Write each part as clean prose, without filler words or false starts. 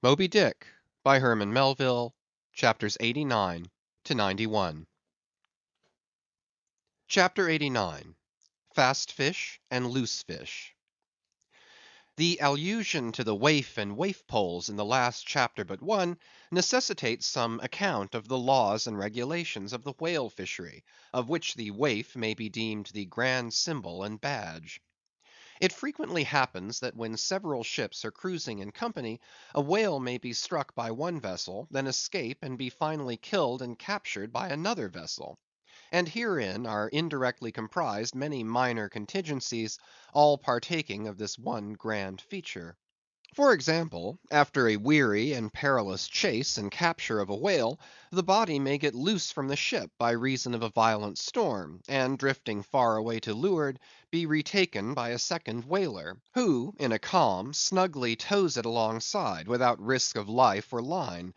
Moby Dick by Herman Melville, chapters 89 to 91. Chapter 89. Fast Fish and Loose Fish. The allusion to the waif and waif poles in the last chapter but one necessitates some account of the laws and regulations of the whale fishery, of which the waif may be deemed the grand symbol and badge. It frequently happens that when several ships are cruising in company, a whale may be struck by one vessel, then escape and be finally killed and captured by another vessel. And herein are indirectly comprised many minor contingencies, all partaking of this one grand feature. For example, after a weary and perilous chase and capture of a whale, the body may get loose from the ship by reason of a violent storm, and drifting far away to leeward, be retaken by a second whaler, who, in a calm, snugly tows it alongside, without risk of life or line.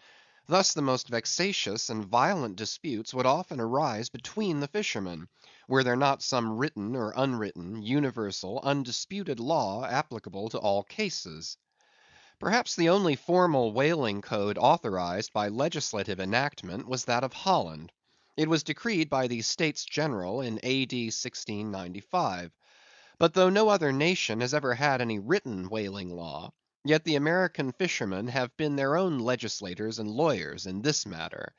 Thus the most vexatious and violent disputes would often arise between the fishermen, were there not some written or unwritten, universal, undisputed law applicable to all cases. Perhaps the only formal whaling code authorized by legislative enactment was that of Holland. It was decreed by the States General in A.D. 1695. But though no other nation has ever had any written whaling law, yet the American fishermen have been their own legislators and lawyers in this matter.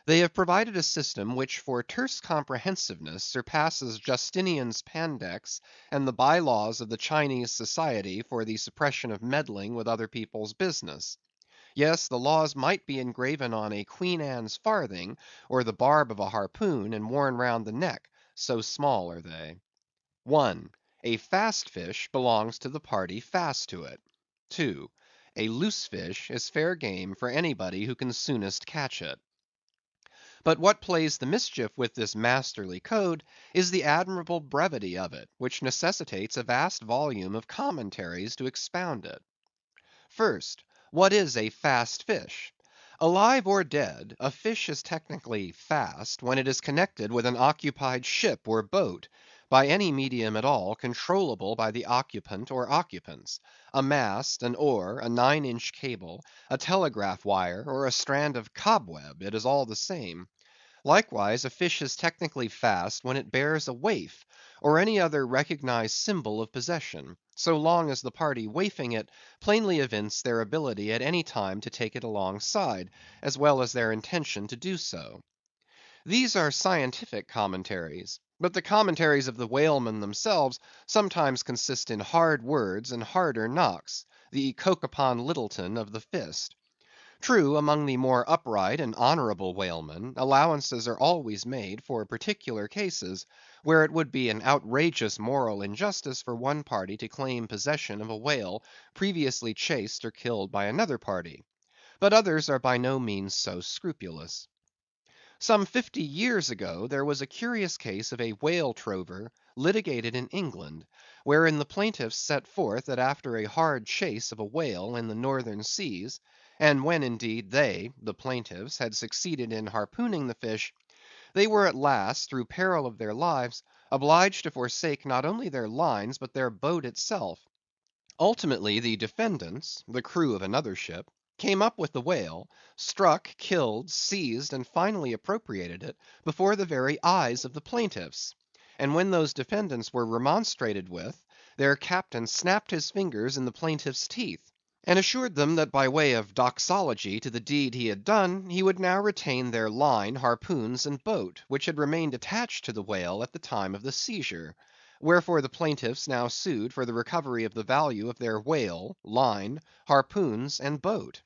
They have provided a system which for terse comprehensiveness surpasses Justinian's Pandects and the by laws of the Chinese Society for the suppression of meddling with other people's business. Yes, the laws might be engraven on a Queen Anne's farthing, or the barb of a harpoon, and worn round the neck, so small are they. 1. A fast fish belongs to the party fast to it. 2. A loose fish is fair game for anybody who can soonest catch it. But what plays the mischief with this masterly code is the admirable brevity of it, which necessitates a vast volume of commentaries to expound it. First, what is a fast fish? Alive or dead, a fish is technically fast when it is connected with an occupied ship or boat, by any medium at all controllable by the occupant or occupants; a mast, an oar, a 9-inch cable, a telegraph wire, or a strand of cobweb, it is all the same. Likewise, a fish is technically fast when it bears a waif, or any other recognized symbol of possession, so long as the party waifing it plainly evince their ability at any time to take it alongside, as well as their intention to do so. These are scientific commentaries, but the commentaries of the whalemen themselves sometimes consist in hard words and harder knocks, the coke upon Littleton of the fist. True, among the more upright and honorable whalemen, allowances are always made for particular cases, where it would be an outrageous moral injustice for one party to claim possession of a whale previously chased or killed by another party. But others are by no means so scrupulous. Some 50 years ago there was a curious case of a whale trover litigated in England, wherein the plaintiffs set forth that after a hard chase of a whale in the northern seas, and when indeed they, the plaintiffs, had succeeded in harpooning the fish, they were at last, through peril of their lives, obliged to forsake not only their lines but their boat itself. Ultimately the defendants, the crew of another ship, came up with the whale, struck, killed, seized, and finally appropriated it before the very eyes of the plaintiffs; and when those defendants were remonstrated with, their captain snapped his fingers in the plaintiffs' teeth, and assured them that by way of doxology to the deed he had done, he would now retain their line, harpoons, and boat, which had remained attached to the whale at the time of the seizure; wherefore the plaintiffs now sued for the recovery of the value of their whale, line, harpoons, and boat.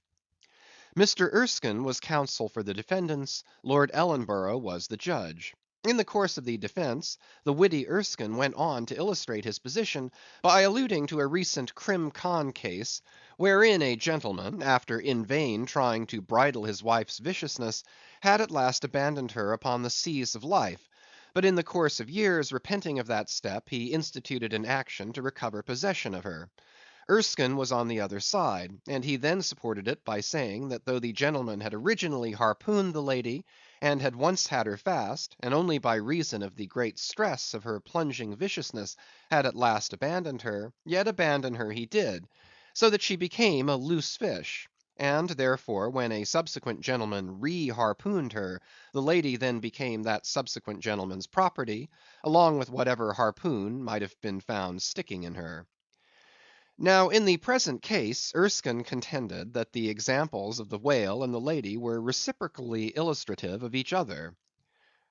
Mr. Erskine was counsel for the defendants, Lord Ellenborough was the judge. In the course of the defence, the witty Erskine went on to illustrate his position by alluding to a recent Crim. Con. case, wherein a gentleman, after in vain trying to bridle his wife's viciousness, had at last abandoned her upon the seas of life; but in the course of years, repenting of that step, he instituted an action to recover possession of her. Erskine was on the other side, and he then supported it by saying that though the gentleman had originally harpooned the lady, and had once had her fast, and only by reason of the great stress of her plunging viciousness had at last abandoned her, yet abandon her he did, so that she became a loose fish, and therefore when a subsequent gentleman re-harpooned her, the lady then became that subsequent gentleman's property, along with whatever harpoon might have been found sticking in her. Now, in the present case, Erskine contended that the examples of the whale and the lady were reciprocally illustrative of each other.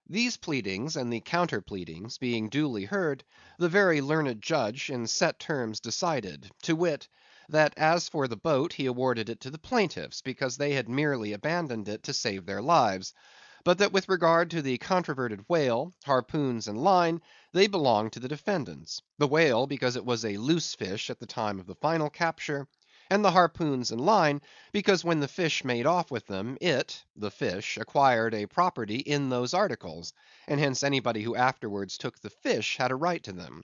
These pleadings and the counter pleadings being duly heard, the very learned judge in set terms decided, to wit, that as for the boat he awarded it to the plaintiffs, because they had merely abandoned it to save their lives; but that with regard to the controverted whale, harpoons, and line, they belonged to the defendants; the whale because it was a loose fish at the time of the final capture, and the harpoons and line because when the fish made off with them, it (the fish) acquired a property in those articles, and hence anybody who afterwards took the fish had a right to them.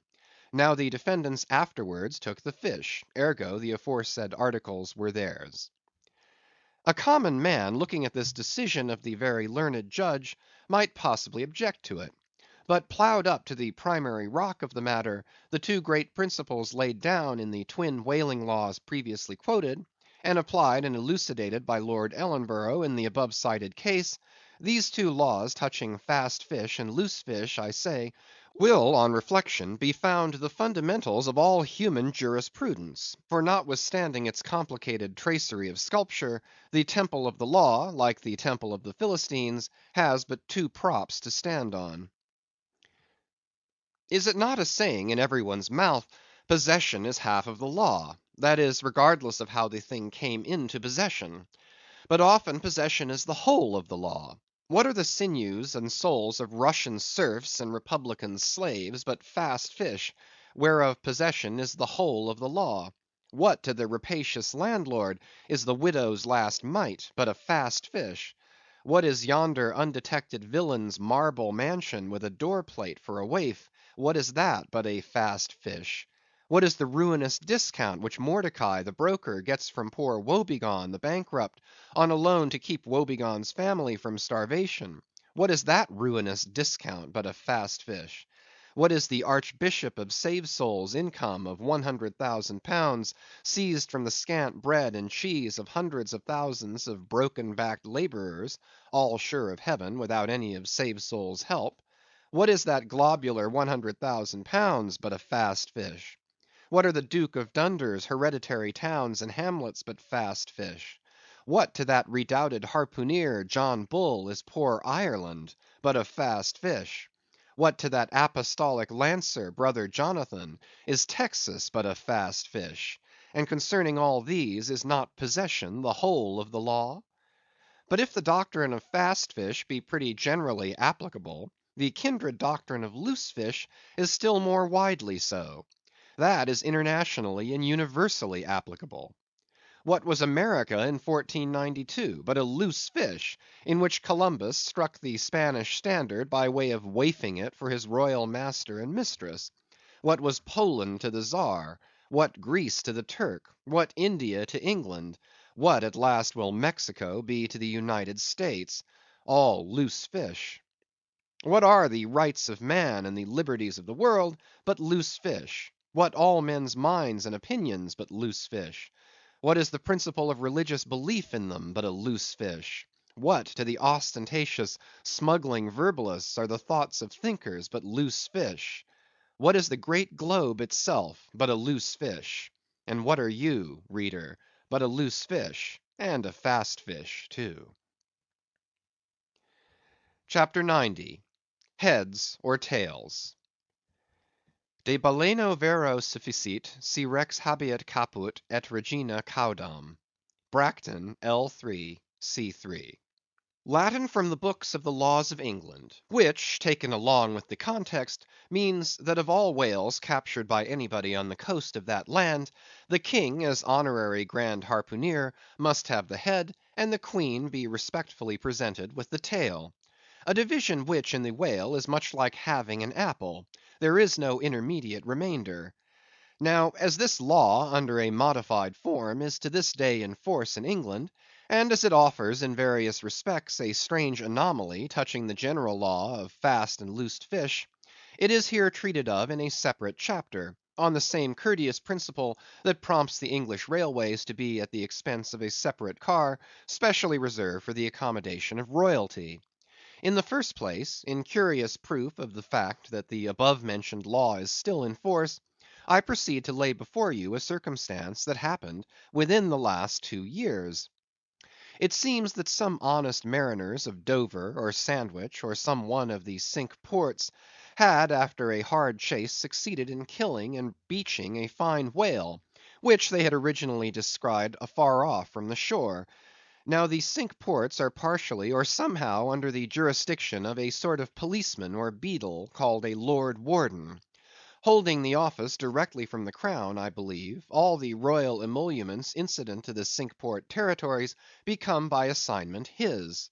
Now the defendants afterwards took the fish, ergo the aforesaid articles were theirs. A common man, looking at this decision of the very learned judge, might possibly object to it; but ploughed up to the primary rock of the matter, the two great principles laid down in the twin whaling laws previously quoted, and applied and elucidated by Lord Ellenborough in the above cited case, these two laws touching fast fish and loose fish, I say, will on reflection be found the fundamentals of all human jurisprudence; for notwithstanding its complicated tracery of sculpture, the temple of the law, like the temple of the Philistines, has but two props to stand on. Is it not a saying in every one's mouth, possession is half of the law; that is, regardless of how the thing came into possession? But often possession is the whole of the law. What are the sinews and souls of Russian serfs and republican slaves but fast fish, whereof possession is the whole of the law? What to the rapacious landlord is the widow's last mite but a fast fish? What is yonder undetected villain's marble mansion with a door plate for a waif? What is that but a fast fish? What is the ruinous discount which Mordecai the broker gets from poor Woebegone the bankrupt, on a loan to keep Woebegone's family from starvation? What is that ruinous discount but a fast fish? What is the Archbishop of Savesouls' income of £100,000, seized from the scant bread and cheese of hundreds of thousands of broken backed laborers, all sure of heaven without any of Savesouls' help? What is that globular £100,000 but a fast fish? What are the Duke of Dunder's hereditary towns and hamlets but fast fish? What to that redoubted harpooneer, John Bull, is poor Ireland but a fast fish? What to that apostolic lancer, brother Jonathan, is Texas but a fast fish? And concerning all these, is not possession the whole of the law? But if the doctrine of fast fish be pretty generally applicable, the kindred doctrine of loose fish is still more widely so. That is internationally and universally applicable. What was America in 1492 but a loose fish, in which Columbus struck the Spanish standard by way of waifing it for his royal master and mistress? What was Poland to the Czar? What Greece to the Turk? What India to England? What at last will Mexico be to the United States? All loose fish. What are the rights of man and the liberties of the world but loose fish? What all men's minds and opinions but loose fish? What is the principle of religious belief in them but a loose fish? What to the ostentatious, smuggling verbalists are the thoughts of thinkers but loose fish? What is the great globe itself but a loose fish? And what are you, reader, but a loose fish, and a fast fish too? CHAPTER 90. Heads or Tails. De baleno vero sufficit, si rex habeat caput, et regina caudam. Bracton, L3, C3. Latin from the books of the laws of England, which, taken along with the context, means that of all whales captured by anybody on the coast of that land, the king as honorary grand harpooneer must have the head, and the queen be respectfully presented with the tail. A division which in the whale is much like having an apple; there is no intermediate remainder. Now, as this law, under a modified form, is to this day in force in England, and as it offers in various respects a strange anomaly touching the general law of fast and loosed fish, it is here treated of in a separate chapter, on the same courteous principle that prompts the English railways to be at the expense of a separate car, specially reserved for the accommodation of royalty. In the first place, in curious proof of the fact that the above mentioned law is still in force, I proceed to lay before you a circumstance that happened within the last 2 years. It seems that some honest mariners of Dover or Sandwich, or some one of the Cinque Ports, had after a hard chase succeeded in killing and beaching a fine whale, which they had originally descried afar off from the shore. Now the Cinque Ports are partially or somehow under the jurisdiction of a sort of policeman or beadle, called a Lord Warden. Holding the office directly from the crown, I believe, all the royal emoluments incident to the Cinque Port territories become by assignment his.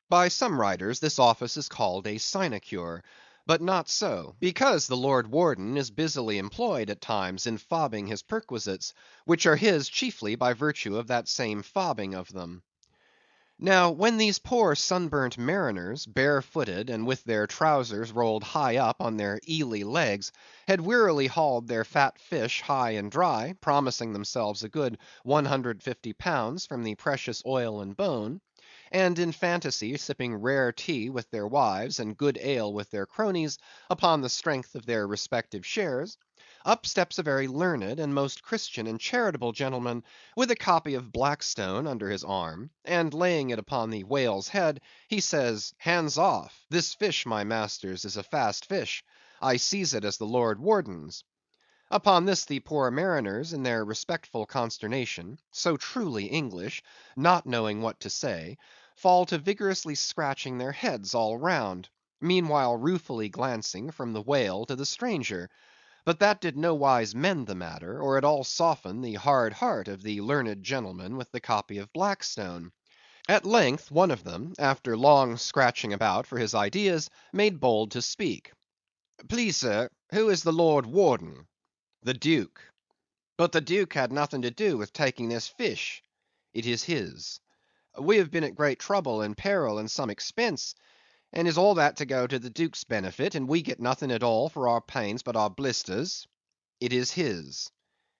By some writers this office is called a sinecure, but not so, because the Lord Warden is busily employed at times in fobbing his perquisites, which are his chiefly by virtue of that same fobbing of them. Now, when these poor sunburnt mariners, barefooted, and with their trowsers rolled high up on their eely legs, had wearily hauled their fat fish high and dry, promising themselves a good £150 from the precious oil and bone, and in fantasy sipping rare tea with their wives and good ale with their cronies, upon the strength of their respective shares, up steps a very learned and most Christian and charitable gentleman, with a copy of Blackstone under his arm, and laying it upon the whale's head, he says, "Hands off! This fish, my masters, is a fast fish. I seize it as the Lord Warden's." Upon this the poor mariners, in their respectful consternation, so truly English, not knowing what to say, fall to vigorously scratching their heads all round, meanwhile ruefully glancing from the whale to the stranger. But that did nowise mend the matter, or at all soften the hard heart of the learned gentleman with the copy of Blackstone. At length one of them, after long scratching about for his ideas, made bold to speak. "Please, sir, who is the Lord Warden?" "The Duke." "But the Duke had nothing to do with taking this fish." "It is his." "We have been at great trouble and peril and some expense, and is all that to go to the Duke's benefit, and we get nothing at all for our pains but our blisters?" "It is his."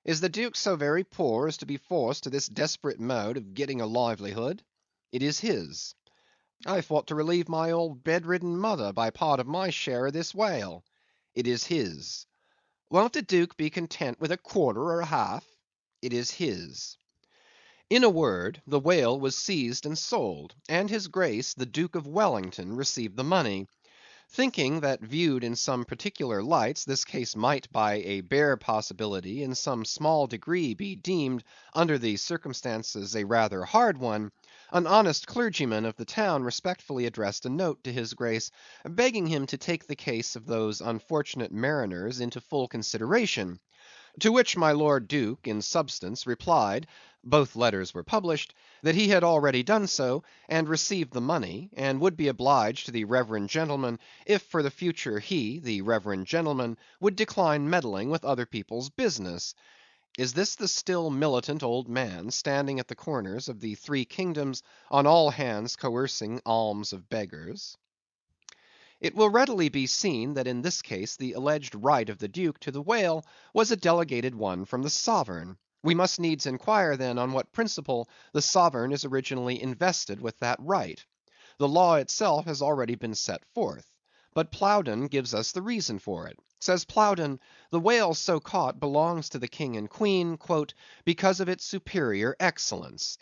"Is the Duke so very poor as to be forced to this desperate mode of getting a livelihood?" "It is his." "I thought to relieve my old bedridden mother by part of my share of this whale." "It is his." "Won't the Duke be content with a quarter or a half?" "It is his." In a word, the whale was seized and sold, and his Grace the Duke of Wellington received the money. Thinking that viewed in some particular lights, this case might by a bare possibility in some small degree be deemed, under the circumstances, a rather hard one, an honest clergyman of the town respectfully addressed a note to his Grace, begging him to take the case of those unfortunate mariners into full consideration. To which my Lord Duke, in substance, replied (both letters were published) that he had already done so, and received the money, and would be obliged to the reverend gentleman, if for the future he, the reverend gentleman, would decline meddling with other people's business. Is this the still militant old man, standing at the corners of the three kingdoms, on all hands coercing alms of beggars? It will readily be seen that in this case the alleged right of the Duke to the whale was a delegated one from the sovereign. We must needs inquire then on what principle the sovereign is originally invested with that right. The law itself has already been set forth. But Plowdon gives us the reason for it. Says Plowdon, the whale so caught belongs to the king and queen, "because of its superior excellence."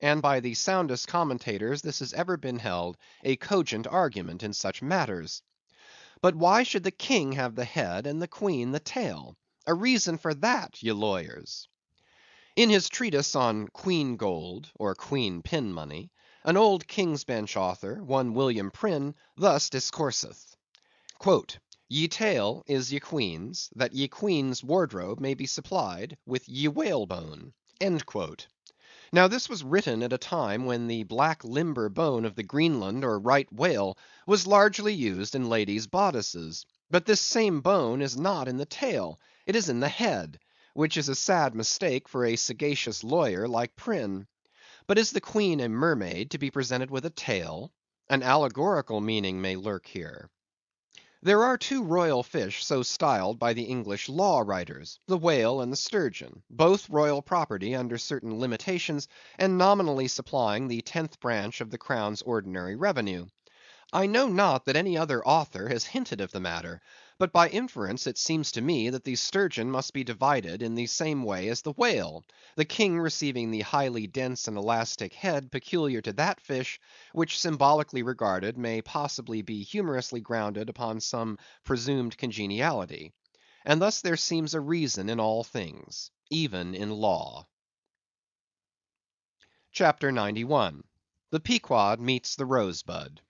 And by the soundest commentators this has ever been held a cogent argument in such matters. But why should the king have the head and the queen the tail? A reason for that, ye lawyers. In his treatise on Queen Gold, or Queen Pin Money, an old King's Bench author, one William Prynne, thus discourseth: "Ye tail is ye queen's, that ye queen's wardrobe may be supplied with ye whalebone." Now this was written at a time when the black limber bone of the Greenland or right whale was largely used in ladies' bodices. But this same bone is not in the tail, it is in the head, which is a sad mistake for a sagacious lawyer like Prynne. But is the queen a mermaid to be presented with a tail? An allegorical meaning may lurk here. There are two royal fish so styled by the English law writers, the whale and the sturgeon, both royal property under certain limitations, and nominally supplying the 10th branch of the crown's ordinary revenue. I know not that any other author has hinted of the matter, but by inference it seems to me that the sturgeon must be divided in the same way as the whale, the king receiving the highly dense and elastic head peculiar to that fish, which symbolically regarded may possibly be humorously grounded upon some presumed congeniality. And thus there seems a reason in all things, even in law. CHAPTER 91. The Pequod meets the Rosebud.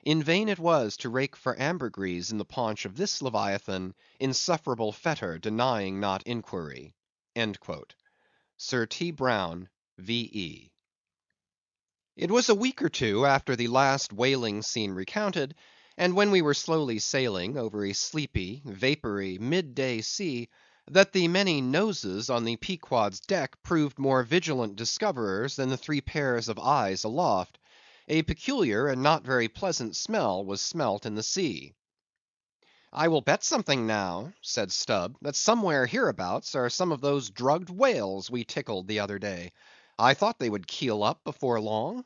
"In vain it was to rake for ambergris in the paunch of this Leviathan, insufferable fetter denying not inquiry." Sir T. Brown, V.E. It was a week or two after the last whaling scene recounted, and when we were slowly sailing over a sleepy, vapory, mid‐day sea, that the many noses on the Pequod's deck proved more vigilant discoverers than the three pairs of eyes aloft. A peculiar and not very pleasant smell was smelt in the sea. "I will bet something now," said Stubb, "that somewhere hereabouts are some of those drugged whales we tickled the other day. I thought they would keel up before long."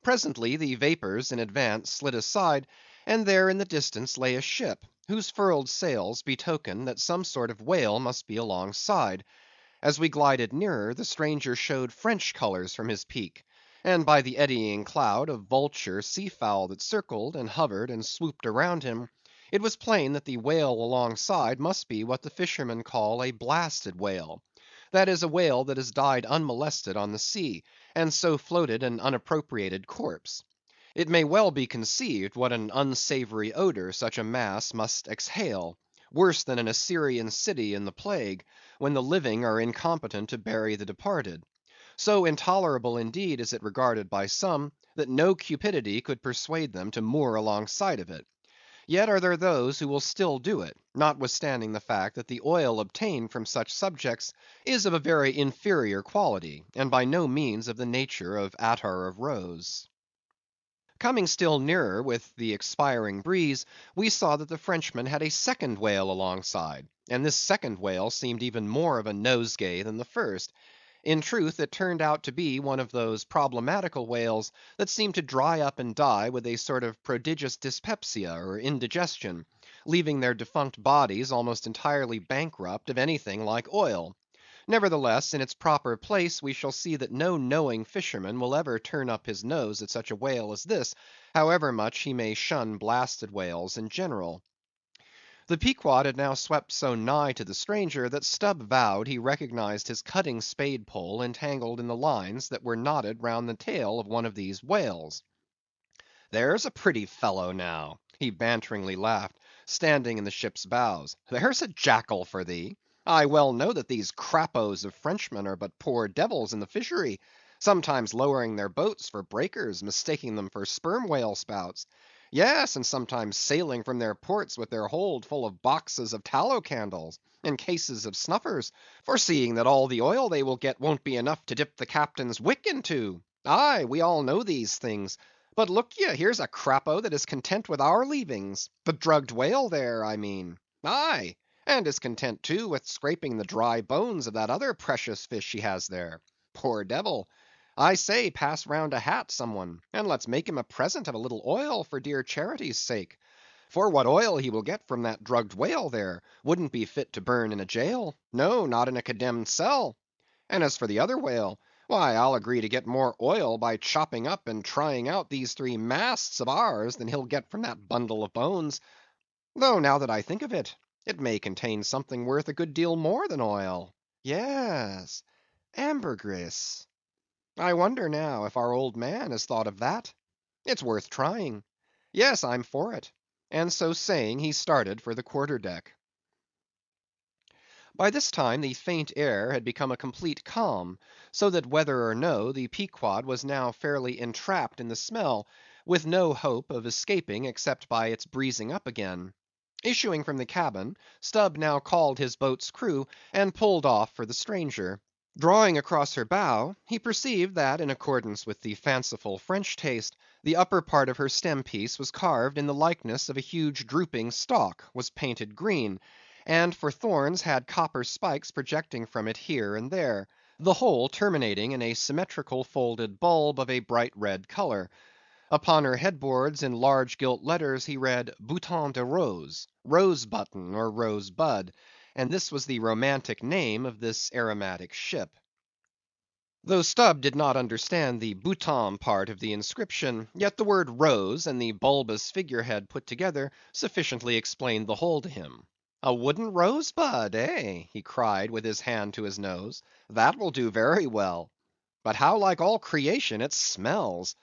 Presently the vapors in advance slid aside, and there in the distance lay a ship, whose furled sails betokened that some sort of whale must be alongside. As we glided nearer, the stranger showed French colors from his peak, and by the eddying cloud of vulture sea fowl that circled, and hovered, and swooped around him, it was plain that the whale alongside must be what the fishermen call a blasted whale; that is, a whale that has died unmolested on the sea, and so floated an unappropriated corpse. It may well be conceived what an unsavory odor such a mass must exhale, worse than an Assyrian city in the plague, when the living are incompetent to bury the departed. So intolerable indeed is it regarded by some, that no cupidity could persuade them to moor alongside of it. Yet are there those who will still do it, notwithstanding the fact that the oil obtained from such subjects is of a very inferior quality, and by no means of the nature of attar of rose. Coming still nearer with the expiring breeze, we saw that the Frenchman had a second whale alongside, and this second whale seemed even more of a nosegay than the first. In truth, it turned out to be one of those problematical whales that seem to dry up and die with a sort of prodigious dyspepsia or indigestion, leaving their defunct bodies almost entirely bankrupt of anything like oil. Nevertheless, in its proper place, we shall see that no knowing fisherman will ever turn up his nose at such a whale as this, however much he may shun blasted whales in general. The Pequod had now swept so nigh to the stranger, that Stubb vowed he recognized his cutting spade pole entangled in the lines that were knotted round the tail of one of these whales. "There's a pretty fellow now," he banteringly laughed, standing in the ship's bows. "There's a jackal for thee. I well know that these crappos of Frenchmen are but poor devils in the fishery, sometimes lowering their boats for breakers, mistaking them for sperm whale spouts. Yes, and sometimes sailing from their ports with their hold full of boxes of tallow candles, and cases of snuffers, foreseeing that all the oil they will get won't be enough to dip the captain's wick into. Aye, we all know these things. But look ye, here's a crapo that is content with our leavings; the drugged whale there, I mean. Aye, and is content too with scraping the dry bones of that other precious fish he has there. Poor devil! I say, pass round a hat, some one, and let's make him a present of a little oil for dear charity's sake. For what oil he will get from that drugged whale there, wouldn't be fit to burn in a jail; no, not in a condemned cell. And as for the other whale, why, I'll agree to get more oil by chopping up and trying out these three masts of ours than he'll get from that bundle of bones. Though now that I think of it, it may contain something worth a good deal more than oil. Yes, ambergris. I wonder now if our old man has thought of that. It's worth trying. Yes, I'm for it." And so saying, he started for the quarter deck. By this time the faint air had become a complete calm, so that whether or no, the Pequod was now fairly entrapped in the smell, with no hope of escaping except by its breezing up again. Issuing from the cabin, Stubb now called his boat's crew, and pulled off for the stranger. Drawing across her bow, he perceived that, in accordance with the fanciful French taste, the upper part of her stem piece was carved in the likeness of a huge drooping stalk, was painted green, and for thorns had copper spikes projecting from it here and there, the whole terminating in a symmetrical folded bulb of a bright red colour. Upon her headboards in large gilt letters he read Bouton de Rose, rose button or rose bud, and this was the romantic name of this aromatic ship. Though Stubb did not understand the bouton part of the inscription, yet the word rose and the bulbous figurehead put together sufficiently explained the whole to him. A wooden rosebud, eh? He cried with his hand to his nose. That will do very well. But how like all creation it smells!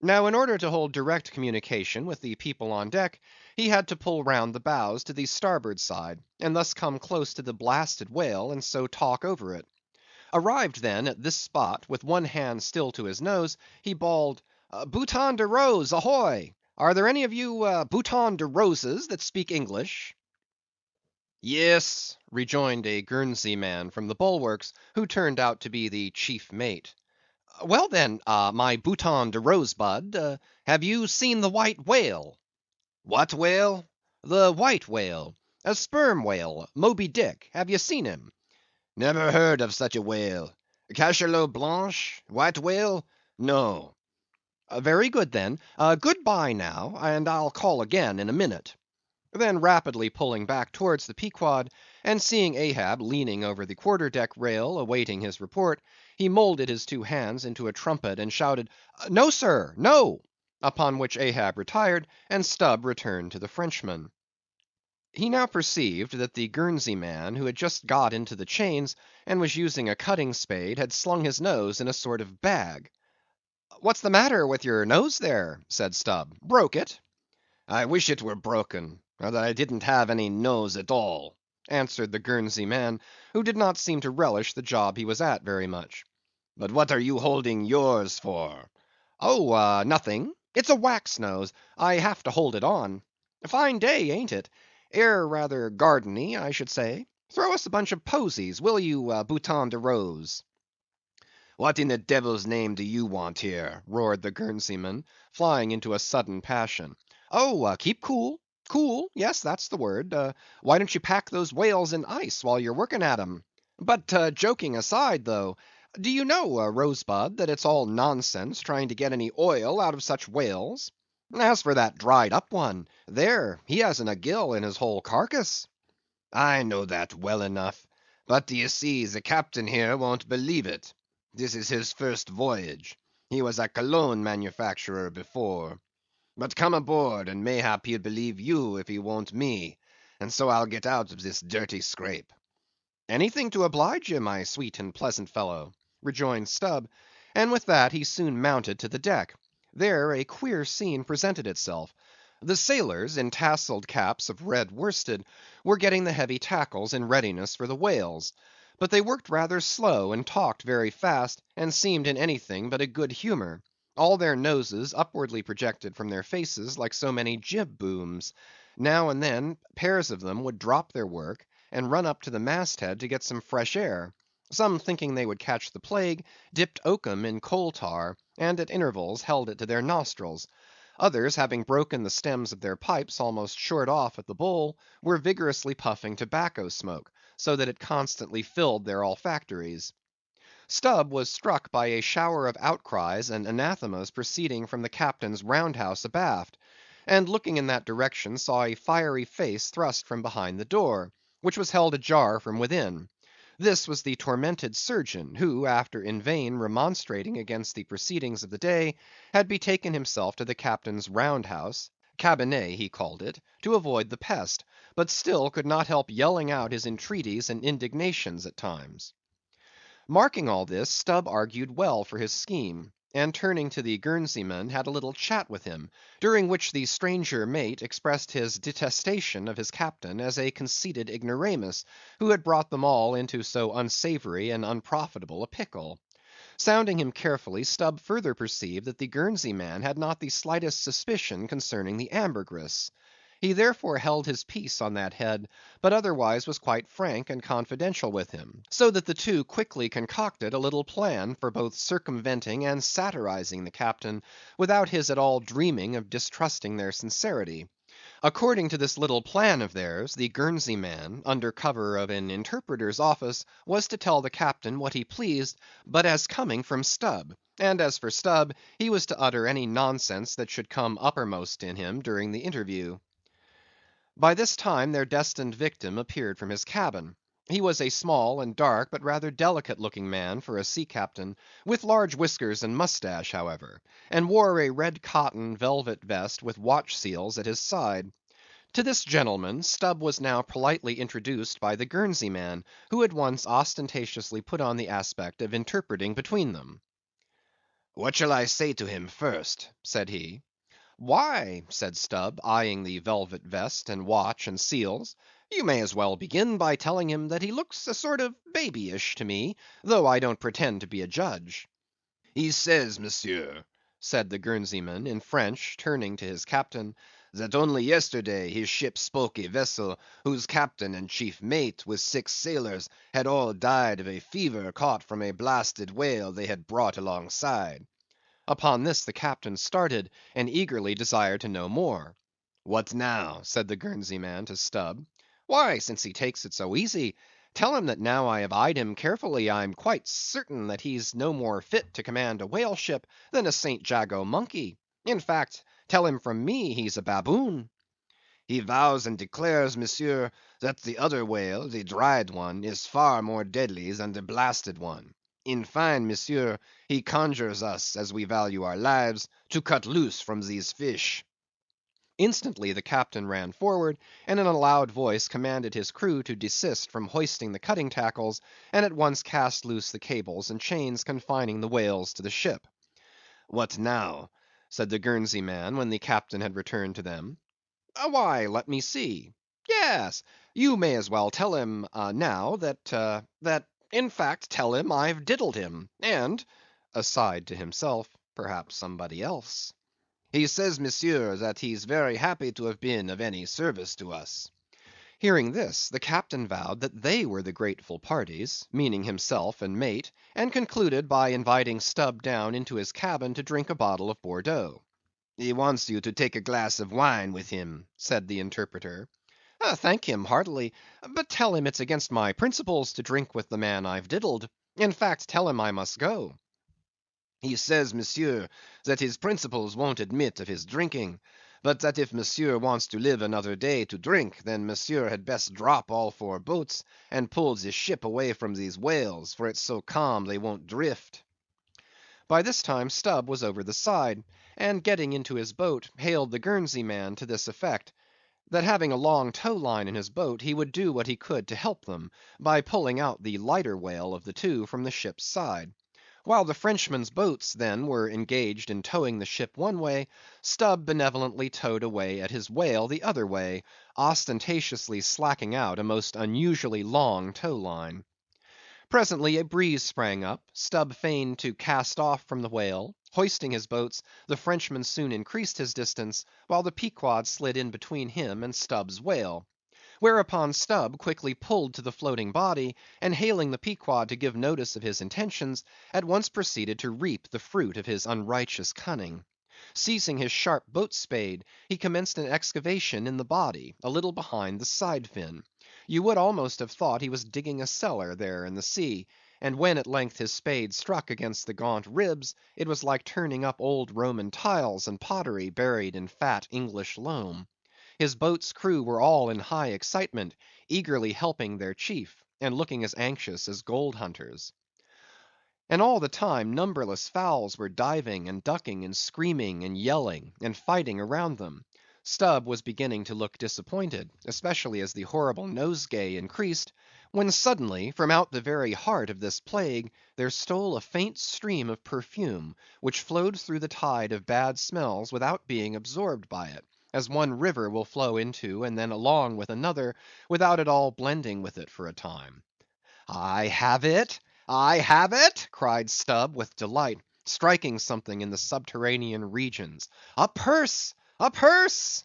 Now in order to hold direct communication with the people on deck, he had to pull round the bows to the starboard side, and thus come close to the blasted whale, and so talk over it. Arrived then at this spot, with one hand still to his nose, he bawled, Bouton de Rose, ahoy! Are there any of you Bouton de Roses that speak English? Yes, rejoined a Guernsey man from the bulwarks, who turned out to be the chief mate. Well then, my Bouton de Rosebud, have you seen the white whale? What whale? The white whale, a sperm whale, Moby Dick. Have you seen him? Never heard of such a whale. Cachalot blanche? White whale? No. Very good then. Good bye now, and I'll call again in a minute. Then rapidly pulling back towards the Pequod, and seeing Ahab leaning over the quarter-deck rail awaiting his report, he moulded his two hands into a trumpet and shouted, No, sir, no! Upon which Ahab retired, and Stubb returned to the Frenchman. He now perceived that the Guernsey man, who had just got into the chains, and was using a cutting spade, had slung his nose in a sort of bag. What's the matter with your nose there? Said Stubb. Broke it? I wish it were broken, or that I didn't have any nose at all, answered the Guernsey man, who did not seem to relish the job he was at very much. But what are you holding yours for? Oh, nothing. It's a wax nose. I have to hold it on. A fine day, ain't it? Air rather gardeny, I should say. Throw us a bunch of posies, will you, Bouton de Rose? What in the devil's name do you want here? Roared the Guernseyman, flying into a sudden passion. Oh, keep cool. Cool, yes, that's the word. Why don't you pack those whales in ice while you're working at 'em? But joking aside, though, do you know, Rosebud, that it's all nonsense trying to get any oil out of such whales? As for that dried up one, there, he hasn't a gill in his whole carcass. I know that well enough, but d'ye see, the captain here won't believe it. This is his first voyage. He was a cologne manufacturer before. But come aboard, and mayhap he'll believe you if he won't me, and so I'll get out of this dirty scrape. Anything to oblige you, my sweet and pleasant fellow, rejoined Stubb, and with that he soon mounted to the deck. There a queer scene presented itself. The sailors, in tasselled caps of red worsted, were getting the heavy tackles in readiness for the whales. But they worked rather slow, and talked very fast, and seemed in anything but a good humour. All their noses upwardly projected from their faces like so many jib booms. Now and then pairs of them would drop their work, and run up to the masthead to get some fresh air. Some thinking they would catch the plague, dipped oakum in coal tar, and at intervals held it to their nostrils. Others, having broken the stems of their pipes almost short off at the bowl, were vigorously puffing tobacco smoke, so that it constantly filled their olfactories. Stubb was struck by a shower of outcries and anathemas proceeding from the captain's roundhouse abaft, and looking in that direction saw a fiery face thrust from behind the door, which was held ajar from within. This was the tormented surgeon, who, after in vain remonstrating against the proceedings of the day, had betaken himself to the captain's roundhouse, cabinet he called it, to avoid the pest, but still could not help yelling out his entreaties and indignations at times. Marking all this, Stubb argued well for his scheme, and turning to the Guernseyman, had a little chat with him, during which the stranger mate expressed his detestation of his captain as a conceited ignoramus, who had brought them all into so unsavoury and unprofitable a pickle. Sounding him carefully, Stubb further perceived that the Guernseyman had not the slightest suspicion concerning the ambergris. He therefore held his peace on that head, but otherwise was quite frank and confidential with him, so that the two quickly concocted a little plan for both circumventing and satirizing the captain, without his at all dreaming of distrusting their sincerity. According to this little plan of theirs, the Guernsey man, under cover of an interpreter's office, was to tell the captain what he pleased, but as coming from Stubb; and as for Stubb, he was to utter any nonsense that should come uppermost in him during the interview. By this time their destined victim appeared from his cabin. He was a small and dark, but rather delicate looking man for a sea captain, with large whiskers and moustache, however, and wore a red cotton velvet vest with watch seals at his side. To this gentleman Stubb was now politely introduced by the Guernsey man, who at once ostentatiously put on the aspect of interpreting between them. "What shall I say to him first?" said he. "Why," said Stubb, eyeing the velvet vest, and watch, and seals, "you may as well begin by telling him that he looks a sort of babyish to me, though I don't pretend to be a judge." "He says, monsieur," said the Guernseyman in French, turning to his captain, "that only yesterday his ship spoke a vessel whose captain and chief mate, with 6 sailors, had all died of a fever caught from a blasted whale they had brought alongside." Upon this the captain started, and eagerly desired to know more. "What now?" said the Guernsey man to Stubb. "Why, since he takes it so easy, tell him that now I have eyed him carefully, I'm quite certain that he's no more fit to command a whale ship than a St. Jago monkey. In fact, tell him from me he's a baboon." "He vows and declares, monsieur, that the other whale, the dried one, is far more deadly than the blasted one. In fine, monsieur, he conjures us, as we value our lives, to cut loose from these fish." Instantly the captain ran forward, and in a loud voice commanded his crew to desist from hoisting the cutting tackles, and at once cast loose the cables and chains confining the whales to the ship. "What now?" said the Guernsey man, when the captain had returned to them. "Why, let me see. Yes, you may as well tell him now that in fact tell him I've diddled him, and (aside to himself) perhaps somebody else. He says, monsieur, that he's very happy to have been of any service to us." Hearing this, the captain vowed that they were the grateful parties, meaning himself and mate, and concluded by inviting Stubb down into his cabin to drink a bottle of Bordeaux. "He wants you to take a glass of wine with him," said the interpreter. "Thank him heartily, but tell him it's against my principles to drink with the man I've diddled. In fact, tell him I must go." "He says, monsieur, that his principles won't admit of his drinking, but that if monsieur wants to live another day to drink, then monsieur had best drop all 4 boats, and pull the ship away from these whales, for it's so calm they won't drift." By this time Stubb was over the side, and getting into his boat, hailed the Guernsey man to this effect: that having a long tow line in his boat, he would do what he could to help them, by pulling out the lighter whale of the two from the ship's side. While the Frenchmen's boats, then, were engaged in towing the ship one way, Stubb benevolently towed away at his whale the other way, ostentatiously slacking out a most unusually long tow line. Presently a breeze sprang up; Stubb feigned to cast off from the whale; hoisting his boats, the Frenchman soon increased his distance, while the Pequod slid in between him and Stubb's whale. Whereupon Stubb quickly pulled to the floating body, and hailing the Pequod to give notice of his intentions, at once proceeded to reap the fruit of his unrighteous cunning. Seizing his sharp boat spade, he commenced an excavation in the body, a little behind the side fin. You would almost have thought he was digging a cellar there in the sea; and when at length his spade struck against the gaunt ribs, it was like turning up old Roman tiles and pottery buried in fat English loam. His boat's crew were all in high excitement, eagerly helping their chief, and looking as anxious as gold hunters. And all the time numberless fowls were diving, and ducking, and screaming, and yelling, and fighting around them. Stubb was beginning to look disappointed, especially as the horrible nosegay increased, when suddenly, from out the very heart of this plague, there stole a faint stream of perfume, which flowed through the tide of bad smells without being absorbed by it, as one river will flow into and then along with another, without at all blending with it for a time. "I have it! I have it!" cried Stubb with delight, striking something in the subterranean regions. "A purse! A purse!"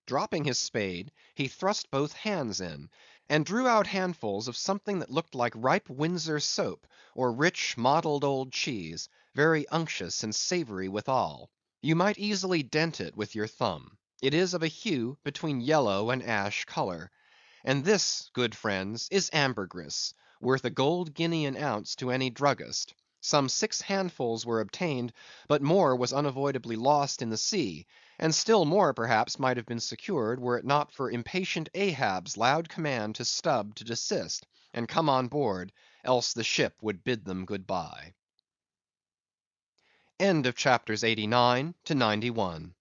Dropping his spade, he thrust both hands in, and drew out handfuls of something that looked like ripe Windsor soap, or rich mottled old cheese, very unctuous and savory withal. You might easily dent it with your thumb. It is of a hue between yellow and ash colour. And this, good friends, is ambergris, worth a gold guinea an ounce to any druggist. Some 6 handfuls were obtained, but more was unavoidably lost in the sea, and still more perhaps might have been secured, were it not for impatient Ahab's loud command to Stubb to desist, and come on board, else the ship would bid them good bye. End of chapters 89 to 91.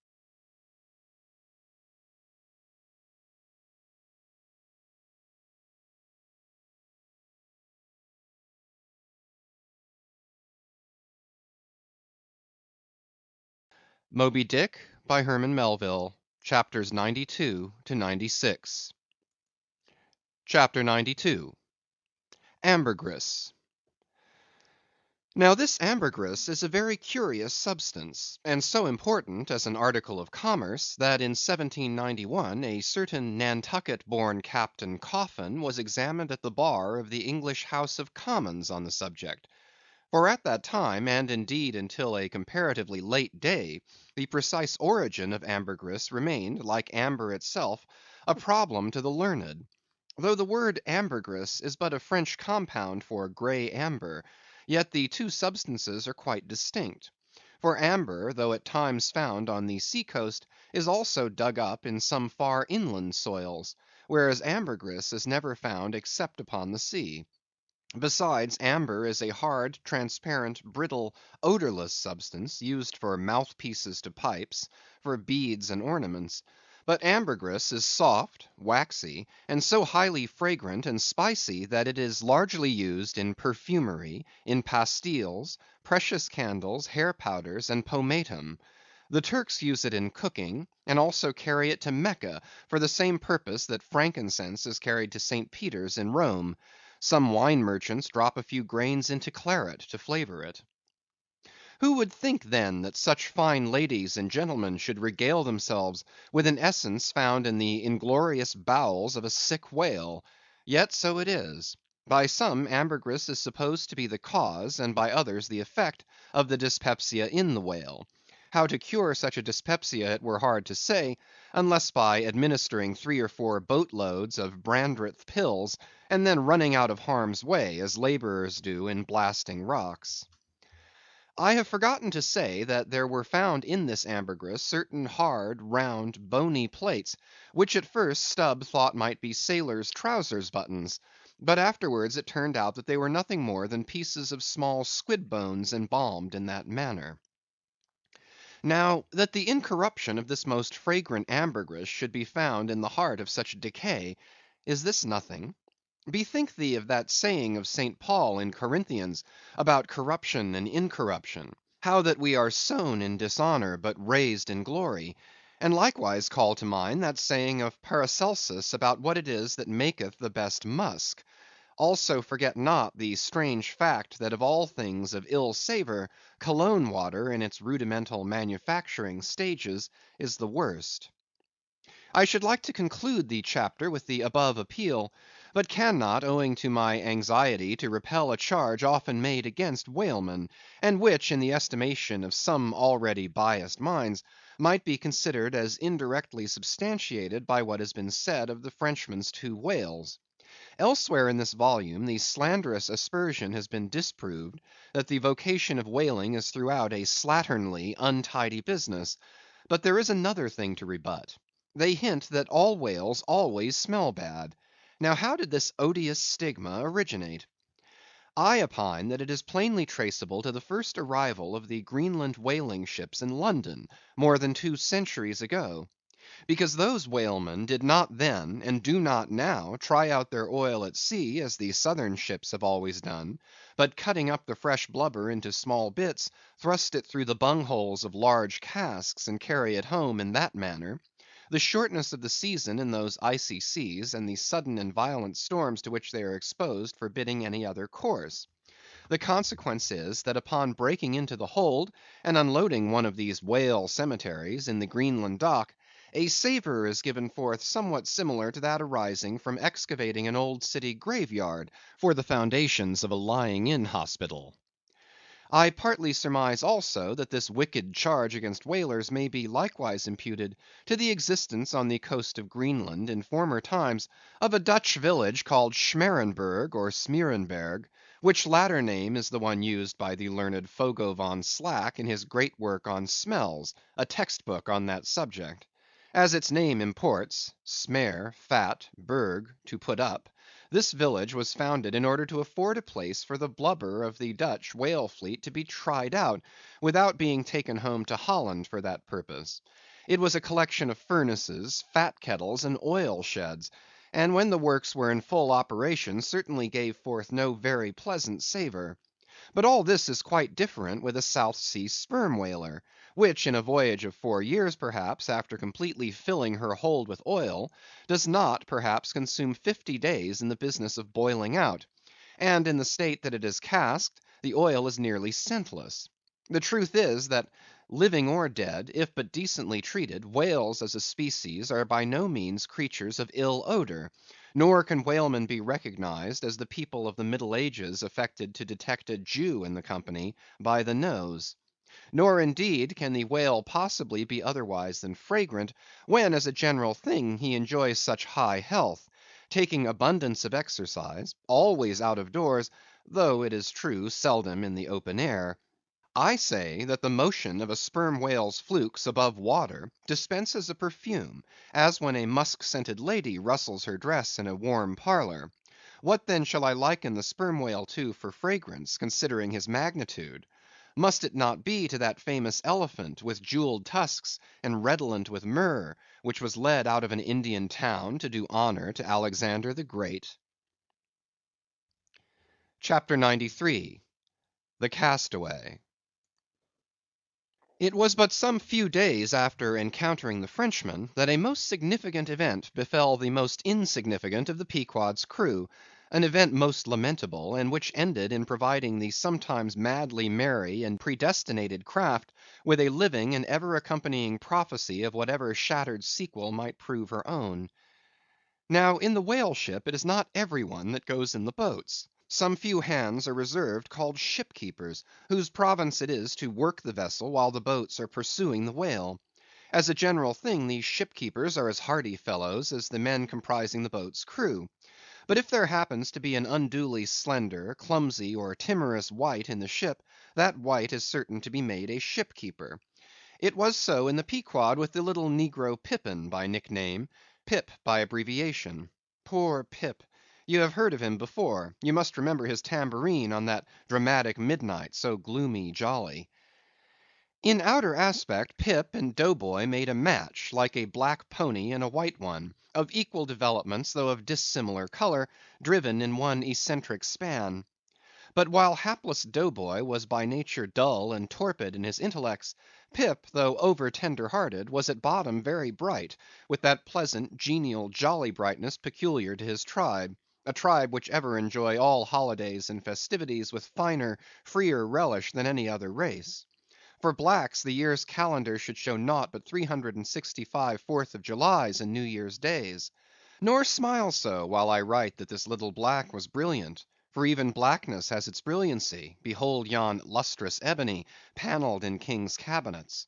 Moby Dick by Herman Melville, chapters 92 to 96. Chapter 92. Ambergris. Now this ambergris is a very curious substance, and so important as an article of commerce, that in 1791 a certain Nantucket-born Captain Coffin was examined at the bar of the English House of Commons on the subject. For at that time, and indeed until a comparatively late day, the precise origin of ambergris remained, like amber itself, a problem to the learned. Though the word ambergris is but a French compound for grey amber, yet the two substances are quite distinct. For amber, though at times found on the sea coast, is also dug up in some far inland soils, whereas ambergris is never found except upon the sea. Besides, amber is a hard, transparent, brittle, odorless substance, used for mouthpieces to pipes, for beads and ornaments. But ambergris is soft, waxy, and so highly fragrant and spicy that it is largely used in perfumery, in pastilles, precious candles, hair powders, and pomatum. The Turks use it in cooking, and also carry it to Mecca for the same purpose that frankincense is carried to St. Peter's in Rome. Some wine merchants drop a few grains into claret to flavor it. Who would think then that such fine ladies and gentlemen should regale themselves with an essence found in the inglorious bowels of a sick whale? Yet so it is. By some ambergris is supposed to be the cause, and by others the effect, of the dyspepsia in the whale. How to cure such a dyspepsia it were hard to say, unless by administering 3 or 4 boat loads of Brandreth pills, and then running out of harm's way, as laborers do in blasting rocks. I have forgotten to say that there were found in this ambergris certain hard, round, bony plates, which at first Stubb thought might be sailors' trousers buttons, but afterwards it turned out that they were nothing more than pieces of small squid bones embalmed in that manner. Now, that the incorruption of this most fragrant ambergris should be found in the heart of such decay, is this nothing? Bethink thee of that saying of St. Paul in Corinthians, about corruption and incorruption; how that we are sown in dishonor, but raised in glory; and likewise call to mind that saying of Paracelsus about what it is that maketh the best musk. Also forget not the strange fact that of all things of ill savor, cologne water in its rudimental manufacturing stages is the worst. I should like to conclude the chapter with the above appeal, but cannot, owing to my anxiety to repel a charge often made against whalemen, and which, in the estimation of some already biased minds, might be considered as indirectly substantiated by what has been said of the Frenchman's 2 whales. Elsewhere in this volume the slanderous aspersion has been disproved, that the vocation of whaling is throughout a slatternly, untidy business. But there is another thing to rebut. They hint that all whales always smell bad. Now how did this odious stigma originate? I opine that it is plainly traceable to the first arrival of the Greenland whaling ships in London, more than 2 centuries ago. Because those whalemen did not then, and do not now, try out their oil at sea as the southern ships have always done, but cutting up the fresh blubber into small bits, thrust it through the bungholes of large casks, and carry it home in that manner. The shortness of the season in those icy seas, and the sudden and violent storms to which they are exposed, forbidding any other course. The consequence is, that upon breaking into the hold, and unloading one of these whale cemeteries in the Greenland dock, a savour is given forth somewhat similar to that arising from excavating an old city graveyard for the foundations of a lying-in hospital. I partly surmise also that this wicked charge against whalers may be likewise imputed to the existence on the coast of Greenland in former times of a Dutch village called Schmerenberg or Smeerenberg, which latter name is the one used by the learned Fogo von Slack in his great work on Smells, a text book on that subject. As its name imports, smere, fat, berg, to put up, this village was founded in order to afford a place for the blubber of the Dutch whale fleet to be tried out, without being taken home to Holland for that purpose. It was a collection of furnaces, fat kettles, and oil sheds, and when the works were in full operation certainly gave forth no very pleasant savour. But all this is quite different with a South Sea sperm whaler, which in a voyage of 4 years perhaps, after completely filling her hold with oil, does not perhaps consume 50 days in the business of boiling out; and in the state that it is casked, the oil is nearly scentless. The truth is, that living or dead, if but decently treated, whales as a species are by no means creatures of ill odour, nor can whalemen be recognized as the people of the Middle Ages affected to detect a Jew in the company by the nose. Nor indeed can the whale possibly be otherwise than fragrant, when as a general thing he enjoys such high health, taking abundance of exercise, always out of doors, though it is true seldom in the open air. I say that the motion of a sperm whale's flukes above water dispenses a perfume, as when a musk‐scented lady rustles her dress in a warm parlour. What then shall I liken the sperm whale to for fragrance, considering his magnitude? Must it not be to that famous elephant, with jewelled tusks, and redolent with myrrh, which was led out of an Indian town to do honour to Alexander the Great? CHAPTER 93. The Castaway. It was but some few days after encountering the Frenchman, that a most significant event befell the most insignificant of the Pequod's crew; an event most lamentable, and which ended in providing the sometimes madly merry and predestinated craft with a living and ever accompanying prophecy of whatever shattered sequel might prove her own. Now, in the whale ship it is not every one that goes in the boats. Some few hands are reserved called shipkeepers, whose province it is to work the vessel while the boats are pursuing the whale. As a general thing, these shipkeepers are as hardy fellows as the men comprising the boat's crew. But if there happens to be an unduly slender, clumsy, or timorous wight in the ship, that wight is certain to be made a shipkeeper. It was so in the Pequod with the little negro Pippin by nickname, Pip by abbreviation. Poor Pip! You have heard of him before; you must remember his tambourine on that dramatic midnight, so gloomy jolly. In outer aspect, Pip and Dough Boy made a match, like a black pony and a white one, of equal developments though of dissimilar colour, driven in one eccentric span. But while hapless Dough Boy was by nature dull and torpid in his intellects, Pip, though over tender hearted, was at bottom very bright, with that pleasant, genial, jolly brightness peculiar to his tribe; a tribe which ever enjoy all holidays and festivities with finer, freer relish than any other race. For blacks, the year's calendar should show naught but 365 Fourth of Julys and New Year's days. Nor smile so, while I write that this little black was brilliant; for even blackness has its brilliancy; behold yon lustrous ebony, panelled in kings' cabinets.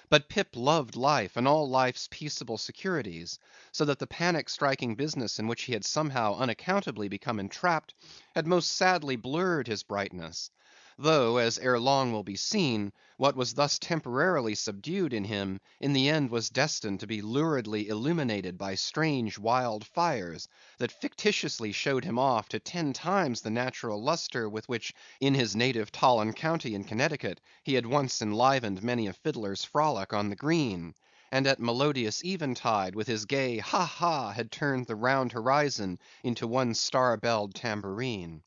But Pip loved life, and all life's peaceable securities; so that the panic‐striking business in which he had somehow unaccountably become entrapped, had most sadly blurred his brightness; though, as ere long will be seen, what was thus temporarily subdued in him, in the end was destined to be luridly illuminated by strange wild fires, that fictitiously showed him off to 10 times the natural lustre with which in his native Tolland County in Connecticut he had once enlivened many a fiddler's frolic on the green, and at melodious eventide with his gay ha ha had turned the round horizon into one star‐belled tambourine.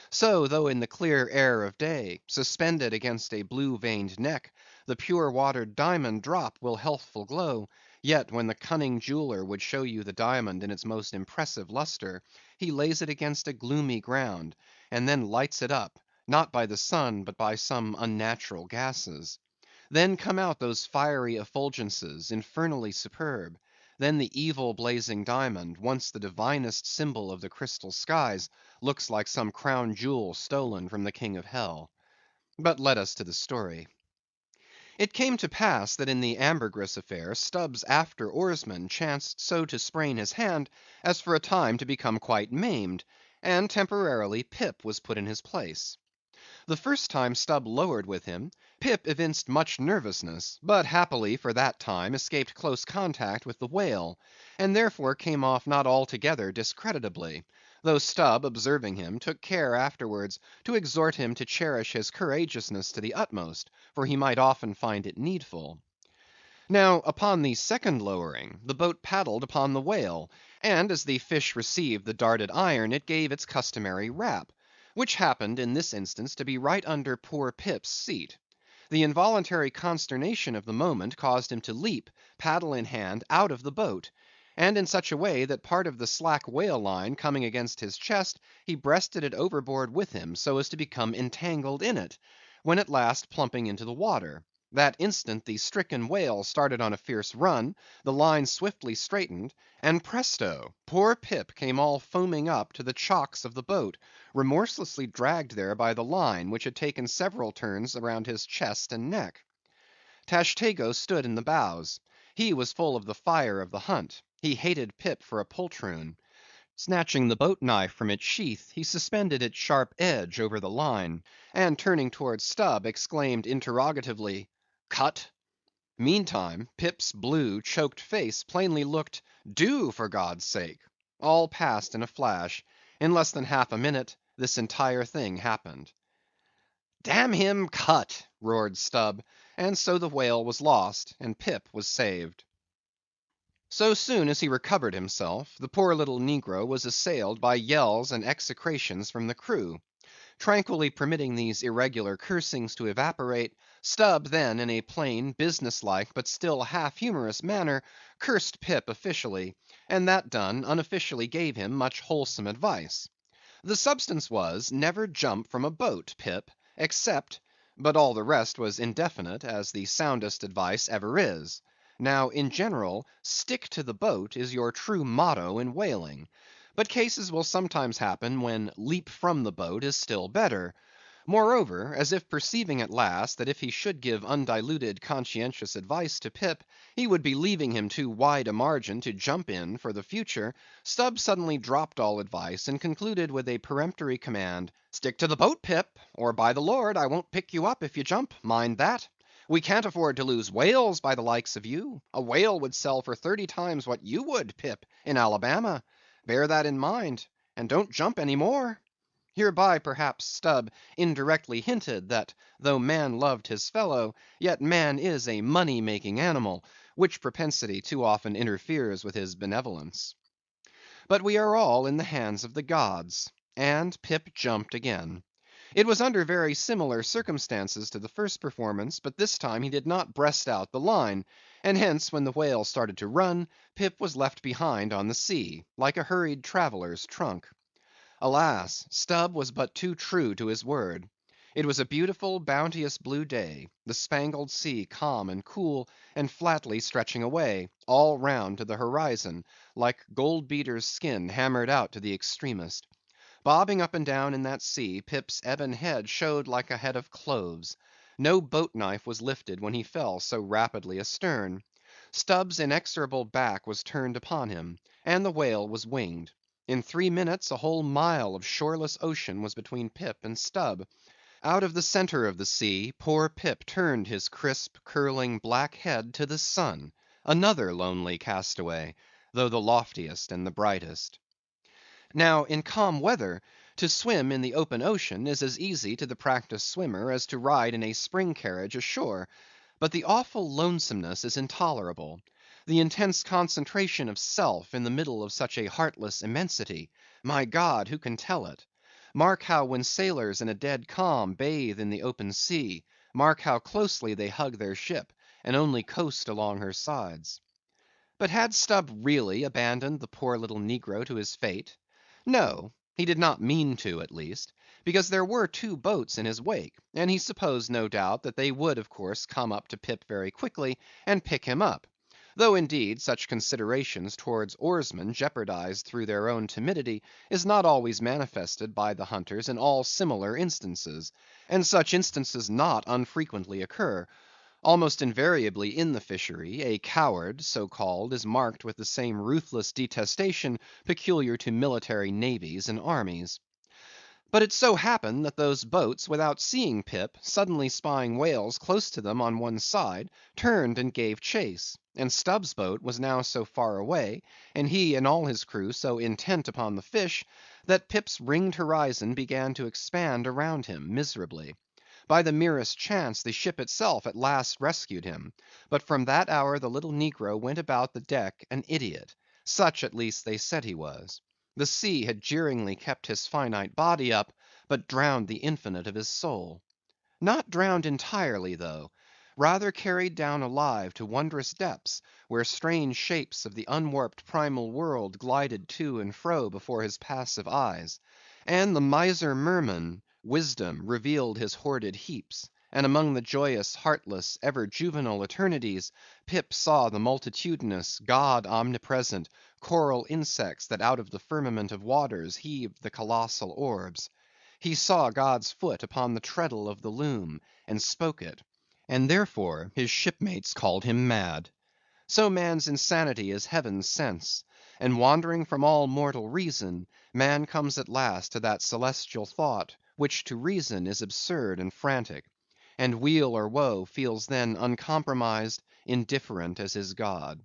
So, though in the clear air of day, suspended against a blue‐veined neck, the pure‐watered diamond drop will healthful glow, yet when the cunning jeweller would show you the diamond in its most impressive lustre, he lays it against a gloomy ground, and then lights it up, not by the sun, but by some unnatural gases. Then come out those fiery effulgences, infernally superb; then the evil blazing diamond, once the divinest symbol of the crystal skies, looks like some crown jewel stolen from the king of hell. But let us to the story. It came to pass that in the ambergris affair, Stubb's after oarsman chanced so to sprain his hand as for a time to become quite maimed, and temporarily Pip was put in his place. The first time Stubb lowered with him, Pip evinced much nervousness, but happily for that time escaped close contact with the whale, and therefore came off not altogether discreditably; though Stubb, observing him, took care afterwards to exhort him to cherish his courageousness to the utmost, for he might often find it needful. Now, upon the second lowering, the boat paddled upon the whale, and as the fish received the darted iron, it gave its customary rap, which happened in this instance to be right under poor Pip's seat. The involuntary consternation of the moment caused him to leap, paddle in hand, out of the boat, and in such a way that part of the slack whale line coming against his chest, he breasted it overboard with him, so as to become entangled in it, when at last plumping into the water. That instant the stricken whale started on a fierce run, the line swiftly straightened, and presto! poor Pip came all foaming up to the chocks of the boat, remorselessly dragged there by the line, which had taken several turns around his chest and neck. Tashtego stood in the bows. He was full of the fire of the hunt. He hated Pip for a poltroon. Snatching the boat knife from its sheath, he suspended its sharp edge over the line, and turning towards Stubb, exclaimed interrogatively, "Cut?" Meantime, Pip's blue, choked face plainly looked, "Do, for God's sake!" All passed in a flash. In less than half a minute, this entire thing happened. "Damn him, cut!" roared Stubb, and so the whale was lost, and Pip was saved. So soon as he recovered himself, the poor little negro was assailed by yells and execrations from the crew. Tranquilly permitting these irregular cursings to evaporate, Stubb then in a plain, business like, but still half humorous manner, cursed Pip officially, and that done, unofficially gave him much wholesome advice. The substance was, never jump from a boat, Pip, except—but all the rest was indefinite, as the soundest advice ever is. Now, in general, stick to the boat is your true motto in whaling; but cases will sometimes happen when leap from the boat is still better. Moreover, as if perceiving at last that if he should give undiluted conscientious advice to Pip, he would be leaving him too wide a margin to jump in for the future, Stubb suddenly dropped all advice, and concluded with a peremptory command, "Stick to the boat, Pip, or by the Lord, I won't pick you up if you jump, mind that. We can't afford to lose whales by the likes of you. A whale would sell for 30 times what you would, Pip, in Alabama. Bear that in mind, and don't jump any more." Hereby perhaps Stubb indirectly hinted that though man loved his fellow, yet man is a money making animal, which propensity too often interferes with his benevolence. But we are all in the hands of the gods, and Pip jumped again. It was under very similar circumstances to the first performance, but this time he did not breast out the line, and hence when the whale started to run, Pip was left behind on the sea, like a hurried traveller's trunk. Alas! Stubb was but too true to his word. It was a beautiful, bounteous blue day, the spangled sea calm and cool, and flatly stretching away, all round to the horizon, like gold beater's skin hammered out to the extremest. Bobbing up and down in that sea, Pip's ebon head showed like a head of cloves. No boat knife was lifted when he fell so rapidly astern. Stubb's inexorable back was turned upon him, and the whale was winged. In 3 minutes a whole mile of shoreless ocean was between Pip and Stubb. Out of the centre of the sea, poor Pip turned his crisp, curling, black head to the sun, another lonely castaway, though the loftiest and the brightest. Now, in calm weather, to swim in the open ocean is as easy to the practised swimmer as to ride in a spring carriage ashore; but the awful lonesomeness is intolerable. The intense concentration of self in the middle of such a heartless immensity; my God, who can tell it? Mark how when sailors in a dead calm bathe in the open sea; mark how closely they hug their ship, and only coast along her sides. But had Stubb really abandoned the poor little negro to his fate? No, he did not mean to, at least. because there were two boats in his wake, and he supposed no doubt that they would of course come up to Pip very quickly and pick him up; though indeed such considerations towards oarsmen jeopardized through their own timidity is not always manifested by the hunters in all similar instances, and such instances not unfrequently occur. Almost invariably in the fishery, a coward, so called, is marked with the same ruthless detestation peculiar to military navies and armies. But it so happened that those boats, without seeing Pip, suddenly spying whales close to them on one side, turned and gave chase; and Stubb's boat was now so far away, and he and all his crew so intent upon the fish, that Pip's ringed horizon began to expand around him miserably. By the merest chance the ship itself at last rescued him; but from that hour the little negro went about the deck an idiot; such at least they said he was. The sea had jeeringly kept his finite body up, but drowned the infinite of his soul. Not drowned entirely though; rather carried down alive to wondrous depths, where strange shapes of the unwarped primal world glided to and fro before his passive eyes; and the miser merman, wisdom, revealed his hoarded heaps; and among the joyous, heartless, ever juvenile eternities, Pip saw the multitudinous, God omnipresent, coral insects that out of the firmament of waters heaved the colossal orbs. He saw God's foot upon the treadle of the loom, and spoke it; and therefore his shipmates called him mad. So man's insanity is heaven's sense; and wandering from all mortal reason, man comes at last to that celestial thought, which to reason is absurd and frantic; and weal or woe feels then uncompromised, indifferent as his God.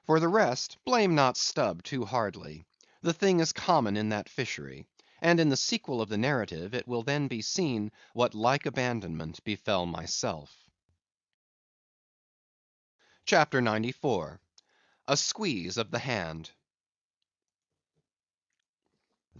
For the rest, blame not Stubb too hardly. The thing is common in that fishery; and in the sequel of the narrative it will then be seen what like abandonment befell myself. CHAPTER 94. A Squeeze of the Hand.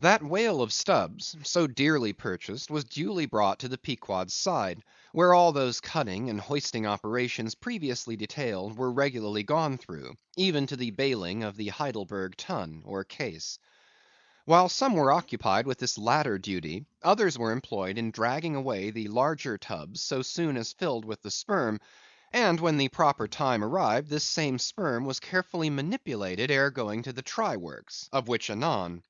That whale of Stubb's, so dearly purchased, was duly brought to the Pequod's side, where all those cutting and hoisting operations previously detailed were regularly gone through, even to the bailing of the Heidelburg tun, or case. While some were occupied with this latter duty, others were employed in dragging away the larger tubs so soon as filled with the sperm; and when the proper time arrived, this same sperm was carefully manipulated ere going to the try works, of which anon.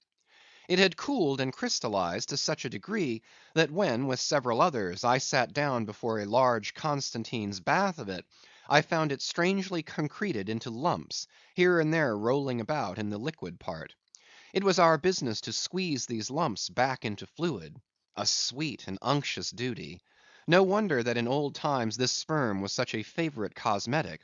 It had cooled and crystallized to such a degree, that when, with several others, I sat down before a large Constantine's bath of it, I found it strangely concreted into lumps, here and there rolling about in the liquid part. It was our business to squeeze these lumps back into fluid. A sweet and unctuous duty. No wonder that in old times this sperm was such a favorite cosmetic.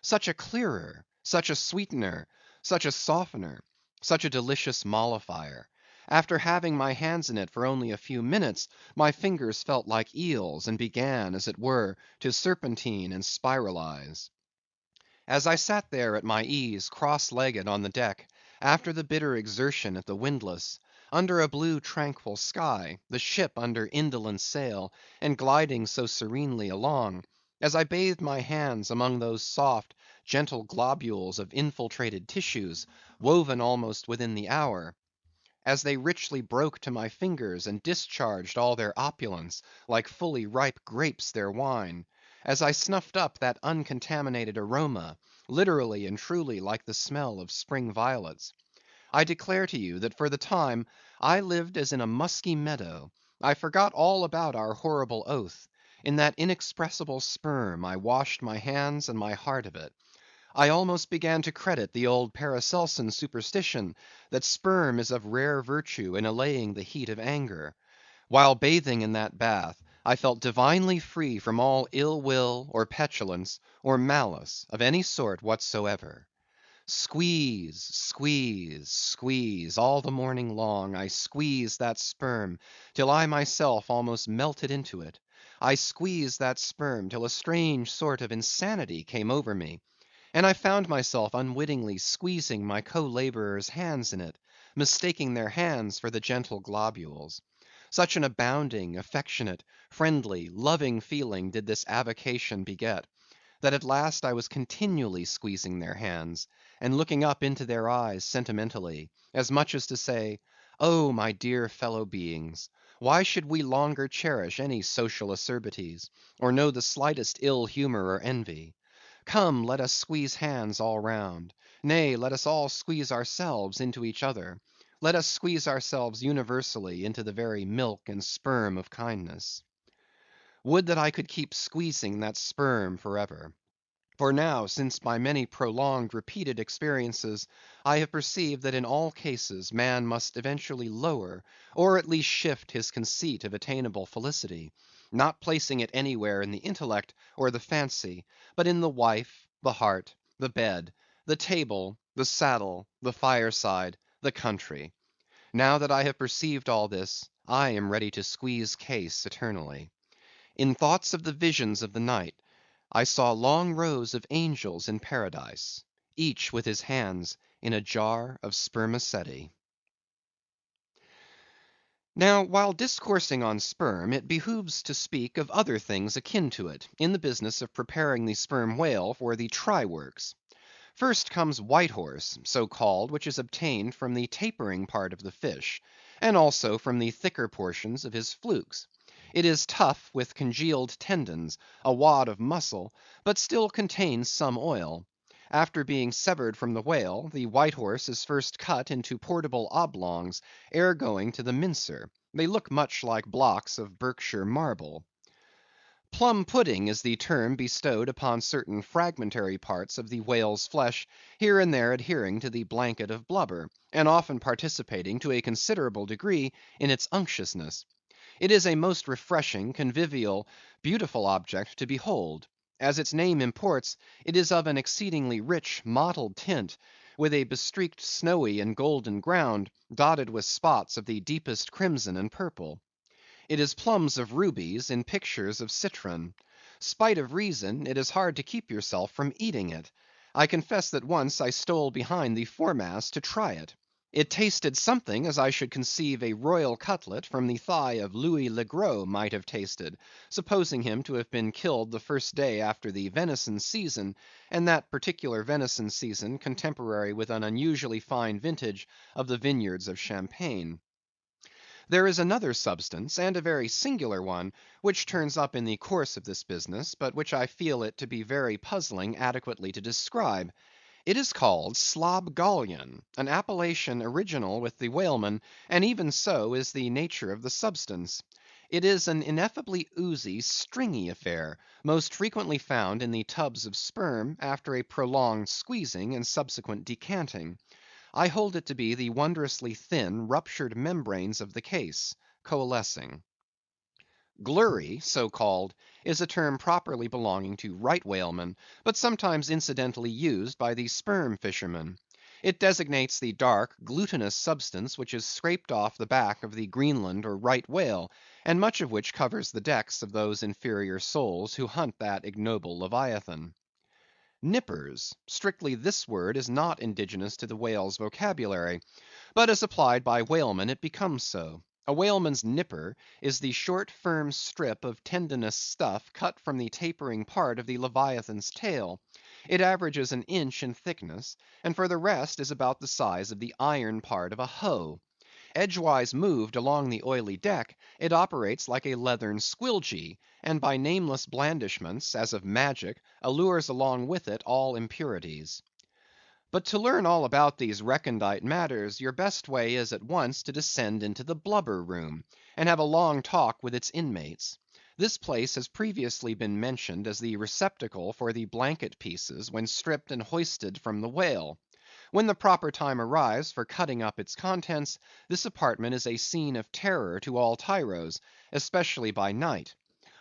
Such a clearer, such a sweetener, such a softener, such a delicious mollifier. After having my hands in it for only a few minutes, my fingers felt like eels, and began, as it were, to serpentine and spiralize. As I sat there at my ease, cross‐legged on the deck, after the bitter exertion at the windlass, under a blue tranquil sky, the ship under indolent sail, and gliding so serenely along; as I bathed my hands among those soft, gentle globules of infiltrated tissues, woven almost within the hour; as they richly broke to my fingers, and discharged all their opulence, like fully ripe grapes their wine; as I snuffed up that uncontaminated aroma, literally and truly like the smell of spring violets; I declare to you that for the time I lived as in a musky meadow. I forgot all about our horrible oath; in that inexpressible sperm I washed my hands and my heart of it. I almost began to credit the old Paracelsian superstition, that sperm is of rare virtue in allaying the heat of anger. While bathing in that bath, I felt divinely free from all ill will, or petulance, or malice, of any sort whatsoever. Squeeze, squeeze, squeeze, all the morning long I squeezed that sperm, till I myself almost melted into it. I squeezed that sperm till a strange sort of insanity came over me, and I found myself unwittingly squeezing my co‐laborers' hands in it, mistaking their hands for the gentle globules. Such an abounding, affectionate, friendly, loving feeling did this avocation beget, that at last I was continually squeezing their hands, and looking up into their eyes sentimentally, as much as to say, Oh, my dear fellow beings! Why should we longer cherish any social acerbities, or know the slightest ill humor or envy? Come, let us squeeze hands all round; nay, let us all squeeze ourselves into each other; let us squeeze ourselves universally into the very milk and sperm of kindness. Would that I could keep squeezing that sperm for ever. For now, since by many prolonged, repeated experiences, I have perceived that in all cases man must eventually lower, or at least shift his conceit of attainable felicity; not placing it anywhere in the intellect or the fancy, but in the wife, the heart, the bed, the table, the saddle, the fireside, the country. Now that I have perceived all this, I am ready to squeeze case eternally. In thoughts of the visions of the night, I saw long rows of angels in paradise, each with his hands in a jar of spermaceti. Now, while discoursing on sperm, it behooves to speak of other things akin to it, in the business of preparing the sperm whale for the try works. First comes white horse, so called, which is obtained from the tapering part of the fish, and also from the thicker portions of his flukes. It is tough, with congealed tendons, a wad of muscle, but still contains some oil. After being severed from the whale, the white horse is first cut into portable oblongs, ere going to the mincer. They look much like blocks of Berkshire marble. Plum pudding is the term bestowed upon certain fragmentary parts of the whale's flesh, here and there adhering to the blanket of blubber, and often participating to a considerable degree in its unctuousness. It is a most refreshing, convivial, beautiful object to behold. As its name imports, it is of an exceedingly rich mottled tint, with a bestreaked snowy and golden ground, dotted with spots of the deepest crimson and purple. It is plums of rubies in pictures of citron. Spite of reason, it is hard to keep yourself from eating it. I confess that once I stole behind the foremast to try it. It tasted something as I should conceive a royal cutlet from the thigh of Louis le Gros might have tasted, supposing him to have been killed the first day after the venison season, and that particular venison season contemporary with an unusually fine vintage of the vineyards of Champagne. There is another substance, and a very singular one, which turns up in the course of this business, but which I feel it to be very puzzling adequately to describe. It is called slobgollion, an appellation original with the whalemen, and even so is the nature of the substance. It is an ineffably oozy, stringy affair, most frequently found in the tubs of sperm, after a prolonged squeezing and subsequent decanting. I hold it to be the wondrously thin, ruptured membranes of the case, coalescing. Glurry, so called, is a term properly belonging to right whalemen, but sometimes incidentally used by the sperm fishermen. It designates the dark, glutinous substance which is scraped off the back of the Greenland or right whale, and much of which covers the decks of those inferior souls who hunt that ignoble leviathan. Nippers. Strictly this word is not indigenous to the whale's vocabulary, but as applied by whalemen it becomes so. A whaleman's nipper is the short firm strip of tendinous stuff cut from the tapering part of the leviathan's tail. It averages an inch in thickness, and for the rest is about the size of the iron part of a hoe. Edgewise moved along the oily deck, it operates like a leathern squilgee, and by nameless blandishments, as of magic, allures along with it all impurities. But to learn all about these recondite matters, your best way is at once to descend into the blubber room, and have a long talk with its inmates. This place has previously been mentioned as the receptacle for the blanket pieces when stripped and hoisted from the whale. When the proper time arrives for cutting up its contents, this apartment is a scene of terror to all tyros, especially by night.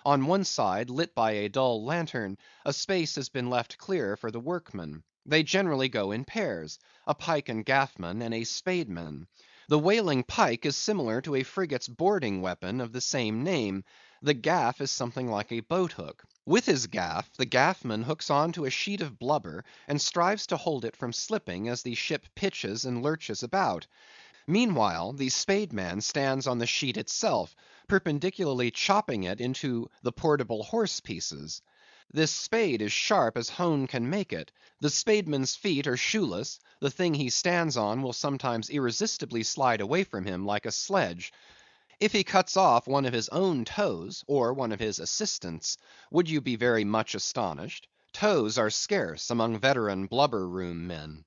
On one side, lit by a dull lantern, a space has been left clear for the workmen. They generally go in pairs, a pike and gaffman, and a spademan. The whaling pike is similar to a frigate's boarding weapon of the same name. The gaff is something like a boat hook. With his gaff, the gaffman hooks on to a sheet of blubber, and strives to hold it from slipping as the ship pitches and lurches about. Meanwhile, the spademan stands on the sheet itself, perpendicularly chopping it into the portable horse pieces. This spade is sharp as hone can make it. The spademan's feet are shoeless; the thing he stands on will sometimes irresistibly slide away from him like a sledge. If he cuts off one of his own toes, or one of his assistants', would you be very much astonished? Toes are scarce among veteran blubber room men.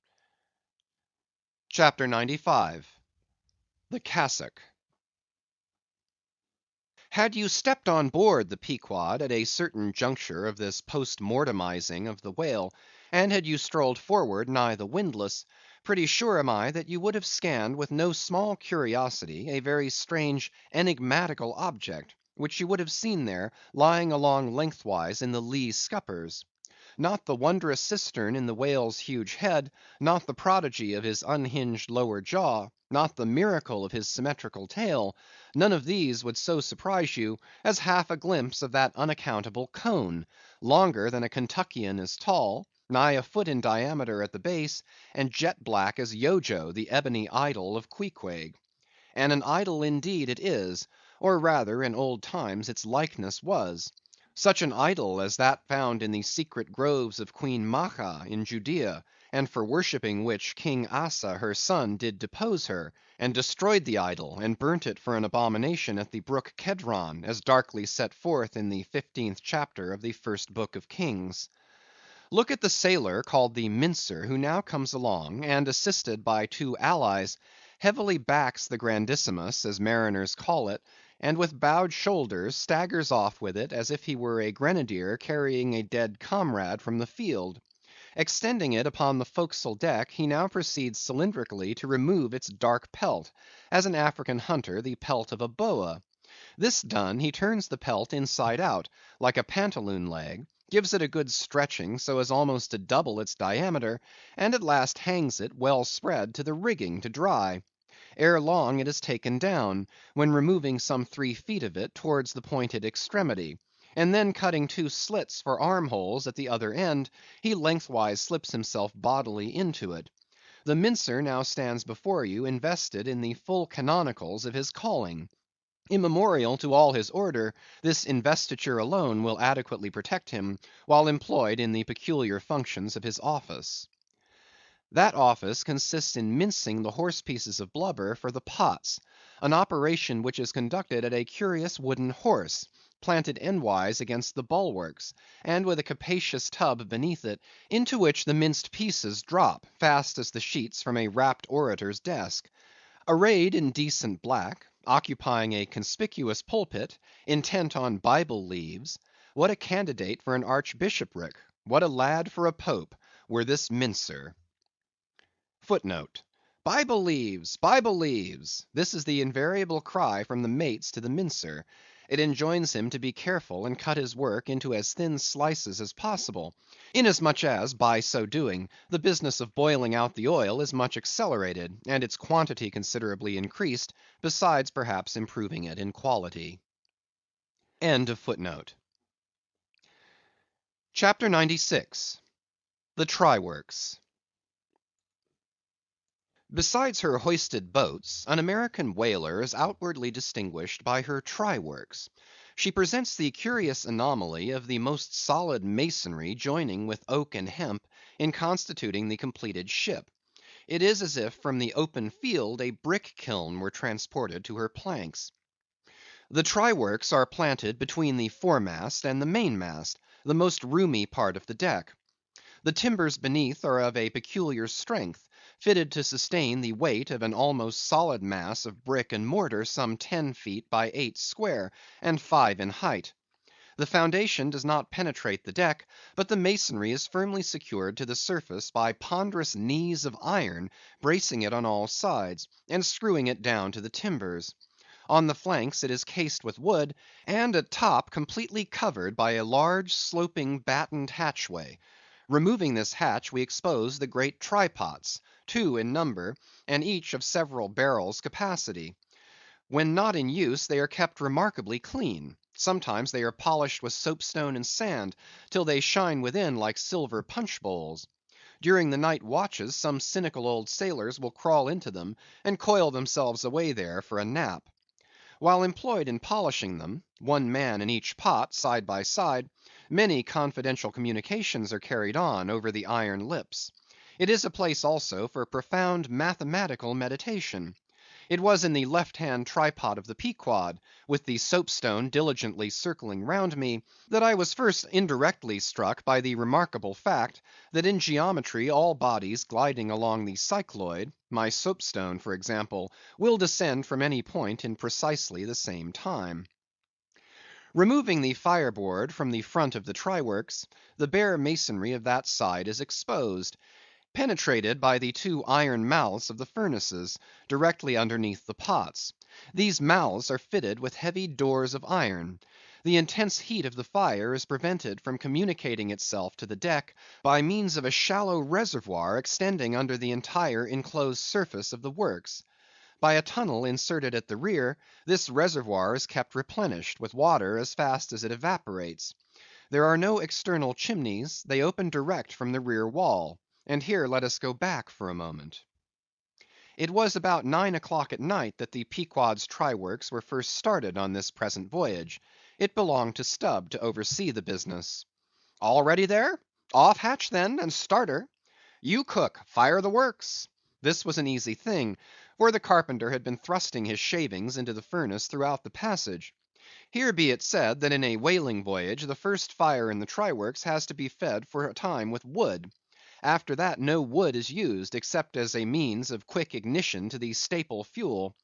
CHAPTER 95. The Cassock. Had you stepped on board the Pequod at a certain juncture of this post-mortemizing of the whale, and had you strolled forward nigh the windlass, pretty sure am I that you would have scanned with no small curiosity a very strange enigmatical object, which you would have seen there, lying along lengthwise in the lee scuppers. Not the wondrous cistern in the whale's huge head, not the prodigy of his unhinged lower jaw, not the miracle of his symmetrical tail, none of these would so surprise you as half a glimpse of that unaccountable cone, longer than a Kentuckian is tall, nigh a foot in diameter at the base, and jet black as Yojo, the ebony idol of Queequeg. And an idol indeed it is, or rather in old times its likeness was. Such an idol as that found in the secret groves of Queen Macha in Judea, and for worshipping which King Asa her son did depose her, and destroyed the idol, and burnt it for an abomination at the brook Kedron, as darkly set forth in the 15th chapter of the first book of Kings. Look at the sailor called the Mincer, who now comes along, and assisted by two allies, heavily backs the grandissimus, as mariners call it, and with bowed shoulders staggers off with it as if he were a grenadier carrying a dead comrade from the field. Extending it upon the forecastle deck, he now proceeds cylindrically to remove its dark pelt, as an African hunter the pelt of a boa. This done, he turns the pelt inside out, like a pantaloon leg, gives it a good stretching so as almost to double its diameter, and at last hangs it, well spread, to the rigging to dry. Ere long it is taken down, when removing some 3 feet of it towards the pointed extremity, and then cutting 2 slits for arm holes at the other end, he lengthwise slips himself bodily into it. The Mincer now stands before you invested in the full canonicals of his calling. Immemorial to all his order, this investiture alone will adequately protect him while employed in the peculiar functions of his office. That office consists in mincing the horse pieces of blubber for the pots, an operation which is conducted at a curious wooden horse, planted endwise against the bulwarks, and with a capacious tub beneath it, into which the minced pieces drop, fast as the sheets from a rapt orator's desk. Arrayed in decent black, occupying a conspicuous pulpit, intent on Bible leaves, what a candidate for an archbishopric, what a lad for a pope, were this Mincer. Footnote: Bible leaves, Bible leaves! This is the invariable cry from the mates to the Mincer. It enjoins him to be careful and cut his work into as thin slices as possible, inasmuch as, by so doing, the business of boiling out the oil is much accelerated, and its quantity considerably increased, besides perhaps improving it in quality. End of footnote. CHAPTER 96. The Try Works. Besides her hoisted boats, an American whaler is outwardly distinguished by her try works. She presents the curious anomaly of the most solid masonry joining with oak and hemp in constituting the completed ship. It is as if from the open field a brick kiln were transported to her planks. The try works are planted between the foremast and the mainmast, the most roomy part of the deck. The timbers beneath are of a peculiar strength, fitted to sustain the weight of an almost solid mass of brick and mortar some 10 feet by 8 square, and 5 in height. The foundation does not penetrate the deck, but the masonry is firmly secured to the surface by ponderous knees of iron, bracing it on all sides, and screwing it down to the timbers. On the flanks it is cased with wood, and at top completely covered by a large sloping battened hatchway. Removing this hatch, we expose the great try pots, 2 in number, and each of several barrels capacity. When not in use, they are kept remarkably clean. Sometimes they are polished with soapstone and sand, till they shine within like silver punch bowls. During the night watches, some cynical old sailors will crawl into them, and coil themselves away there for a nap. While employed in polishing them, 1 man in each pot, side by side, many confidential communications are carried on over the iron lips. It is a place also for profound mathematical meditation. It was in the left-hand tripod of the Pequod, with the soapstone diligently circling round me, that I was first indirectly struck by the remarkable fact, that in geometry all bodies gliding along the cycloid, my soapstone for example, will descend from any point in precisely the same time. Removing the fireboard from the front of the try works, the bare masonry of that side is exposed, penetrated by the two iron mouths of the furnaces, directly underneath the pots. These mouths are fitted with heavy doors of iron. The intense heat of the fire is prevented from communicating itself to the deck by means of a shallow reservoir extending under the entire enclosed surface of the works. By a tunnel inserted at the rear, this reservoir is kept replenished with water as fast as it evaporates. There are no external chimneys; they open direct from the rear wall. And here let us go back for a moment. It was about 9 o'clock at night that the Pequod's try works were first started on this present voyage. It belonged to Stubb to oversee the business. "All ready there? Off hatch then, and start her. You cook, fire the works." This was an easy thing, for the carpenter had been thrusting his shavings into the furnace throughout the passage. Here be it said, that in a whaling voyage the first fire in the try works has to be fed for a time with wood. After that no wood is used, except as a means of quick ignition to the staple fuel.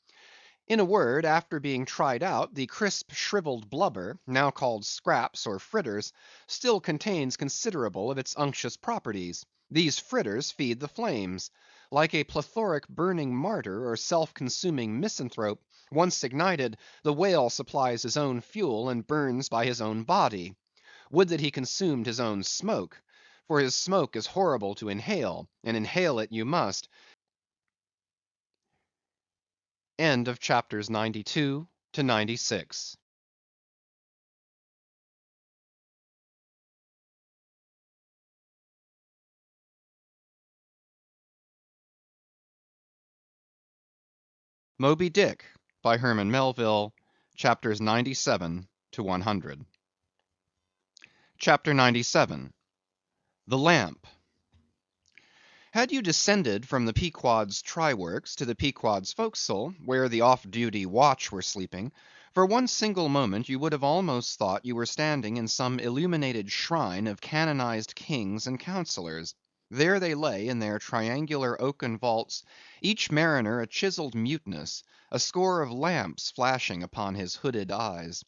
In a word, after being tried out, the crisp shrivelled blubber, now called scraps or fritters, still contains considerable of its unctuous properties. These fritters feed the flames. Like a plethoric burning martyr or self-consuming misanthrope, once ignited, the whale supplies his own fuel and burns by his own body. Would that he consumed his own smoke! For his smoke is horrible to inhale, and inhale it you must. End of chapters 92 to 96. Moby Dick, by Herman Melville, chapters 97 to 100. Chapter 97. The Lamp. Had you descended from the Pequod's try works to the Pequod's forecastle, where the off-duty watch were sleeping, for one single moment you would have almost thought you were standing in some illuminated shrine of canonized kings and counsellors. There they lay in their triangular oaken vaults, each mariner a chiselled muteness, a score of lamps flashing upon his hooded eyes.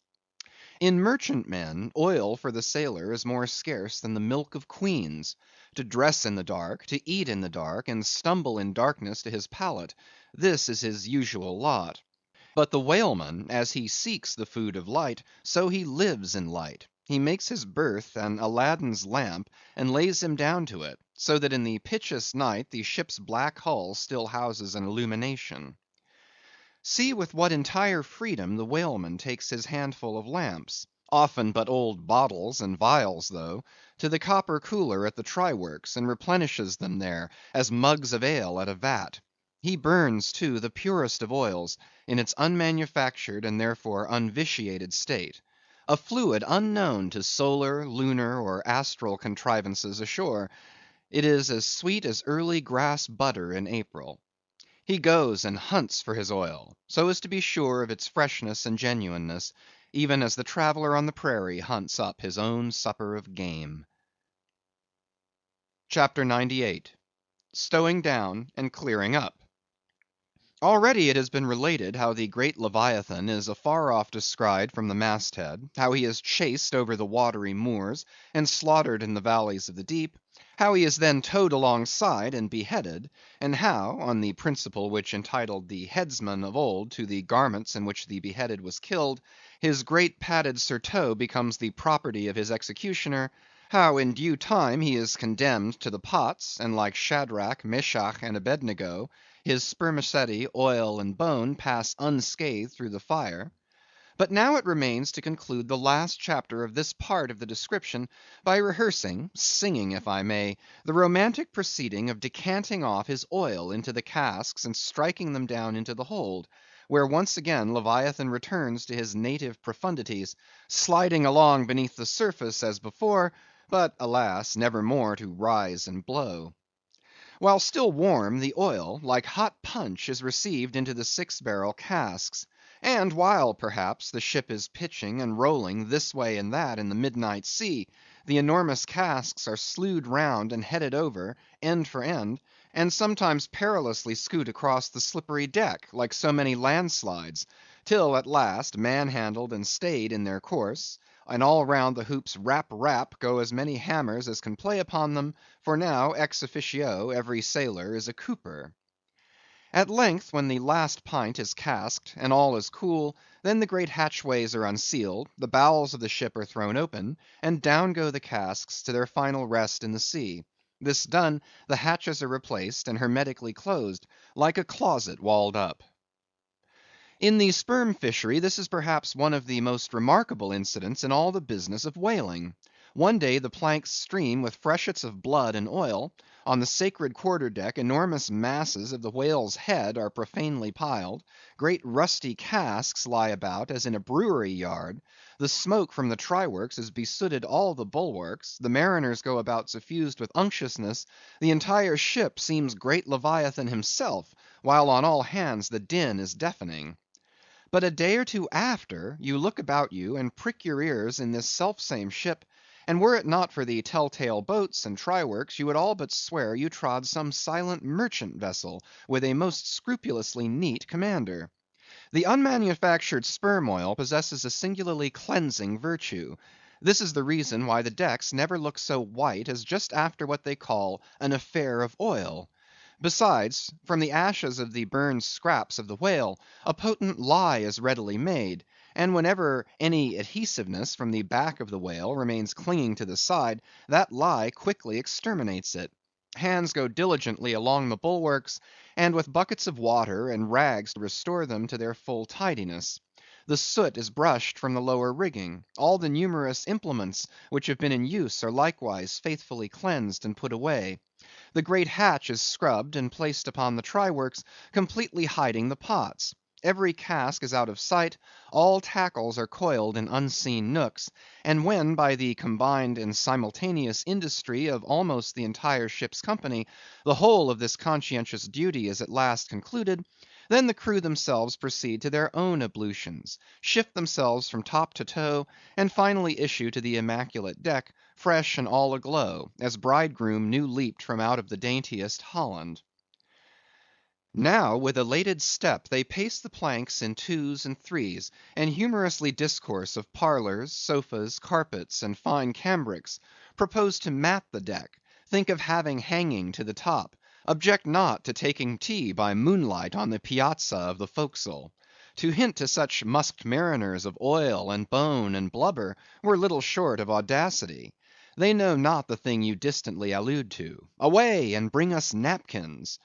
In merchantmen, oil for the sailor is more scarce than the milk of queens. To dress in the dark, to eat in the dark, and stumble in darkness to his pallet, this is his usual lot. But the whaleman, as he seeks the food of light, so he lives in light. He makes his berth an Aladdin's lamp, and lays him down to it, so that in the pitchiest night the ship's black hull still houses an illumination. See with what entire freedom the whaleman takes his handful of lamps, often but old bottles and vials though, to the copper cooler at the try works, and replenishes them there, as mugs of ale at a vat. He burns, too, the purest of oils, in its unmanufactured and therefore unvitiated state; a fluid unknown to solar, lunar, or astral contrivances ashore. It is as sweet as early grass butter in April. He goes and hunts for his oil, so as to be sure of its freshness and genuineness, even as the traveller on the prairie hunts up his own supper of game. Chapter 98. Stowing down and clearing up. Already it has been related how the great Leviathan is afar off descried from the masthead; how he is chased over the watery moors, and slaughtered in the valleys of the deep; how he is then towed alongside and beheaded; and how, on the principle which entitled the headsman of old to the garments in which the beheaded was killed, his great padded surtout becomes the property of his executioner; how in due time he is condemned to the pots, and like Shadrach, Meshach, and Abednego, his spermaceti, oil, and bone pass unscathed through the fire. But now it remains to conclude the last chapter of this part of the description by rehearsing, singing if I may, the romantic proceeding of decanting off his oil into the casks and striking them down into the hold, where once again Leviathan returns to his native profundities, sliding along beneath the surface as before, but alas, never more to rise and blow. While still warm, the oil, like hot punch, is received into the 6-barrel casks; and while, perhaps, the ship is pitching and rolling this way and that in the midnight sea, the enormous casks are slewed round and headed over, end for end, and sometimes perilously scoot across the slippery deck, like so many landslides, till at last, man‐handled and stayed in their course, and all round the hoops rap rap go as many hammers as can play upon them, for now, ex officio, every sailor is a cooper. At length, when the last pint is casked, and all is cool, then the great hatchways are unsealed, the bowels of the ship are thrown open, and down go the casks to their final rest in the sea. This done, the hatches are replaced, and hermetically closed, like a closet walled up. In the sperm fishery this is perhaps one of the most remarkable incidents in all the business of whaling. One day the planks stream with freshets of blood and oil; on the sacred quarter deck enormous masses of the whale's head are profanely piled; great rusty casks lie about as in a brewery yard; the smoke from the try works has besooted all the bulwarks; the mariners go about suffused with unctuousness; the entire ship seems great Leviathan himself, while on all hands the din is deafening. But a day or two after, you look about you and prick your ears in this selfsame ship, and were it not for the tell tale boats and try works, you would all but swear you trod some silent merchant vessel with a most scrupulously neat commander. The unmanufactured sperm oil possesses a singularly cleansing virtue. This is the reason why the decks never look so white as just after what they call an affair of oil. Besides, from the ashes of the burned scraps of the whale, a potent lye is readily made; and whenever any adhesiveness from the back of the whale remains clinging to the side, that lye quickly exterminates it. Hands go diligently along the bulwarks, and with buckets of water and rags restore them to their full tidiness. The soot is brushed from the lower rigging; all the numerous implements which have been in use are likewise faithfully cleansed and put away. The great hatch is scrubbed and placed upon the try works, completely hiding the pots. Every cask is out of sight; all tackles are coiled in unseen nooks; and when by the combined and simultaneous industry of almost the entire ship's company, the whole of this conscientious duty is at last concluded, then the crew themselves proceed to their own ablutions, shift themselves from top to toe, and finally issue to the immaculate deck, fresh and all aglow, as bridegroom new leaped from out of the daintiest Holland. Now with elated step they pace the planks in twos and threes, and humorously discourse of parlors, sofas, carpets, and fine cambrics; propose to mat the deck; think of having hanging to the top; object not to taking tea by moonlight on the piazza of the forecastle. To hint to such musked mariners of oil and bone and blubber were little short of audacity. They know not the thing you distantly allude to. Away, and bring us napkins!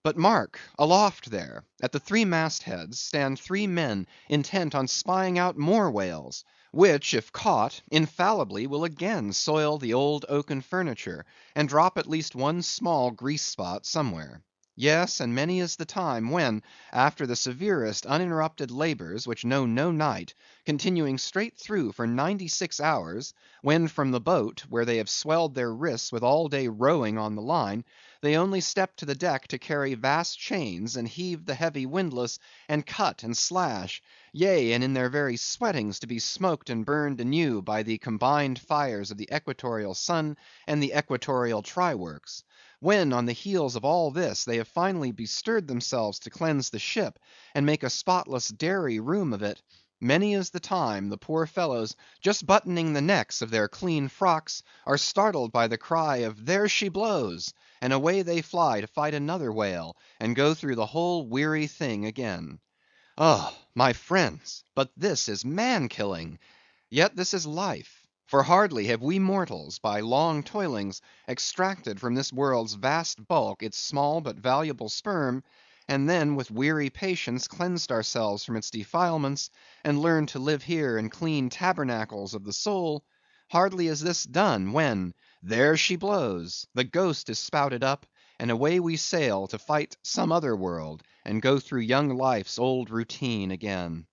But mark, aloft there, at the three mast heads, stand three men intent on spying out more whales, which, if caught, infallibly will again soil the old oaken furniture, and drop at least one small grease spot somewhere. Yes, and many is the time, when, after the severest uninterrupted labors which know no night, continuing straight through for 96 hours; when from the boat, where they have swelled their wrists with all day rowing on the line, they only step to the deck to carry vast chains, and heave the heavy windlass, and cut and slash; yea, and in their very sweatings to be smoked and burned anew by the combined fires of the equatorial sun and the equatorial try works; when, on the heels of all this, they have finally bestirred themselves to cleanse the ship, and make a spotless dairy room of it; many is the time, the poor fellows, just buttoning the necks of their clean frocks, are startled by the cry of "There she blows!" and away they fly to fight another whale, and go through the whole weary thing again. Oh, my friends, but this is man killing! Yet this is life. For hardly have we mortals, by long toilings, extracted from this world's vast bulk its small but valuable sperm, and then with weary patience cleansed ourselves from its defilements, and learned to live here in clean tabernacles of the soul; hardly is this done, when, there she blows! the ghost is spouted up, and away we sail to fight some other world, and go through young life's old routine again.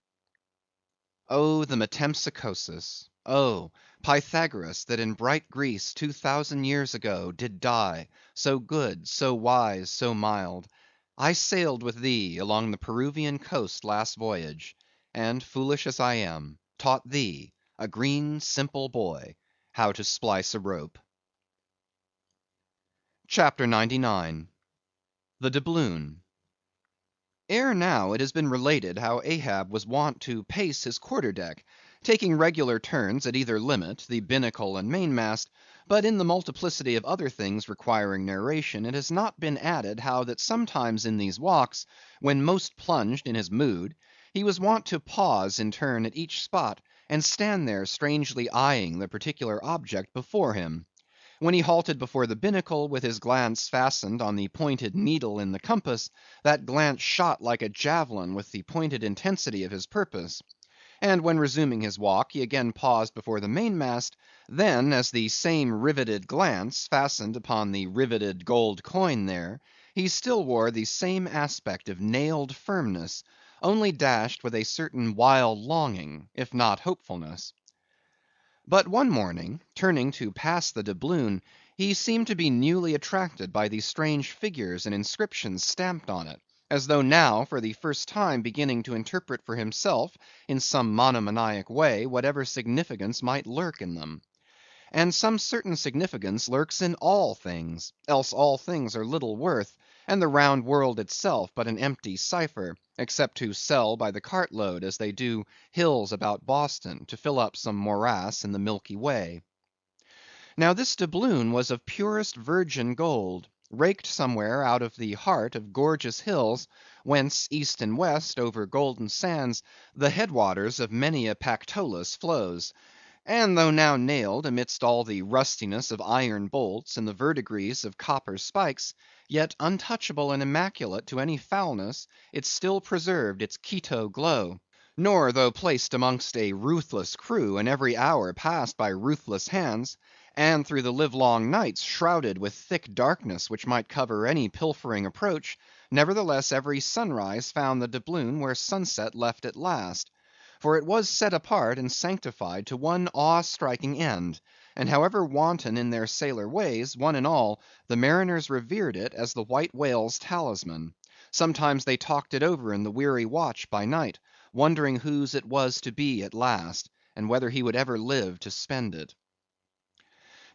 Oh, the metempsychosis! Oh, Pythagoras, that in bright Greece 2,000 years ago did die, so good, so wise, so mild, I sailed with thee along the Peruvian coast last voyage, and, foolish as I am, taught thee, a green simple boy, how to splice a rope. CHAPTER 99. The Doubloon. Ere now it has been related how Ahab was wont to pace his quarter‐deck, taking regular turns at either limit, the binnacle and mainmast; but in the multiplicity of other things requiring narration, it has not been added how that sometimes in these walks, when most plunged in his mood, he was wont to pause in turn at each spot, and stand there strangely eyeing the particular object before him. When he halted before the binnacle, with his glance fastened on the pointed needle in the compass, that glance shot like a javelin with the pointed intensity of his purpose. And when resuming his walk, he again paused before the mainmast, then, as the same riveted glance fastened upon the riveted gold coin there, he still wore the same aspect of nailed firmness, only dashed with a certain wild longing, if not hopefulness. But one morning, turning to pass the doubloon, he seemed to be newly attracted by the strange figures and inscriptions stamped on it, as though now for the first time beginning to interpret for himself, in some monomaniac way, whatever significance might lurk in them. And some certain significance lurks in all things, else all things are little worth, and the round world itself but an empty cipher, except to sell by the cartload, as they do hills about Boston, to fill up some morass in the Milky Way. Now this doubloon was of purest virgin gold, raked somewhere out of the heart of gorgeous hills, whence east and west, over golden sands, the head waters of many a Pactolus flows; and though now nailed amidst all the rustiness of iron bolts and the verdigris of copper spikes, yet untouchable and immaculate to any foulness, it still preserved its Quito glow; nor, though placed amongst a ruthless crew, and every hour passed by ruthless hands, and through the livelong nights shrouded with thick darkness which might cover any pilfering approach, nevertheless every sunrise found the doubloon where sunset left it last. For it was set apart and sanctified to one awe‐striking end; and however wanton in their sailor ways, one and all, the mariners revered it as the white whale's talisman. Sometimes they talked it over in the weary watch by night, wondering whose it was to be at last, and whether he would ever live to spend it.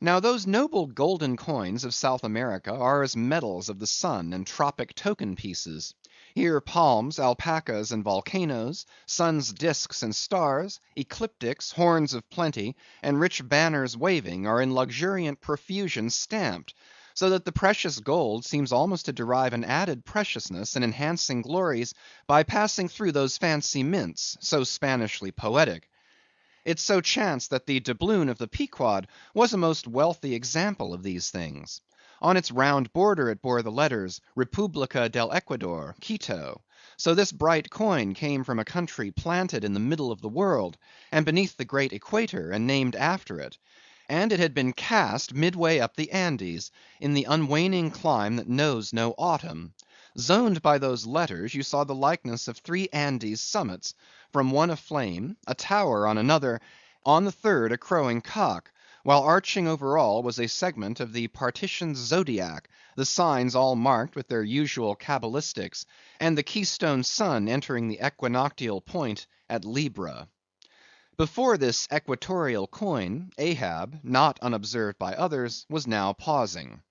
Now those noble golden coins of South America are as medals of the sun and tropic token pieces. Here palms, alpacas, and volcanoes, sun's discs and stars, ecliptics, horns of plenty, and rich banners waving, are in luxuriant profusion stamped, so that the precious gold seems almost to derive an added preciousness and enhancing glories by passing through those fancy mints, so Spanishly poetic. It so chanced that the doubloon of the Pequod was a most wealthy example of these things. On its round border it bore the letters Republica del Ecuador, Quito; so this bright coin came from a country planted in the middle of the world, and beneath the great equator, and named after it; and it had been cast midway up the Andes, in the unwaning clime that knows no autumn. Zoned by those letters, you saw the likeness of 3 Andes summits, from one aflame, a tower on another, on the third a crowing cock, while arching over all was a segment of the partitioned zodiac, the signs all marked with their usual cabalistics, and the keystone sun entering the equinoctial point at Libra. Before this equatorial coin, Ahab, not unobserved by others, was now pausing.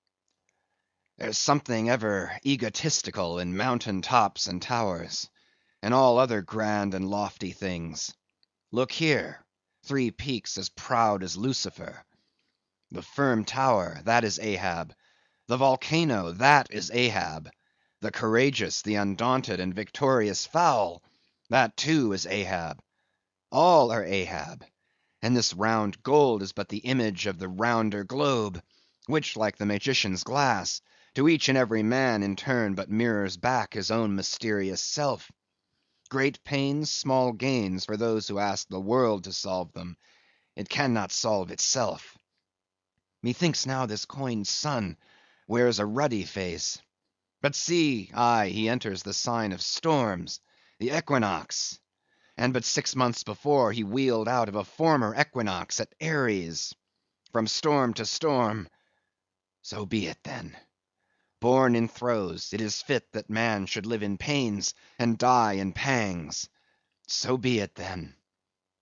"There's something ever egotistical in mountain tops and towers, and all other grand and lofty things. Look here, 3 peaks as proud as Lucifer. The firm tower, that is Ahab; the volcano, that is Ahab; the courageous, the undaunted, and victorious fowl, that too is Ahab. All are Ahab; and this round gold is but the image of the rounder globe, which, like the magician's glass, to each and every man in turn but mirrors back his own mysterious self. Great pains, small gains for those who ask the world to solve them; it cannot solve itself. Methinks now this coined sun wears a ruddy face. But see, aye, he enters the sign of storms, the equinox. and but 6 months before he wheeled out of a former equinox at Aries. From storm to storm. So be it then. Born in throes, it is fit that man should live in pains and die in pangs. So be it then.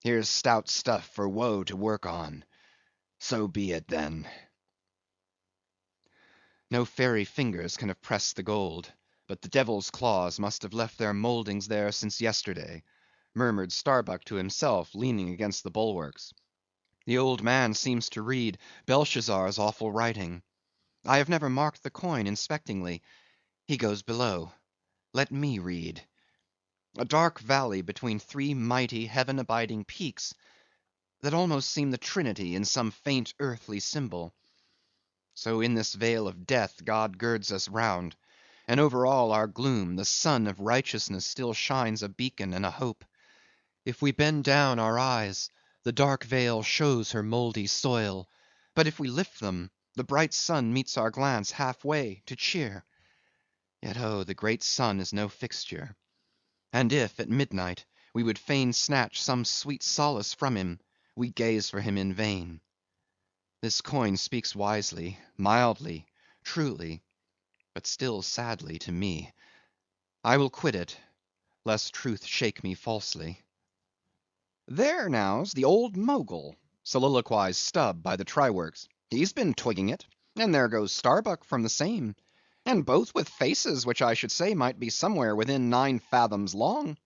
Here's stout stuff for woe to work on. So be it then. No fairy fingers can have pressed the gold, but the devil's claws must have left their mouldings there since yesterday, murmured Starbuck to himself, leaning against the bulwarks. The old man seems to read Belshazzar's awful writing. I have never marked the coin inspectingly. He goes below. Let me read. A dark valley between 3 mighty heaven-abiding peaks that almost seem the Trinity in some faint earthly symbol. So in this vale of death God girds us round, and over all our gloom the sun of righteousness still shines a beacon and a hope. If we bend down our eyes, the dark veil shows her mouldy soil, but if we lift them, the bright sun meets our glance halfway to cheer. Yet oh, the great sun is no fixture. And if, at midnight, we would fain snatch some sweet solace from him, we gaze for him in vain. This coin speaks wisely, mildly, truly, but still sadly to me. I will quit it, lest truth shake me falsely. There now's the old Mogul, soliloquized Stubb by the try works. He's been twigging it, and there goes Starbuck from the same, and both with faces which I should say might be somewhere within 9 fathoms long,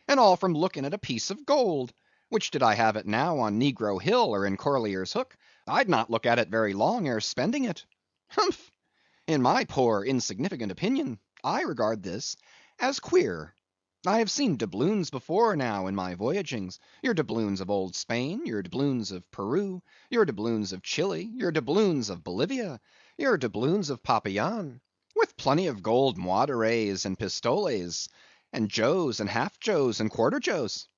and all from looking at a piece of gold, which did I have it now on Negro Hill or in Corlier's Hook, I'd not look at it very long ere spending it. Humph! In my poor insignificant opinion, I regard this as queer. I have seen doubloons before now in my voyagings, your doubloons of old Spain, your doubloons of Peru, your doubloons of Chile, your doubloons of Bolivia, your doubloons of Popayan, with plenty of gold moideres and pistoles, and joes and half-joes and quarter-joes.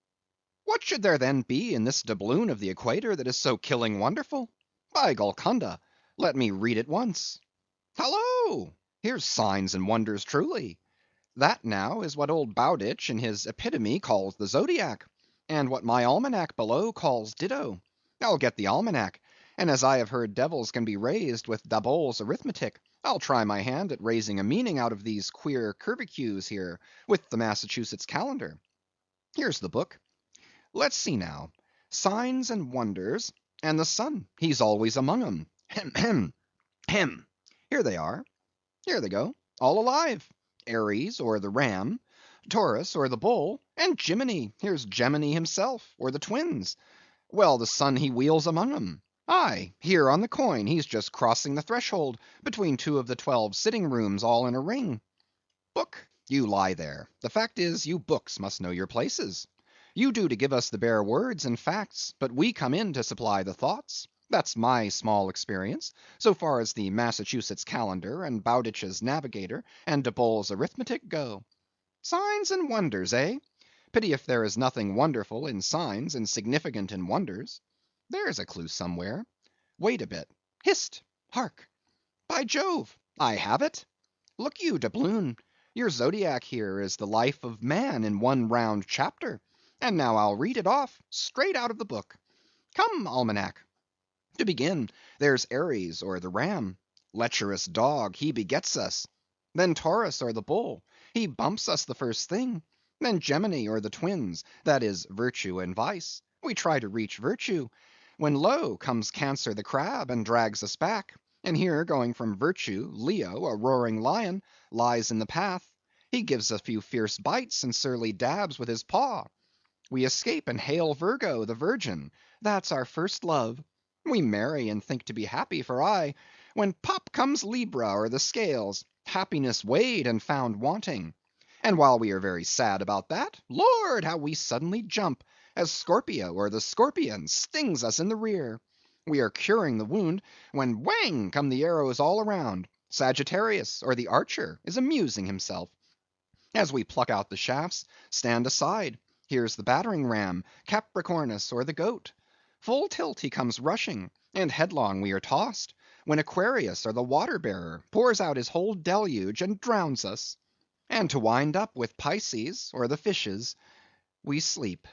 What should there then be in this doubloon of the equator that is so killing wonderful? By Golconda, let me read it once. Hallo! Here's signs and wonders truly. That now is what old Bowditch in his epitome calls the zodiac, and what my almanac below calls ditto. I'll get the almanac, and as I have heard devils can be raised with Daboll's arithmetic, I'll try my hand at raising a meaning out of these queer curvicues here with the Massachusetts calendar. Here's the book. Let's see now. Signs and wonders, and the sun, he's always among 'em. Hem, hem, hem. Here they are. Here they go, all alive. Aries, or the ram, Taurus, or the bull, and Jiminy, here's Gemini himself, or the twins. Well, the sun he wheels among 'em. Aye, here on the coin, he's just crossing the threshold between 2 of the 12 sitting rooms all in a ring. Book, you lie there. The fact is, you books must know your places. You do to give us the bare words and facts, but we come in to supply the thoughts. That's my small experience, so far as the Massachusetts calendar, and Bowditch's navigator, and Daboll's arithmetic go. Signs and wonders, eh? Pity if there is nothing wonderful in signs and significant in wonders. There's a clue somewhere. Wait a bit. Hist! Hark! By Jove, I have it. Look you, doubloon, your zodiac here is the life of man in one round chapter, and now I'll read it off, straight out of the book. Come, almanac. To begin, there's Aries, or the ram. Lecherous dog, he begets us. Then Taurus, or the bull, he bumps us the first thing. Then Gemini, or the twins, that is virtue and vice. We try to reach virtue, when lo, comes Cancer the crab and drags us back. And here, going from virtue, Leo, a roaring lion, lies in the path. He gives a few fierce bites and surly dabs with his paw. We escape and hail Virgo, the virgin. That's our first love. We marry and think to be happy for aye, when pop comes Libra or the scales, happiness weighed and found wanting. And while we are very sad about that, Lord, how we suddenly jump, as Scorpio or the scorpion stings us in the rear. We are curing the wound, when whang come the arrows all around. Sagittarius, or the archer, is amusing himself. As we pluck out the shafts, stand aside. Here's the battering ram, Capricornus, or the goat. Full tilt he comes rushing, and headlong we are tossed, when Aquarius, or the water bearer, pours out his whole deluge and drowns us. And to wind up with Pisces, or the fishes, we sleep.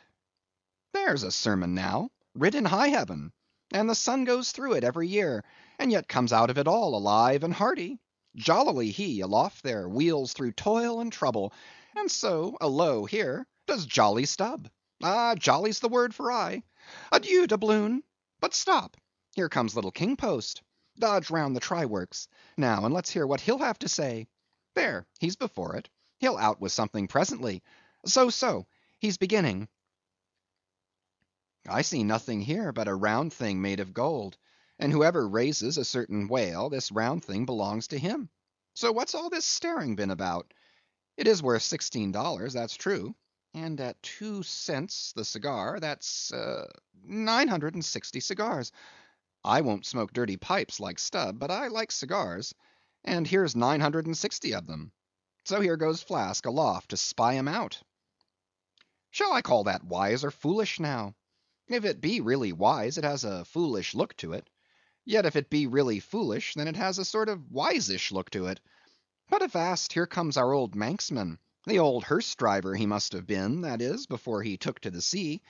There's a sermon now, writ in high heaven, and the sun goes through it every year, and yet comes out of it all alive and hearty. Jollily he, aloft there, wheels through toil and trouble, and so, alow here, does jolly Stubb. Ah, jolly's the word for aye. Adieu, doubloon. But stop, here comes little King Post. Dodge round the try works, now, and let's hear what he'll have to say. There, he's before it. He'll out with something presently. So, he's beginning. I see nothing here but a round thing made of gold, and whoever raises a certain whale, this round thing belongs to him. So what's all this staring been about? It is worth $16, that's true, and at 2 cents the cigar, that's 960 cigars. I won't smoke dirty pipes like Stubb, but I like cigars, and here's 960 of them. So here goes Flask aloft to spy 'em out. Shall I call that wise or foolish now? If it be really wise, it has a foolish look to it. Yet if it be really foolish, then it has a sort of wise-ish look to it. But avast, here comes our old Manxman, the old hearse driver he must have been, that is, before he took to the sea.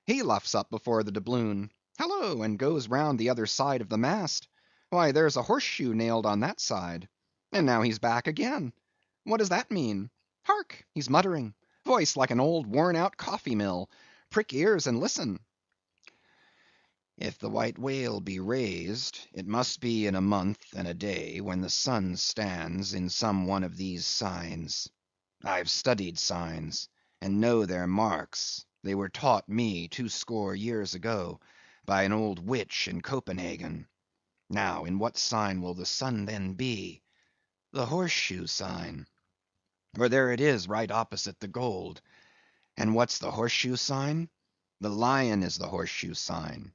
He luffs up before the doubloon, hallo, and goes round the other side of the mast. Why, there's a horseshoe nailed on that side. And now he's back again. What does that mean? Hark, he's muttering, voice like an old worn-out coffee-mill. Prick ears and listen. If the white whale be raised, it must be in a month and a day when the sun stands in some one of these signs. I've studied signs, and know their marks. They were taught me 20 years ago by an old witch in Copenhagen. Now, in what sign will the sun then be? The horseshoe sign. For there it is right opposite the gold. And what's the horseshoe sign? The lion is the horseshoe sign.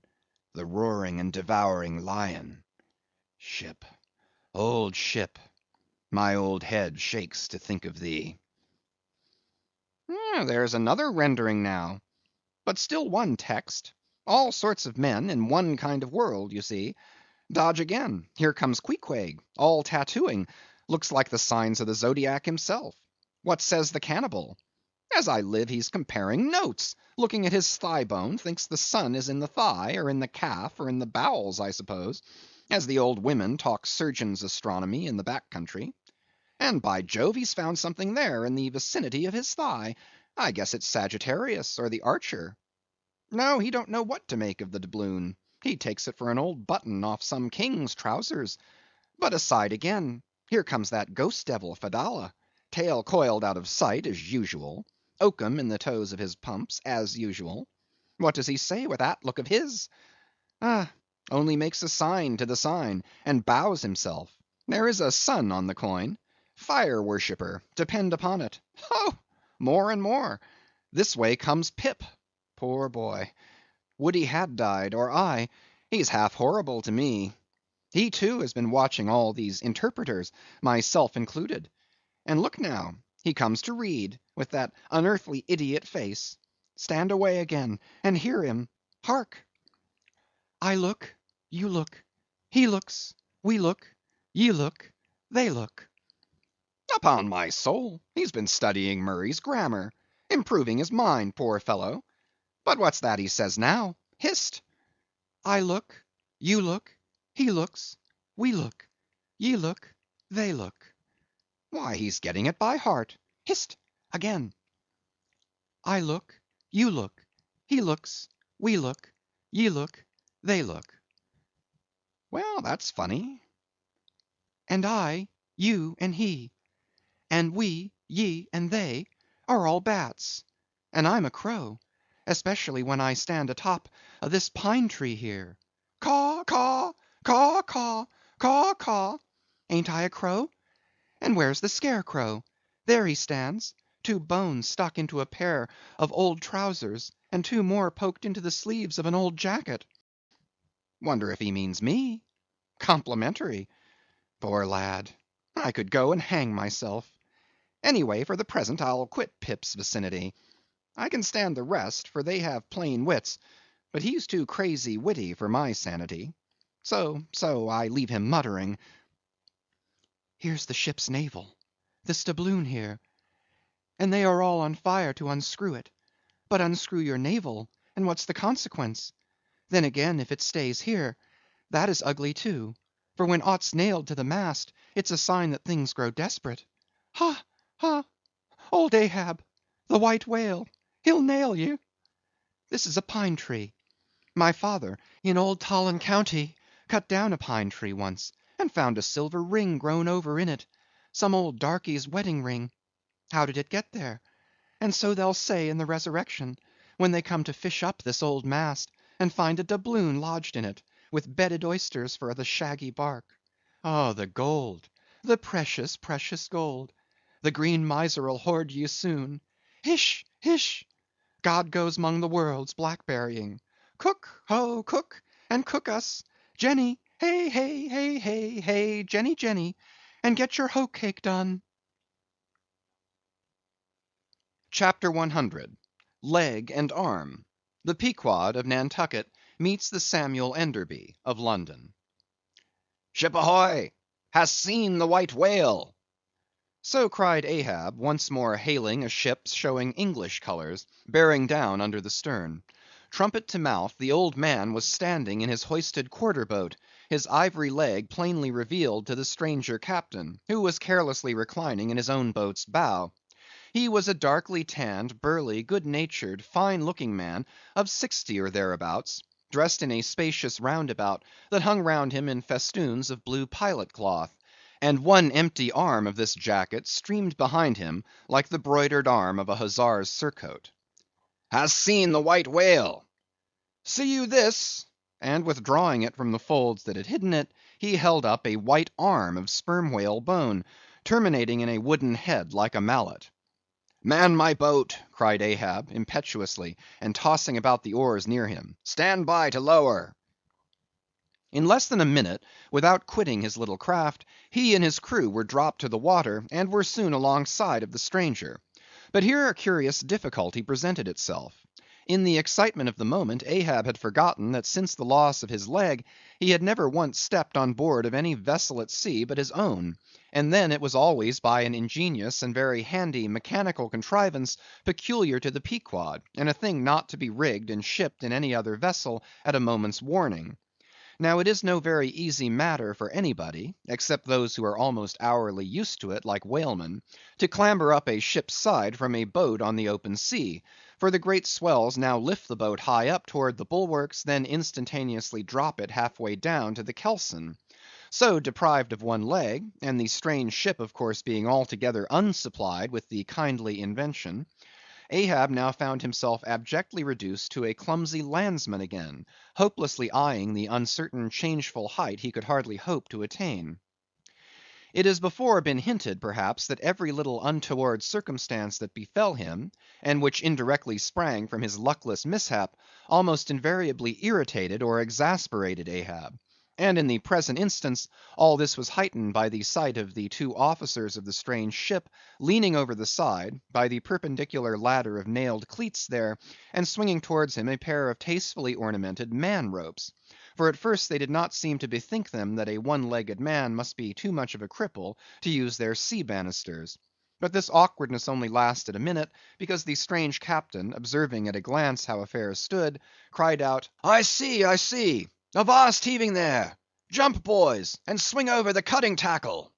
The roaring and devouring lion. Ship, old ship, my old head shakes to think of thee. There's another rendering now, but still one text. All sorts of men in one kind of world, you see. Dodge again, here comes Queequeg, all tattooing, looks like the signs of the zodiac himself. What says the cannibal? As I live, he's comparing notes, looking at his thigh bone, thinks the sun is in the thigh, or in the calf, or in the bowels, I suppose, as the old women talk surgeon's astronomy in the back country. And by Jove, he's found something there in the vicinity of his thigh. I guess it's Sagittarius, or the Archer. No, he don't know what to make of the doubloon. He takes it for an old button off some king's trousers. But aside again, here comes that ghost devil, Fedallah, tail coiled out of sight, as usual. Oakum in the toes of his pumps, as usual. What does he say with that look of his? Only makes a sign to the sign, and bows himself. There is a sun on the coin. Fire worshipper, depend upon it. Oh, more and more. This way comes Pip. Poor boy. Would he had died, or I. He's half horrible to me. He too has been watching all these interpreters, myself included. And look now, he comes to read, with that unearthly idiot face. Stand away again, and hear him. Hark! I look, you look, he looks, we look, ye look, they look. Upon my soul, he's been studying Murray's grammar, improving his mind, poor fellow. But what's that he says now? Hist! I look, you look, he looks, we look, ye look, they look. Why, he's getting it by heart. Hist! Again. I look, you look, he looks, we look, ye look, they look. Well, that's funny. And I, you, and he, and we, ye, and they, are all bats, and I'm a crow, especially when I stand atop of this pine tree here. Caw, caw, caw, caw, caw, caw. Ain't I a crow? And where's the scarecrow? There he stands, 2 bones stuck into a pair of old trousers, and 2 more poked into the sleeves of an old jacket. Wonder if he means me? Complimentary. Poor lad, I could go and hang myself. Anyway, for the present I'll quit Pip's vicinity. I can stand the rest, for they have plain wits, but he's too crazy witty for my sanity. So I leave him muttering. Here's the ship's navel, this doubloon here, and they are all on fire to unscrew it. But unscrew your navel, and what's the consequence? Then again, if it stays here, that is ugly too; for when aught's nailed to the mast, it's a sign that things grow desperate. Ha, ha! Old Ahab, the white whale, he'll nail you. This is a pine tree. My father, in old Tolland County, cut down a pine tree once, and found a silver ring grown over in it, some old darkey's wedding ring. How did it get there? And so they'll say in the resurrection, when they come to fish up this old mast, and find a doubloon lodged in it, with bedded oysters for the shaggy bark. Oh, the gold, the precious, precious gold! The green miser'll hoard ye soon. Hish, hish! God goes 'mong the worlds blackberrying. Cook, ho, cook, and cook us. Jenny, hey, hey, hey, hey, hey, Jenny, Jenny, and get your hoe cake done. Chapter 100. Leg and Arm. The Pequod of Nantucket meets the Samuel Enderby of London. Ship ahoy! Hast seen the white whale? So cried Ahab, once more hailing a ship showing English colors, bearing down under the stern. Trumpet to mouth, the old man was standing in his hoisted quarter boat, his ivory leg plainly revealed to the stranger captain, who was carelessly reclining in his own boat's bow. He was a darkly tanned, burly, good-natured, fine-looking man of 60 or thereabouts, dressed in a spacious roundabout that hung round him in festoons of blue pilot cloth, and one empty arm of this jacket streamed behind him like the broidered arm of a hussar's surcoat. Hast seen the white whale? See you this? And withdrawing it from the folds that had hidden it, he held up a white arm of sperm whale bone, terminating in a wooden head like a mallet. Man my boat, cried Ahab, impetuously, and tossing about the oars near him. Stand by to lower. In less than a minute, without quitting his little craft, he and his crew were dropped to the water, and were soon alongside of the stranger. But here a curious difficulty presented itself. In the excitement of the moment, Ahab had forgotten that since the loss of his leg, he had never once stepped on board of any vessel at sea but his own, and then it was always by an ingenious and very handy mechanical contrivance peculiar to the Pequod, and a thing not to be rigged and shipped in any other vessel at a moment's warning. Now it is no very easy matter for anybody, except those who are almost hourly used to it like whalemen, to clamber up a ship's side from a boat on the open sea, for the great swells now lift the boat high up toward the bulwarks, then instantaneously drop it half-way down to the kelson. So deprived of one leg, and the strange ship of course being altogether unsupplied with the kindly invention, Ahab now found himself abjectly reduced to a clumsy landsman again, hopelessly eyeing the uncertain changeful height he could hardly hope to attain. It has before been hinted, perhaps, that every little untoward circumstance that befell him, and which indirectly sprang from his luckless mishap, almost invariably irritated or exasperated Ahab. And in the present instance, all this was heightened by the sight of the two officers of the strange ship leaning over the side, by the perpendicular ladder of nailed cleats there, and swinging towards him a pair of tastefully ornamented man-ropes. For at first they did not seem to bethink them that a one-legged man must be too much of a cripple to use their sea banisters. But this awkwardness only lasted a minute, because the strange captain, observing at a glance how affairs stood, cried out, I see, I see! Avast heaving there! Jump, boys, and swing over the cutting tackle!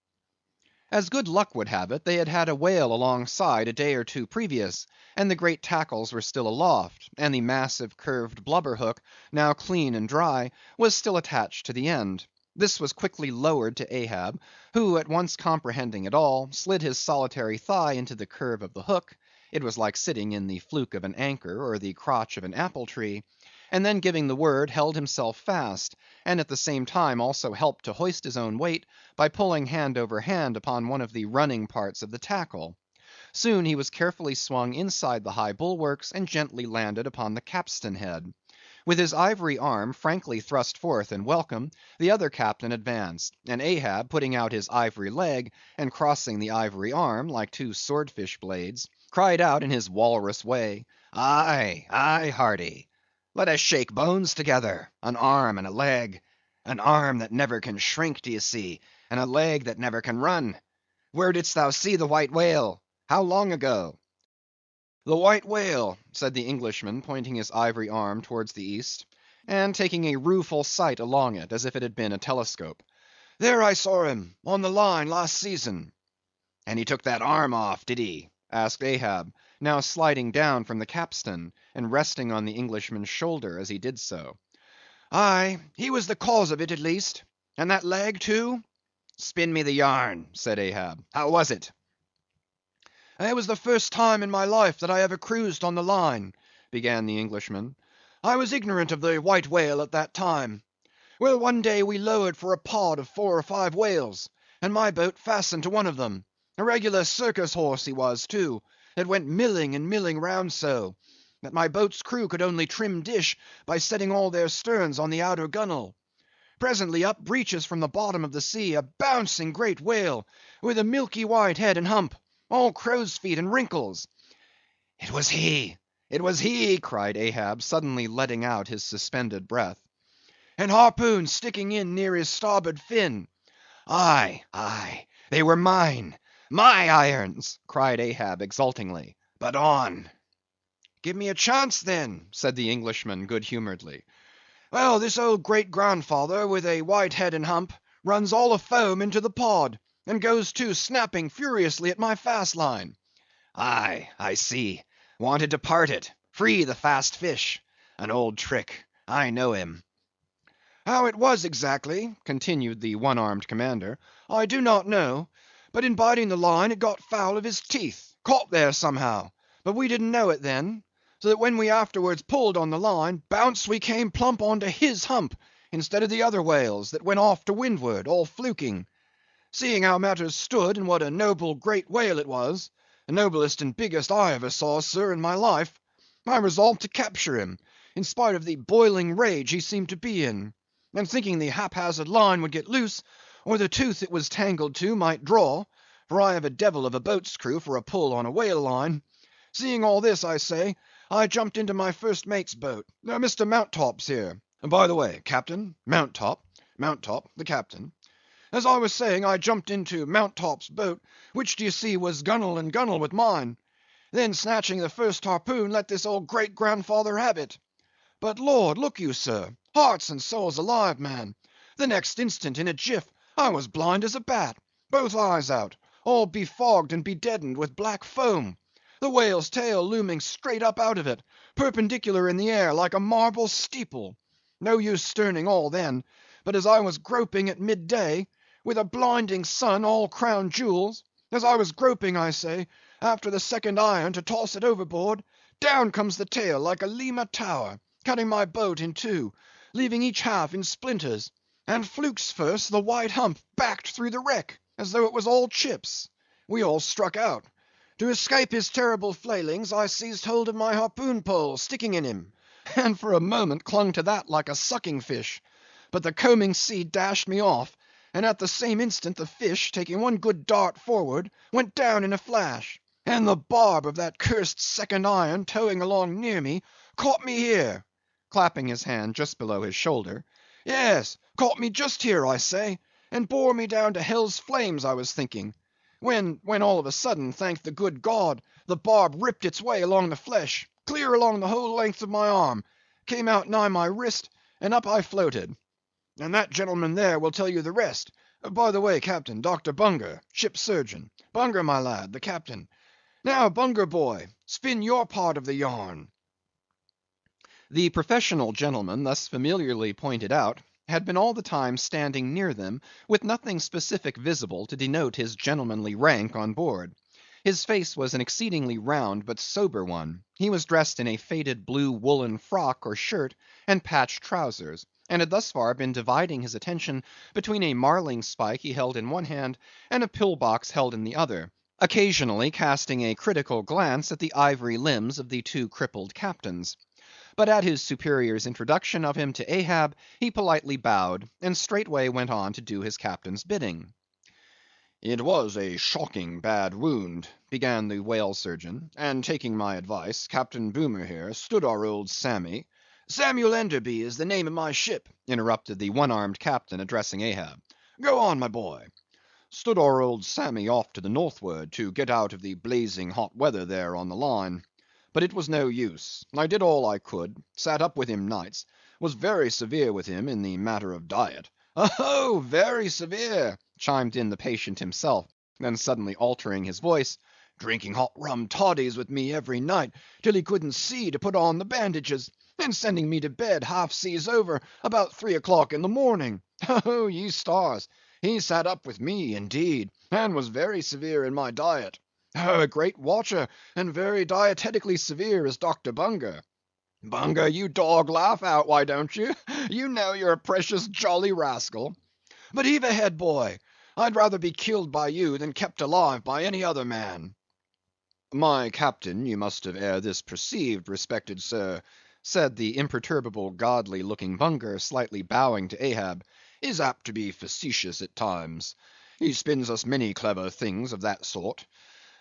As good luck would have it, they had had a whale alongside a day or two previous, and the great tackles were still aloft, and the massive curved blubber hook, now clean and dry, was still attached to the end. This was quickly lowered to Ahab, who, at once comprehending it all, slid his solitary thigh into the curve of the hook (it was like sitting in the fluke of an anchor, or the crotch of an apple tree), and then giving the word, held himself fast, and at the same time also helped to hoist his own weight by pulling hand over hand upon one of the running parts of the tackle. Soon he was carefully swung inside the high bulwarks, and gently landed upon the capstan head. With his ivory arm frankly thrust forth in welcome, the other captain advanced, and Ahab, putting out his ivory leg, and crossing the ivory arm, like two swordfish blades, cried out in his walrus way, Aye, aye, hearty! Let us shake bones together, an arm and a leg. An arm that never can shrink, d'ye see, and a leg that never can run. Where didst thou see the white whale? How long ago? "The white whale," said the Englishman, pointing his ivory arm towards the east, and taking a rueful sight along it, as if it had been a telescope. "There I saw him, on the line, last season." "And he took that arm off, did he?" asked Ahab, now sliding down from the capstan, and resting on the Englishman's shoulder as he did so. "Aye, he was the cause of it, at least. And that leg, too?" "Spin me the yarn," said Ahab. "How was it?" "It was the first time in my life that I ever cruised on the line," began the Englishman. "I was ignorant of the white whale at that time. Well, one day we lowered for a pod of 4 or 5 whales, and my boat fastened to one of them. A regular circus horse he was, too, that went milling and milling round so, that my boat's crew could only trim dish by setting all their sterns on the outer gunwale. Presently up breaches from the bottom of the sea a bouncing great whale, with a milky white head and hump, all crow's feet and wrinkles. "It was he! It was he!" cried Ahab, suddenly letting out his suspended breath. "And harpoons sticking in near his starboard fin." "Aye, aye, they were mine, my irons!" cried Ahab exultingly. "But on." "Give me a chance, then," said the Englishman good humouredly. "Well, this old great grandfather, with a white head and hump, runs all afoam into the pod, and goes to snapping furiously at my fast line." "Aye, I see. Wanted to part it, free the fast fish. An old trick. I know him." "How it was exactly," continued the one-armed commander, "I do not know, but in biting the line it got foul of his teeth, caught there somehow, but we didn't know it then, so that when we afterwards pulled on the line, bounce we came plump on to his hump, instead of the other whales that went off to windward, all fluking. Seeing how matters stood, and what a noble great whale it was, the noblest and biggest I ever saw, sir, in my life, I resolved to capture him, in spite of the boiling rage he seemed to be in, and thinking the haphazard line would get loose, or the tooth it was tangled to might draw, for I have a devil of a boat's crew for a pull on a whale line. Seeing all this, I say, I jumped into my first mate's boat, Mr. Mounttop's here. By the way, Captain, Mounttop, the captain. As I was saying, I jumped into Mounttop's boat, which d'ye see was gunwale and gunwale with mine. Then snatching the first harpoon, let this old great grandfather have it. But Lord, look you, sir, hearts and souls alive, man, the next instant, in a jiff, I was blind as a bat, both eyes out, all befogged and bedeadened with black foam, the whale's tail looming straight up out of it, perpendicular in the air, like a marble steeple. No use sterning all then, but as I was groping at midday, with a blinding sun, all crown jewels, as I was groping, I say, after the second iron to toss it overboard, down comes the tail like a Lima tower, cutting my boat in two, leaving each half in splinters, and flukes first the white hump backed through the wreck, as though it was all chips. We all struck out. To escape his terrible flailings, I seized hold of my harpoon pole sticking in him, and for a moment clung to that like a sucking fish, but the combing sea dashed me off, and at the same instant the fish, taking one good dart forward, went down in a flash, and the barb of that cursed second iron towing along near me, caught me here," clapping his hand just below his shoulder. "Yes, caught me just here, I say, and bore me down to hell's flames, I was thinking, when all of a sudden, thank the good God, the barb ripped its way along the flesh, clear along the whole length of my arm, came out nigh my wrist, and up I floated. And that gentleman there will tell you the rest. By the way, Captain, Dr. Bunger, ship's surgeon. Bunger, my lad, the captain. Now, Bunger boy, spin your part of the yarn." The professional gentleman thus familiarly pointed out had been all the time standing near them, with nothing specific visible to denote his gentlemanly rank on board. His face was an exceedingly round but sober one. He was dressed in a faded blue woolen frock or shirt, and patched trousers, and had thus far been dividing his attention between a marling spike he held in one hand, and a pill-box held in the other, occasionally casting a critical glance at the ivory limbs of the two crippled captains. But at his superior's introduction of him to Ahab, he politely bowed, and straightway went on to do his captain's bidding. "It was a shocking bad wound," began the whale surgeon, "and taking my advice, Captain Boomer here stood our old Sammy—" "Samuel Enderby is the name of my ship," interrupted the one-armed captain, addressing Ahab. "Go on, my boy." "Stood our old Sammy off to the northward, to get out of the blazing hot weather there on the line. But it was no use. I did all I could, sat up with him nights, was very severe with him in the matter of diet. Oh, very severe, chimed in the patient himself, then suddenly altering his voice, drinking hot rum toddies with me every night till he couldn't see to put on the bandages, and sending me to bed half seas over about 3 o'clock in the morning. Oh, ye stars! He sat up with me, indeed, and was very severe in my diet. Oh, a great watcher, and very dietetically severe is Dr. Bunger. Bunger, you dog, laugh out, why don't you? You know you're a precious jolly rascal. But heave ahead, boy. I'd rather be killed by you than kept alive by any other man. My captain, you must have ere this perceived, respected sir, said the imperturbable, godly-looking Bunger, slightly bowing to Ahab, is apt to be facetious at times. He spins us many clever things of that sort.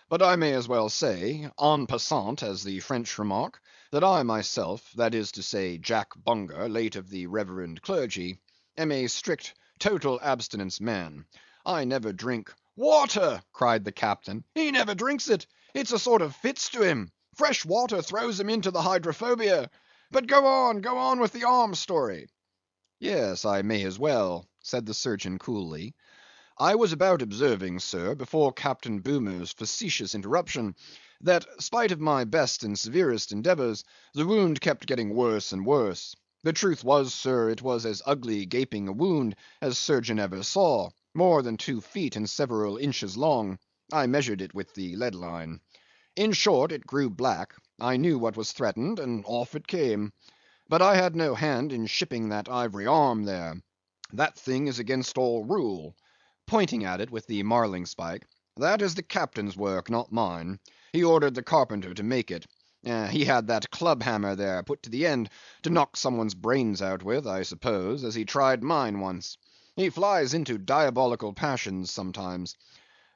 But I may as well say, en passant, as the French remark, that I myself, that is to say, Jack Bunger, late of the reverend clergy, am a strict, total abstinence man. I never drink. Water! cried the captain. He never drinks it. It's a sort of fits to him. Fresh water throws him into the hydrophobia. But go on with the arm story. Yes, I may as well, said the surgeon coolly. I was about observing, sir, before Captain Boomer's facetious interruption, that, spite of my best and severest endeavours, the wound kept getting worse and worse. The truth was, sir, it was as ugly gaping a wound as surgeon ever saw, more than 2 feet and several inches long. I measured it with the lead line. In short, it grew black. I knew what was threatened, and off it came. But I had no hand in shipping that ivory arm there. That thing is against all rule. Pointing at it with the marling spike, that is the captain's work, not mine. He ordered the carpenter to make it. He had that club hammer there put to the end to knock someone's brains out with, I suppose, as he tried mine once. He flies into diabolical passions sometimes.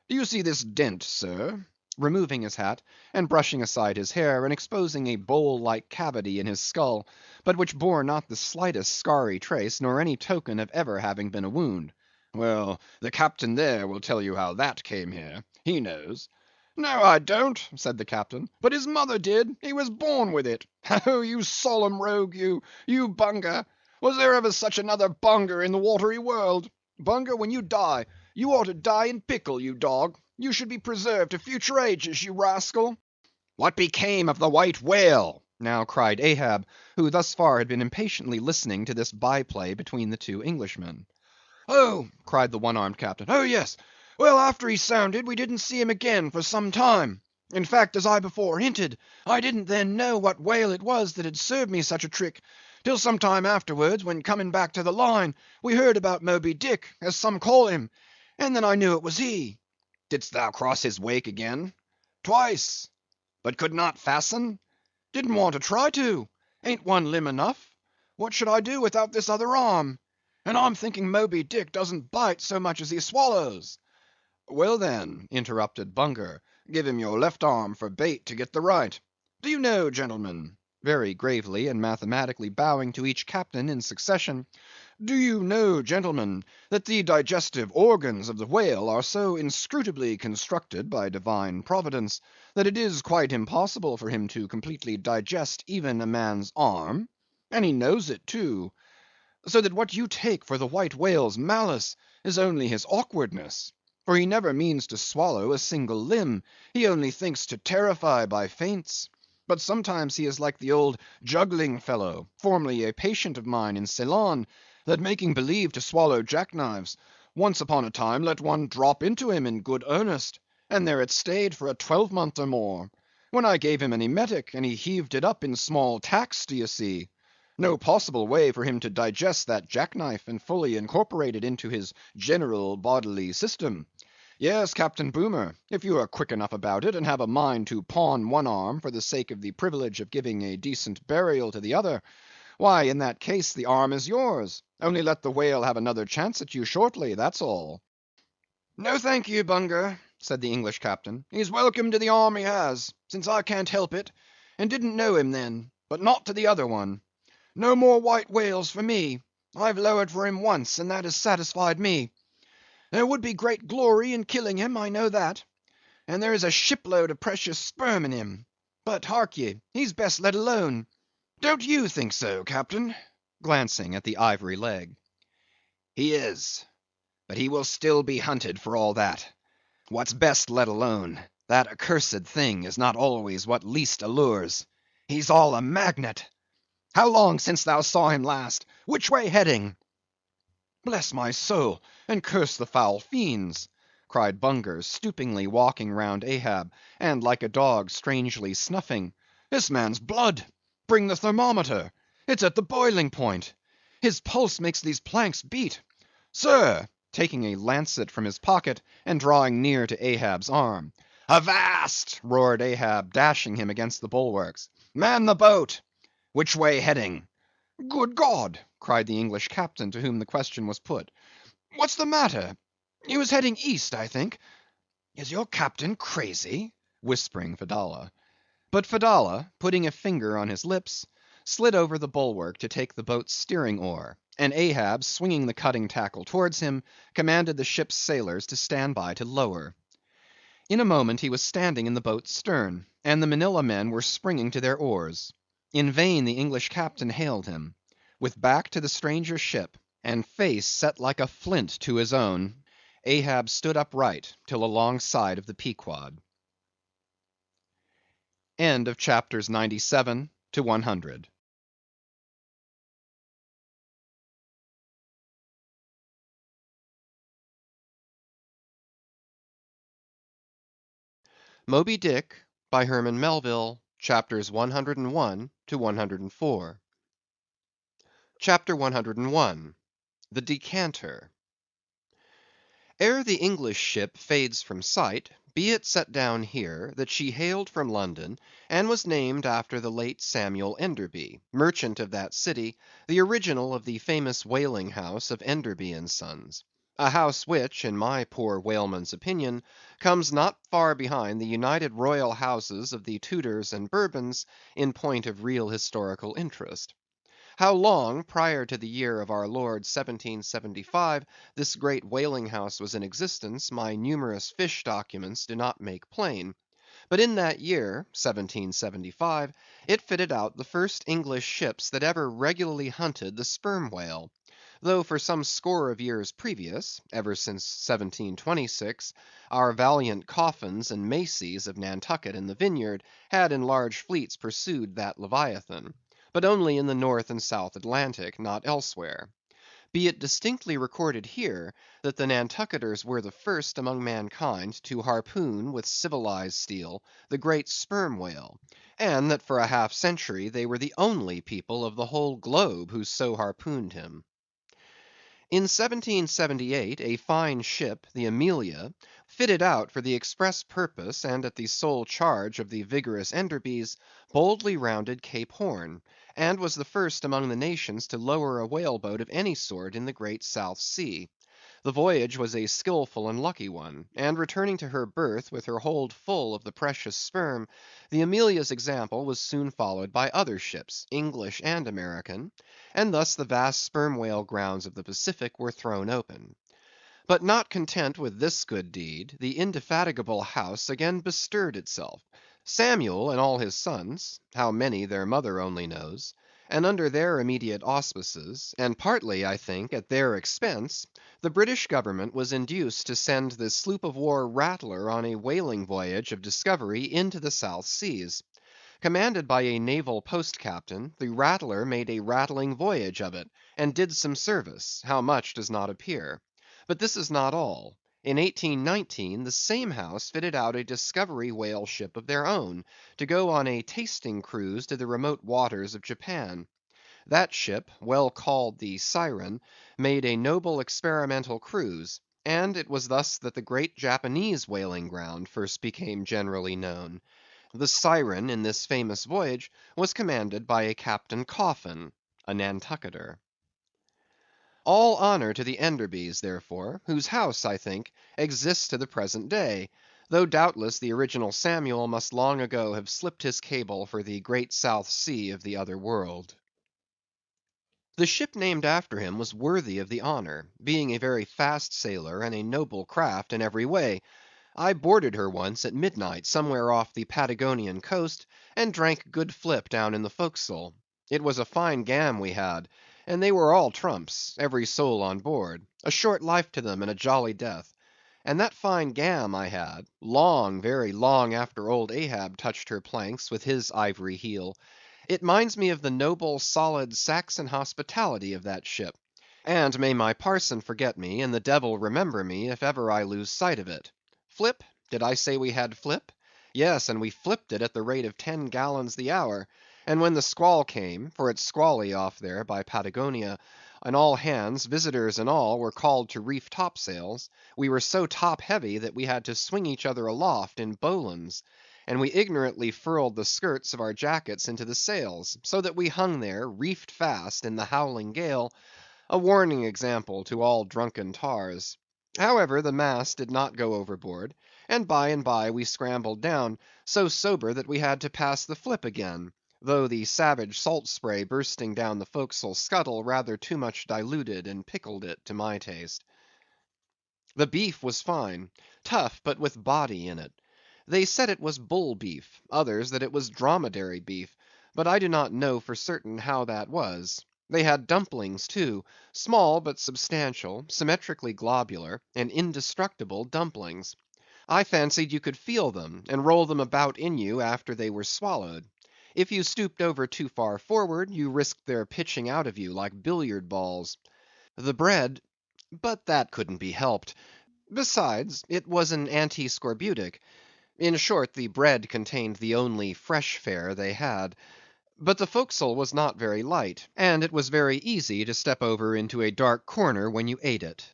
Do you see this dent, sir? Removing his hat, and brushing aside his hair, and exposing a bowl-like cavity in his skull, but which bore not the slightest scarry trace, nor any token of ever having been a wound. Well, the captain there will tell you how that came here. He knows. No, I don't, said the captain, but his mother did. He was born with it. Oh, you solemn rogue, you Bunger. Was there ever such another Bunger in the watery world? Bunger, when you die, you ought to die in pickle, you dog. You should be preserved to future ages, you rascal. What became of the white whale? Now cried Ahab, who thus far had been impatiently listening to this by-play between the 2 Englishmen. Oh, cried the one-armed captain. Oh, yes. Well, after he sounded, we didn't see him again for some time. In fact, as I before hinted, I didn't then know what whale it was that had served me such a trick, till some time afterwards, when coming back to the line, we heard about Moby Dick, as some call him, and then I knew it was he. Didst thou cross his wake again? Twice. But could not fasten? Didn't want to try to. Ain't one limb enough? What should I do without this other arm? And I'm thinking Moby Dick doesn't bite so much as he swallows. Well then, interrupted Bunger, give him your left arm for bait to get the right. Do you know, gentlemen, very gravely and mathematically bowing to each captain in succession, do you know, gentlemen, that the digestive organs of the whale are so inscrutably constructed by divine providence, that it is quite impossible for him to completely digest even a man's arm? And he knows it too. So that what you take for the white whale's malice is only his awkwardness. For he never means to swallow a single limb, he only thinks to terrify by feints. But sometimes he is like the old juggling fellow, formerly a patient of mine in Ceylon, that making believe to swallow jackknives, once upon a time let one drop into him in good earnest, and there it stayed for a 12-month or more, when I gave him an emetic, and he heaved it up in small tacks, do you see? No possible way for him to digest that jackknife and fully incorporate it into his general bodily system. Yes, Captain Boomer, if you are quick enough about it, and have a mind to pawn one arm for the sake of the privilege of giving a decent burial to the other, why, in that case, the arm is yours. Only let the whale have another chance at you shortly, that's all. No thank you, Bunger, said the English captain. He's welcome to the arm he has, since I can't help it, and didn't know him then, but not to the other one. No more white whales for me. I've lowered for him once, and that has satisfied me. There would be great glory in killing him, I know that. And there is a shipload of precious sperm in him. But hark ye, he's best let alone. Don't you think so, captain? Glancing at the ivory leg. He is, but he will still be hunted for all that. What's best let alone, that accursed thing is not always what least allures. He's all a magnet. How long since thou saw him last? Which way heading? Bless my soul, and curse the foul fiends! cried Bunger, stoopingly walking round Ahab, and like a dog strangely snuffing. This man's blood! Bring the thermometer! It's at the boiling point! His pulse makes these planks beat! Sir! taking a lancet from his pocket, and drawing near to Ahab's arm. Avast! roared Ahab, dashing him against the bulwarks. Man the boat! Which way heading? Good God! cried the English captain to whom the question was put. What's the matter? He was heading east, I think. Is your captain crazy? Whispering Fedallah. But Fedallah, putting a finger on his lips, slid over the bulwark to take the boat's steering oar, and Ahab, swinging the cutting tackle towards him, commanded the ship's sailors to stand by to lower. In a moment he was standing in the boat's stern, and the Manilla men were springing to their oars. In vain the English captain hailed him. With back to the stranger's ship, and face set like a flint to his own, Ahab stood upright till alongside of the Pequod. End of chapters 97 to 100. Moby Dick, by Herman Melville, chapters 101 to 104. Chapter 101. The Decanter. Ere the English ship fades from sight, be it set down here, that she hailed from London, and was named after the late Samuel Enderby, merchant of that city, the original of the famous whaling house of Enderby and Sons; a house which, in my poor whaleman's opinion, comes not far behind the united royal houses of the Tudors and Bourbons in point of real historical interest. How long prior to the year of our Lord 1775 this great whaling house was in existence, my numerous fish documents do not make plain; but in that year, 1775, it fitted out the first English ships that ever regularly hunted the sperm whale; though for some score of years previous, ever since 1726, our valiant Coffins and Maceys of Nantucket and the Vineyard had in large fleets pursued that leviathan, but only in the North and South Atlantic, not elsewhere. Be it distinctly recorded here, that the Nantucketers were the first among mankind to harpoon with civilized steel the great sperm whale, and that for a half century they were the only people of the whole globe who so harpooned him. In 1778 a fine ship, the Amelia, fitted out for the express purpose and at the sole charge of the vigorous Enderbys, boldly rounded Cape Horn, and was the first among the nations to lower a whale boat of any sort in the great South Sea. The voyage was a skillful and lucky one, and returning to her berth with her hold full of the precious sperm, the Amelia's example was soon followed by other ships, English and American, and thus the vast sperm whale grounds of the Pacific were thrown open. But not content with this good deed, the indefatigable house again bestirred itself. Samuel and all his sons (how many their mother only knows), and under their immediate auspices, and partly, I think, at their expense, the British government was induced to send the sloop of war Rattler on a whaling voyage of discovery into the South Seas. Commanded by a naval post captain, the Rattler made a rattling voyage of it, and did some service; how much does not appear. But this is not all. In 1819 the same house fitted out a discovery whale ship of their own, to go on a tasting cruise to the remote waters of Japan. That ship, well called the Siren, made a noble experimental cruise, and it was thus that the great Japanese whaling ground first became generally known. The Siren in this famous voyage was commanded by a Captain Coffin, a Nantucketer. All honor to the Enderbys, therefore, whose house, I think, exists to the present day, though doubtless the original Samuel must long ago have slipped his cable for the great South Sea of the other world. The ship named after him was worthy of the honor, being a very fast sailer and a noble craft in every way. I boarded her once at midnight somewhere off the Patagonian coast, and drank good flip down in the forecastle. It was a fine gam we had, and they were all trumps, every soul on board; a short life to them and a jolly death. And that fine gam I had, long, very long after old Ahab touched her planks with his ivory heel, it minds me of the noble, solid Saxon hospitality of that ship; and may my parson forget me, and the devil remember me, if ever I lose sight of it. Flip? Did I say we had flip? Yes, and we flipped it at the rate of 10 gallons the hour; and when the squall came, for it's squally off there by Patagonia, and all hands, visitors and all, were called to reef topsails, we were so top heavy that we had to swing each other aloft in bowlines; and we ignorantly furled the skirts of our jackets into the sails, so that we hung there, reefed fast, in the howling gale, a warning example to all drunken tars. However, the mast did not go overboard, and by we scrambled down, so sober that we had to pass the flip again, though the savage salt spray bursting down the forecastle scuttle rather too much diluted and pickled it to my taste. The beef was fine; tough, but with body in it. They said it was bull beef; others that it was dromedary beef; but I do not know for certain how that was. They had dumplings too; small but substantial, symmetrically globular, and indestructible dumplings. I fancied you could feel them, and roll them about in you after they were swallowed. If you stooped over too far forward, you risked their pitching out of you like billiard balls. The bread—but that couldn't be helped. Besides, it was an anti—scorbutic. In short, the bread contained the only fresh fare they had. But the forecastle was not very light, and it was very easy to step over into a dark corner when you ate it.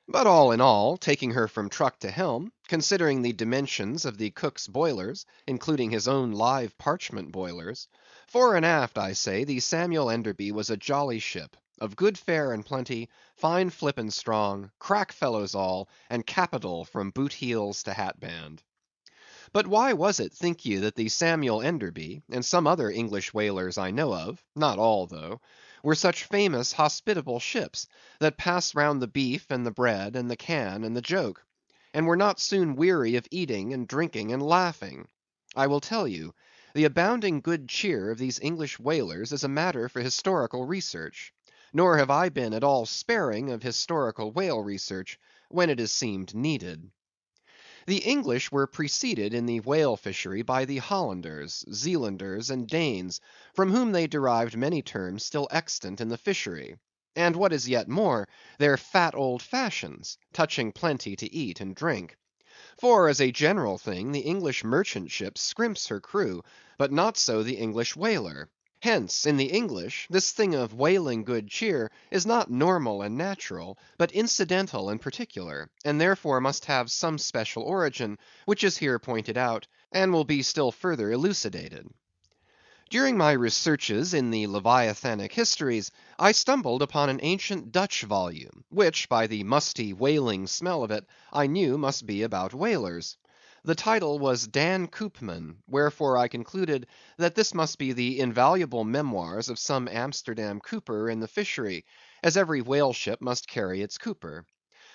But all in all, taking her from truck to helm, considering the dimensions of the cook's boilers, including his own live parchment boilers, fore and aft, I say, the Samuel Enderby was a jolly ship, of good fare and plenty, fine flip and strong, crack fellows all, and capital from boot heels to hat band. But why was it, think ye, that the Samuel Enderby, and some other English whalers I know of, not all though, were such famous hospitable ships, that passed round the beef and the bread and the can and the joke, and were not soon weary of eating and drinking and laughing? I will tell you. The abounding good cheer of these English whalers is a matter for historical research; nor have I been at all sparing of historical whale research, when it has seemed needed. The English were preceded in the whale fishery by the Hollanders, Zealanders, and Danes, from whom they derived many terms still extant in the fishery; and what is yet more, their fat old fashions, touching plenty to eat and drink. For, as a general thing, the English merchant ship scrimps her crew, but not so the English whaler. Hence, in the English, this thing of whaling good cheer is not normal and natural, but incidental and particular, and therefore must have some special origin, which is here pointed out, and will be still further elucidated. During my researches in the Leviathanic histories, I stumbled upon an ancient Dutch volume, which, by the musty whaling smell of it, I knew must be about whalers. The title was Dan Koopman, wherefore I concluded that this must be the invaluable memoirs of some Amsterdam cooper in the fishery, as every whale ship must carry its cooper.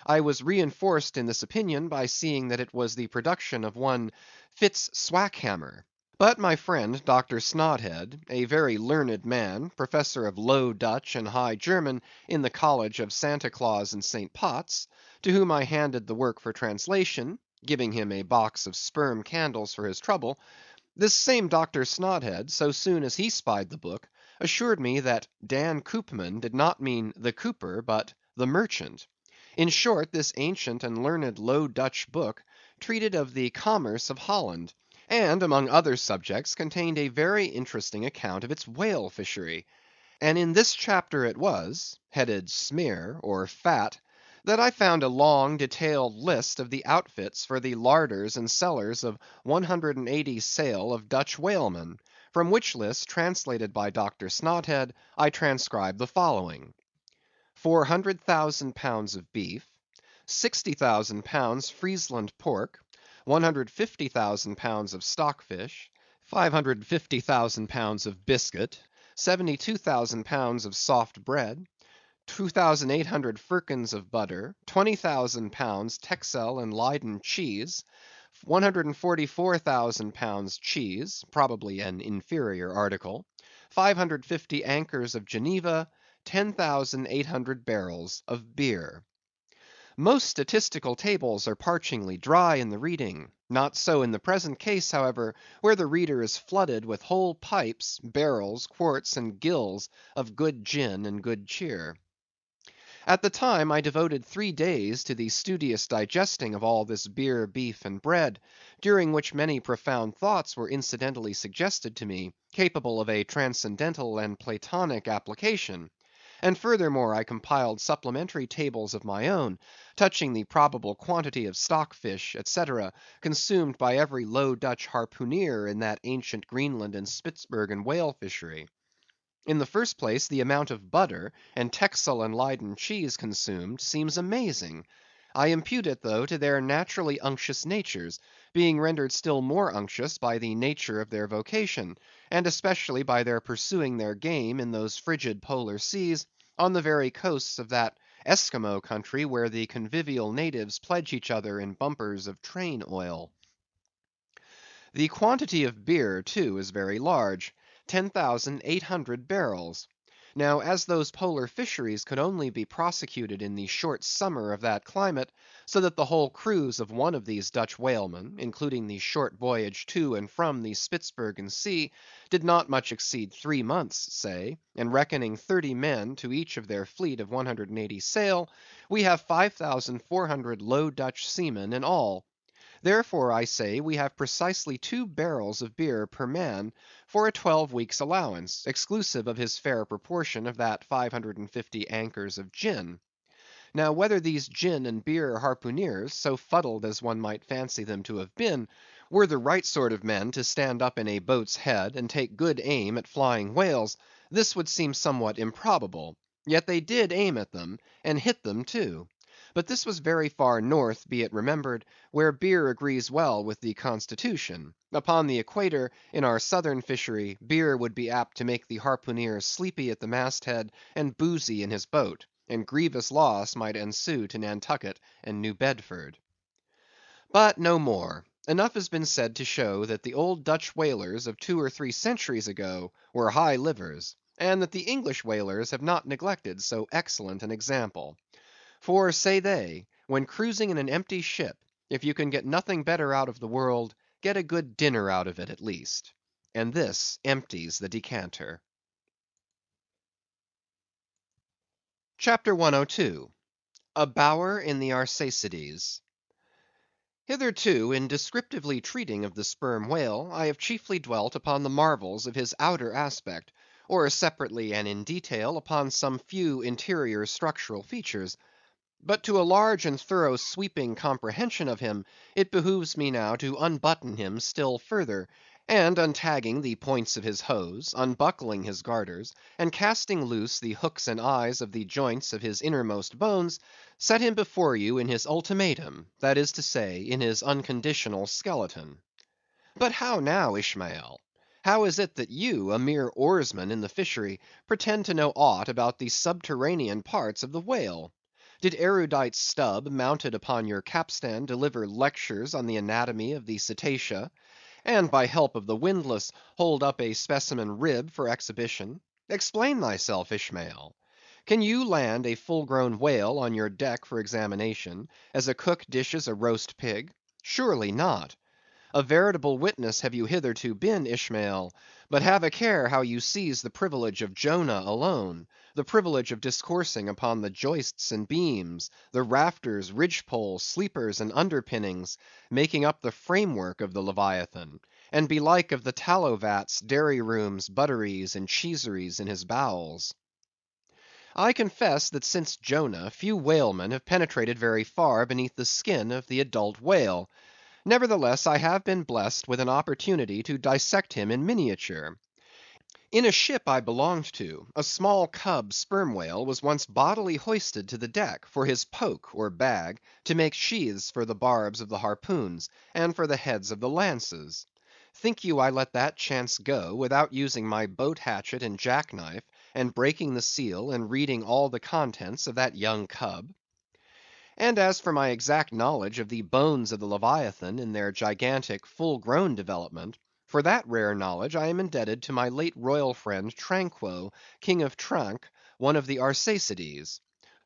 I was reinforced in this opinion by seeing that it was the production of one Fitz Swackhammer. But my friend Dr. Snodhead, a very learned man, professor of Low Dutch and High German in the College of Santa Claus and St. Potts, to whom I handed the work for translation, giving him a box of sperm candles for his trouble, this same Dr. Snodhead, so soon as he spied the book, assured me that Dan Koopman did not mean the cooper, but the merchant. In short, this ancient and learned Low Dutch book treated of the commerce of Holland, and among other subjects contained a very interesting account of its whale fishery; and in this chapter it was, headed Smeer, or Fat, that I found a long detailed list of the outfits for the larders and cellars of 180 sail of Dutch whalemen, from which list, translated by Dr. Snodhead, I transcribe the following: 400,000 pounds of beef, 60,000 pounds Friesland pork, 150,000 pounds of stockfish, 550,000 pounds of biscuit, 72,000 pounds of soft bread, 2,800 firkins of butter, 20,000 pounds Texel and Leyden cheese, 144,000 pounds cheese, probably an inferior article, 550 anchors of Geneva, 10,800 barrels of beer. Most statistical tables are parchingly dry in the reading. Not so in the present case, however, where the reader is flooded with whole pipes, barrels, quarts, and gills of good gin and good cheer. At the time I devoted 3 days to the studious digesting of all this beer, beef, and bread, during which many profound thoughts were incidentally suggested to me, capable of a transcendental and Platonic application. And furthermore, I compiled supplementary tables of my own, touching the probable quantity of stockfish, etc., consumed by every Low Dutch harpooner in that ancient Greenland and Spitzbergen whale fishery. In the first place, the amount of butter and Texel and Leyden cheese consumed seems amazing. I impute it, though, to their naturally unctuous natures, being rendered still more unctuous by the nature of their vocation, and especially by their pursuing their game in those frigid polar seas, on the very coasts of that Esquimaux country where the convivial natives pledge each other in bumpers of train oil. The quantity of beer, too, is very large, 10,800 barrels. Now, as those polar fisheries could only be prosecuted in the short summer of that climate, so that the whole cruise of one of these Dutch whalemen, including the short voyage to and from the Spitzbergen Sea, did not much exceed 3 months, say, and reckoning 30 men to each of their fleet of 180 sail, we have 5,400 Low Dutch seamen in all. Therefore, I say, we have precisely 2 barrels of beer per man for a 12 weeks' allowance, exclusive of his fair proportion of that 550 anchors of gin. Now, whether these gin and beer harpooneers, so fuddled as one might fancy them to have been, were the right sort of men to stand up in a boat's head and take good aim at flying whales, this would seem somewhat improbable. Yet they did aim at them, and hit them too. But this was very far north, be it remembered, where beer agrees well with the constitution. Upon the equator, in our southern fishery, beer would be apt to make the harpooneer sleepy at the masthead and boozy in his boat, and grievous loss might ensue to Nantucket and New Bedford. But no more. Enough has been said to show that the old Dutch whalers of 2 or 3 centuries ago were high livers, and that the English whalers have not neglected so excellent an example. For, say they, when cruising in an empty ship, if you can get nothing better out of the world, get a good dinner out of it at least. And this empties the decanter. Chapter 102. A Bower in the Arsacides. Hitherto, in descriptively treating of the sperm whale, I have chiefly dwelt upon the marvels of his outer aspect, or separately and in detail upon some few interior structural features. But to a large and thorough sweeping comprehension of him, it behooves me now to unbutton him still further, and untagging the points of his hose, unbuckling his garters, and casting loose the hooks and eyes of the joints of his innermost bones, set him before you in his ultimatum, that is to say, in his unconditional skeleton. But how now, Ishmael? How is it that you, a mere oarsman in the fishery, pretend to know aught about the subterranean parts of the whale? Did erudite Stubb, mounted upon your capstan, deliver lectures on the anatomy of the cetacea, and by help of the windlass hold up a specimen rib for exhibition? Explain thyself, Ishmael. Can you land a full-grown whale on your deck for examination, as a cook dishes a roast pig? Surely not. A veritable witness have you hitherto been, Ishmael, but have a care how you seize the privilege of Jonah alone, the privilege of discoursing upon the joists and beams, the rafters, ridgepoles, sleepers, and underpinnings, making up the framework of the Leviathan, and belike of the tallow vats, dairy rooms, butteries, and cheeseries in his bowels. I confess that since Jonah, few whalemen have penetrated very far beneath the skin of the adult whale. Nevertheless, I have been blessed with an opportunity to dissect him in miniature. In a ship I belonged to, a small cub sperm whale was once bodily hoisted to the deck, for his poke or bag, to make sheaths for the barbs of the harpoons, and for the heads of the lances. Think you I let that chance go, without using my boat hatchet and jackknife, and breaking the seal and reading all the contents of that young cub? And as for my exact knowledge of the bones of the Leviathan in their gigantic full grown development, for that rare knowledge I am indebted to my late royal friend Tranquo, King of Tranque, one of the Arsacides.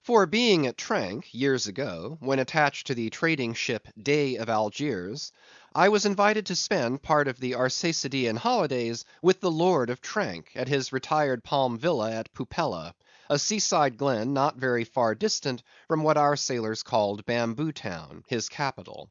For being at Tranque, years ago, when attached to the trading ship Dey of Algiers, I was invited to spend part of the Arsacidean holidays with the Lord of Tranque at his retired palm villa at Pupella, a seaside glen not very far distant from what our sailors called Bamboo Town, his capital.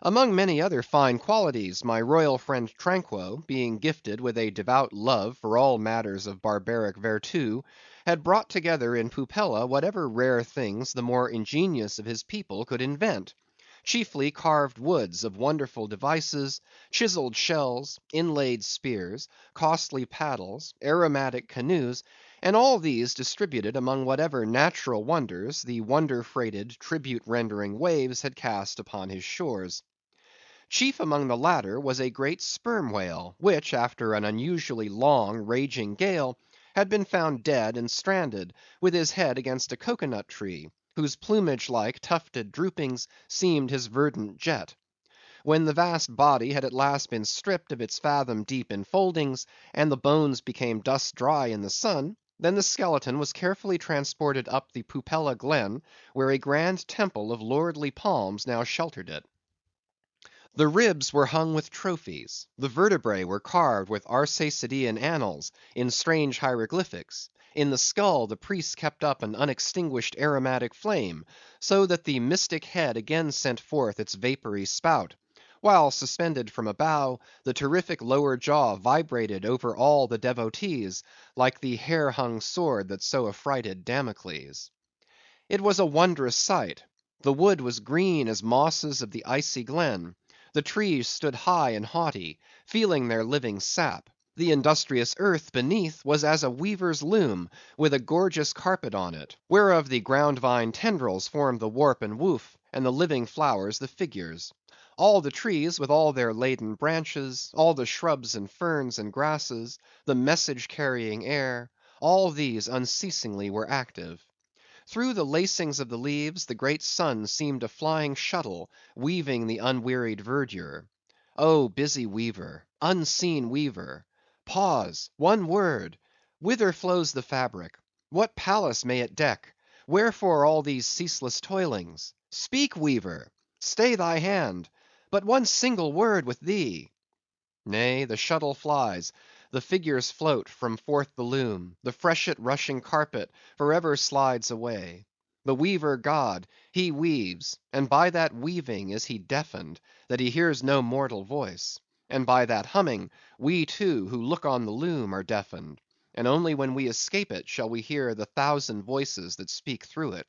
Among many other fine qualities, my royal friend Tranquo, being gifted with a devout love for all matters of barbaric vertu, had brought together in Pupella whatever rare things the more ingenious of his people could invent; chiefly carved woods of wonderful devices, chiselled shells, inlaid spears, costly paddles, aromatic canoes, and all these distributed among whatever natural wonders the wonder-freighted, tribute-rendering waves had cast upon his shores. Chief among the latter was a great sperm whale, which, after an unusually long, raging gale, had been found dead and stranded, with his head against a cocoa nut tree, whose plumage-like tufted droopings seemed his verdant jet. When the vast body had at last been stripped of its fathom-deep enfoldings, and the bones became dust dry in the sun, then the skeleton was carefully transported up the Pupella glen, where a grand temple of lordly palms now sheltered it. The ribs were hung with trophies; the vertebrae were carved with Arsacidean annals in strange hieroglyphics; in the skull the priests kept up an unextinguished aromatic flame, so that the mystic head again sent forth its vapory spout; while suspended from a bough, the terrific lower jaw vibrated over all the devotees, like the hair‐hung sword that so affrighted Damocles. It was a wondrous sight. The wood was green as mosses of the icy glen; the trees stood high and haughty, feeling their living sap; the industrious earth beneath was as a weaver's loom, with a gorgeous carpet on it, whereof the ground‐vine tendrils formed the warp and woof, and the living flowers the figures. All the trees with all their laden branches, all the shrubs and ferns and grasses, the message‐carrying air, all these unceasingly were active. Through the lacings of the leaves, the great sun seemed a flying shuttle, weaving the unwearied verdure. Oh, busy weaver! unseen weaver! Pause! one word! Whither flows the fabric? What palace may it deck? Wherefore all these ceaseless toilings? Speak, weaver! Stay thy hand! But one single word with thee! Nay, the shuttle flies, the figures float from forth the loom, the freshet rushing carpet for ever slides away. The weaver god, he weaves, and by that weaving is he deafened, that he hears no mortal voice; and by that humming, we too, who look on the loom, are deafened, and only when we escape it shall we hear the thousand voices that speak through it.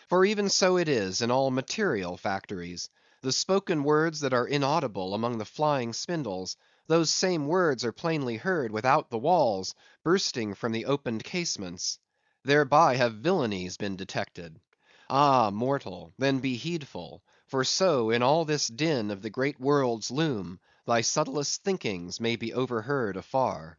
For even so it is in all material factories; the spoken words that are inaudible among the flying spindles, those same words are plainly heard without the walls, bursting from the opened casements. Thereby have villainies been detected. Ah, mortal, then be heedful; for so, in all this din of the great world's loom, thy subtlest thinkings may be overheard afar.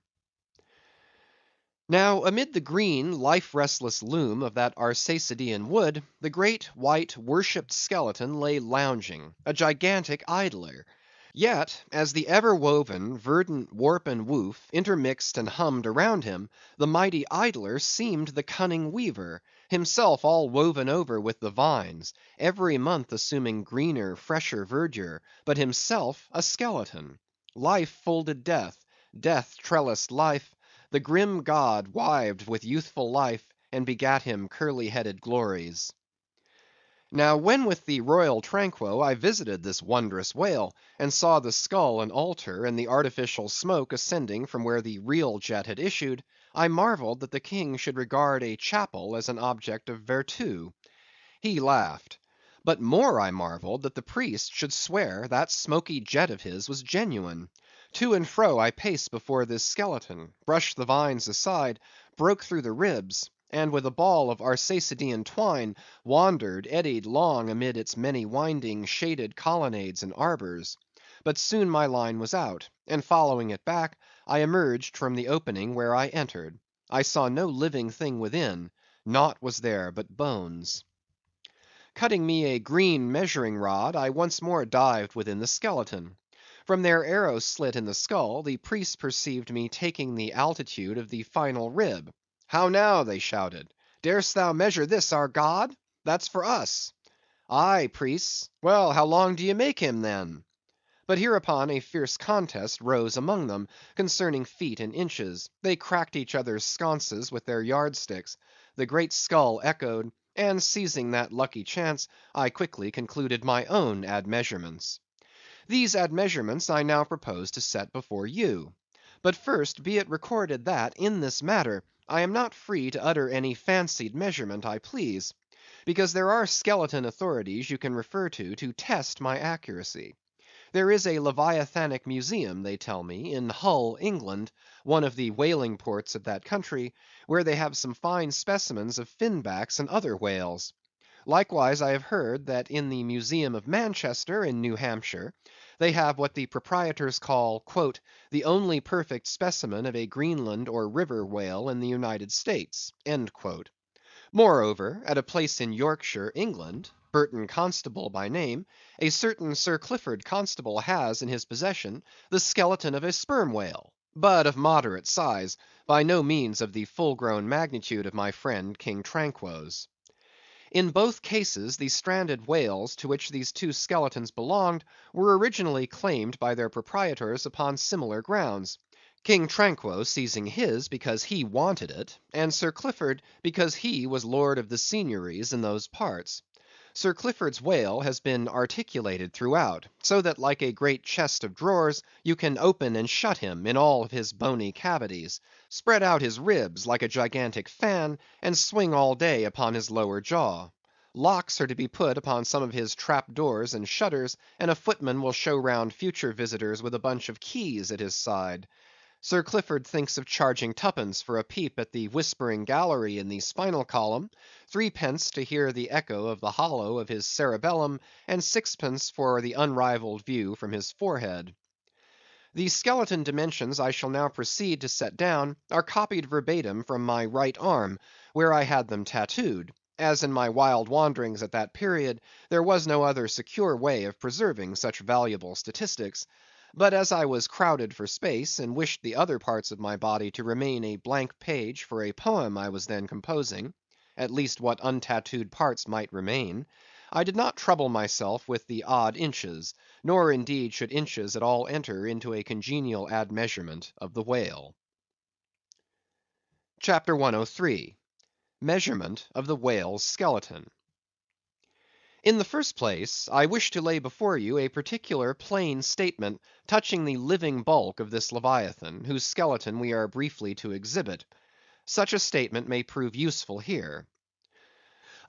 Now, amid the green, life‐restless loom of that Arsacidean wood, the great, white, worshipped skeleton lay lounging, a gigantic idler. Yet, as the ever‐woven, verdant warp and woof intermixed and hummed around him, the mighty idler seemed the cunning weaver, himself all woven over with the vines, every month assuming greener, fresher verdure, but himself a skeleton. Life folded death, death trellised life; the grim god wived with youthful life, and begat him curly‐headed glories. Now when with the royal Tranquo I visited this wondrous whale, and saw the skull an altar, and the artificial smoke ascending from where the real jet had issued, I marvelled that the king should regard a chapel as an object of vertu. He laughed. But more I marvelled that the priest should swear that smoky jet of his was genuine. To and fro I paced before this skeleton, brushed the vines aside, broke through the ribs, and with a ball of Arsacidean twine, wandered, eddied long amid its many winding, shaded colonnades and arbors. But soon my line was out, and following it back, I emerged from the opening where I entered. I saw no living thing within; naught was there but bones. Cutting me a green measuring rod, I once more dived within the skeleton. From their arrow slit in the skull, the priests perceived me taking the altitude of the final rib. "How now?" they shouted. "Darest thou measure this our god? That's for us." "Aye, priests." "Well, how long do ye make him, then?" But hereupon a fierce contest rose among them, concerning feet and inches; they cracked each other's sconces with their yardsticks; the great skull echoed; and seizing that lucky chance, I quickly concluded my own admeasurements. These admeasurements I now propose to set before you. But first be it recorded that, in this matter, I am not free to utter any fancied measurement I please; because there are skeleton authorities you can refer to test my accuracy. There is a Leviathanic Museum, they tell me, in Hull, England, one of the whaling ports of that country, where they have some fine specimens of finbacks and other whales. Likewise I have heard that in the Museum of Manchester, in New Hampshire, they have what the proprietors call "the only perfect specimen of a Greenland or river whale in the United States." Moreover, at a place in Yorkshire, England, Burton Constable by name, a certain Sir Clifford Constable has in his possession the skeleton of a sperm whale, but of moderate size, by no means of the full grown magnitude of my friend King Tranquo's. In both cases the stranded whales to which these two skeletons belonged were originally claimed by their proprietors upon similar grounds; King Tranquo seizing his because he wanted it, and Sir Clifford because he was lord of the seigneuries in those parts. Sir Clifford's whale has been articulated throughout, so that like a great chest of drawers you can open and shut him in all his bony cavities, spread out his ribs like a gigantic fan, and swing all day upon his lower jaw. Locks are to be put upon some of his trap doors and shutters, and a footman will show round future visitors with a bunch of keys at his side. Sir Clifford thinks of charging twopence for a peep at the whispering gallery in the spinal column, threepence to hear the echo of the hollow of his cerebellum, and sixpence for the unrivalled view from his forehead. The skeleton dimensions I shall now proceed to set down are copied verbatim from my right arm, where I had them tattooed, as in my wild wanderings at that period there was no other secure way of preserving such valuable statistics. But as I was crowded for space, and wished the other parts of my body to remain a blank page for a poem I was then composing, at least what untattooed parts might remain, I did not trouble myself with the odd inches, nor indeed should inches at all enter into a congenial admeasurement of the whale. CHAPTER 103. Measurement of the Whale's Skeleton. In the first place, I wish to lay before you a particular plain statement touching the living bulk of this Leviathan, whose skeleton we are briefly to exhibit. Such a statement may prove useful here.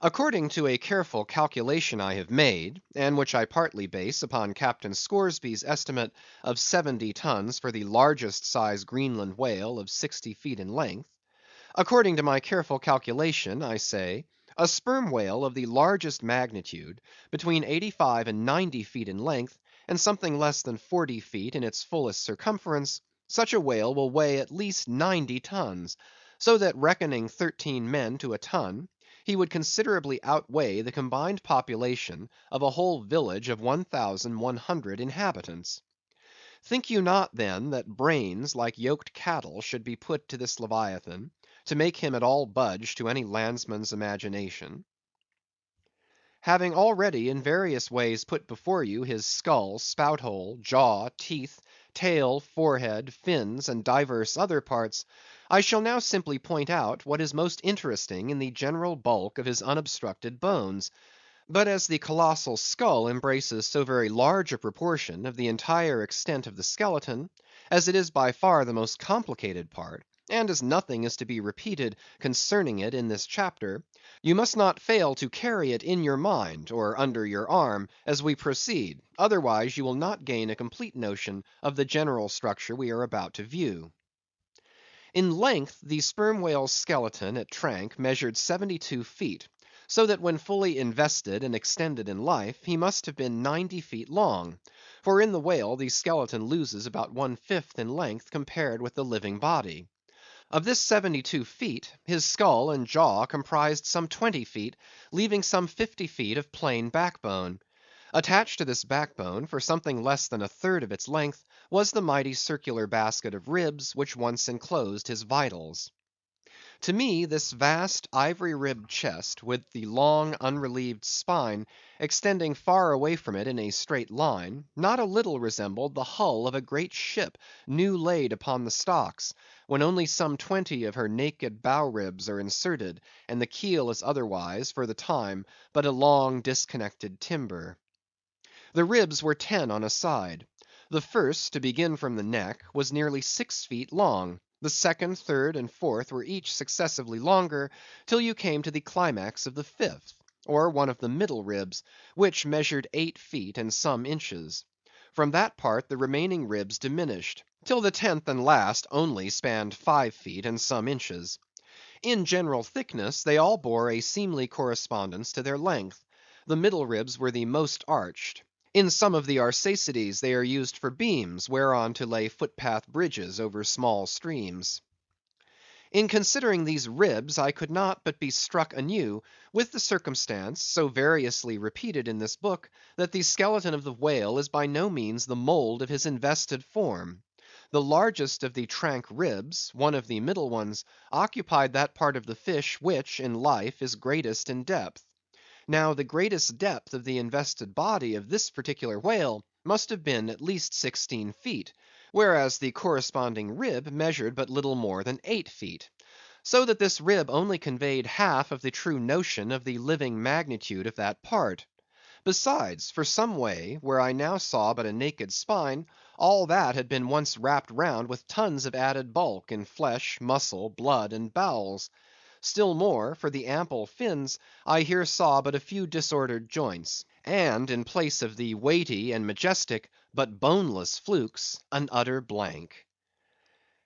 According to a careful calculation I have made, and which I partly base upon Captain Scoresby's estimate of 70 tons for the largest size Greenland whale of 60 feet in length; according to my careful calculation, I say, a sperm whale of the largest magnitude, between 85 and 90 feet in length, and something less than 40 feet in its fullest circumference, such a whale will weigh at least 90 tons, so that reckoning 13 men to a ton, he would considerably outweigh the combined population of a whole village of 1,100 inhabitants. Think you not, then, that brains like yoked cattle should be put to this Leviathan, to make him at all budge to any landsman's imagination? Having already in various ways put before you his skull, spout hole, jaw, teeth, tail, forehead, fins, and divers other parts, I shall now simply point out what is most interesting in the general bulk of his unobstructed bones. But as the colossal skull embraces so very large a proportion of the entire extent of the skeleton, as it is by far the most complicated part, and as nothing is to be repeated concerning it in this chapter, you must not fail to carry it in your mind, or under your arm, as we proceed, otherwise you will not gain a complete notion of the general structure we are about to view. In length, the sperm whale's skeleton at Tranque measured 72 feet, so that when fully invested and extended in life, he must have been 90 feet long; for in the whale the skeleton loses about 1/5 in length compared with the living body. Of this 72 feet, his skull and jaw comprised some 20 feet, leaving some 50 feet of plain backbone. Attached to this backbone, for something less than a third of its length, was the mighty circular basket of ribs which once enclosed his vitals. To me, this vast ivory-ribbed chest, with the long unrelieved spine extending far away from it in a straight line, not a little resembled the hull of a great ship new laid upon the stocks, when only some 20 of her naked bow ribs are inserted, and the keel is otherwise, for the time, but a long disconnected timber. The ribs were 10 on a side. The first, to begin from the neck, was nearly 6 feet long; the second, third, and fourth were each successively longer, till you came to the climax of the fifth, or one of the middle ribs, which measured 8 feet and some inches. From that part the remaining ribs diminished, till the 10th and last only spanned 5 feet and some inches. In general thickness they all bore a seemly correspondence to their length. The middle ribs were the most arched. In some of the Arsacides they are used for beams, whereon to lay footpath bridges over small streams. In considering these ribs, I could not but be struck anew with the circumstance, so variously repeated in this book, that the skeleton of the whale is by no means the mould of his invested form. The largest of the trank ribs, one of the middle ones, occupied that part of the fish which, in life, is greatest in depth. Now, the greatest depth of the invested body of this particular whale must have been at least 16 feet, whereas the corresponding rib measured but little more than 8 feet; so that this rib only conveyed half of the true notion of the living magnitude of that part. Besides, for some way, where I now saw but a naked spine, all that had been once wrapped round with tons of added bulk in flesh, muscle, blood, and bowels. Still more, for the ample fins, I here saw but a few disordered joints, and in place of the weighty and majestic, but boneless flukes, an utter blank.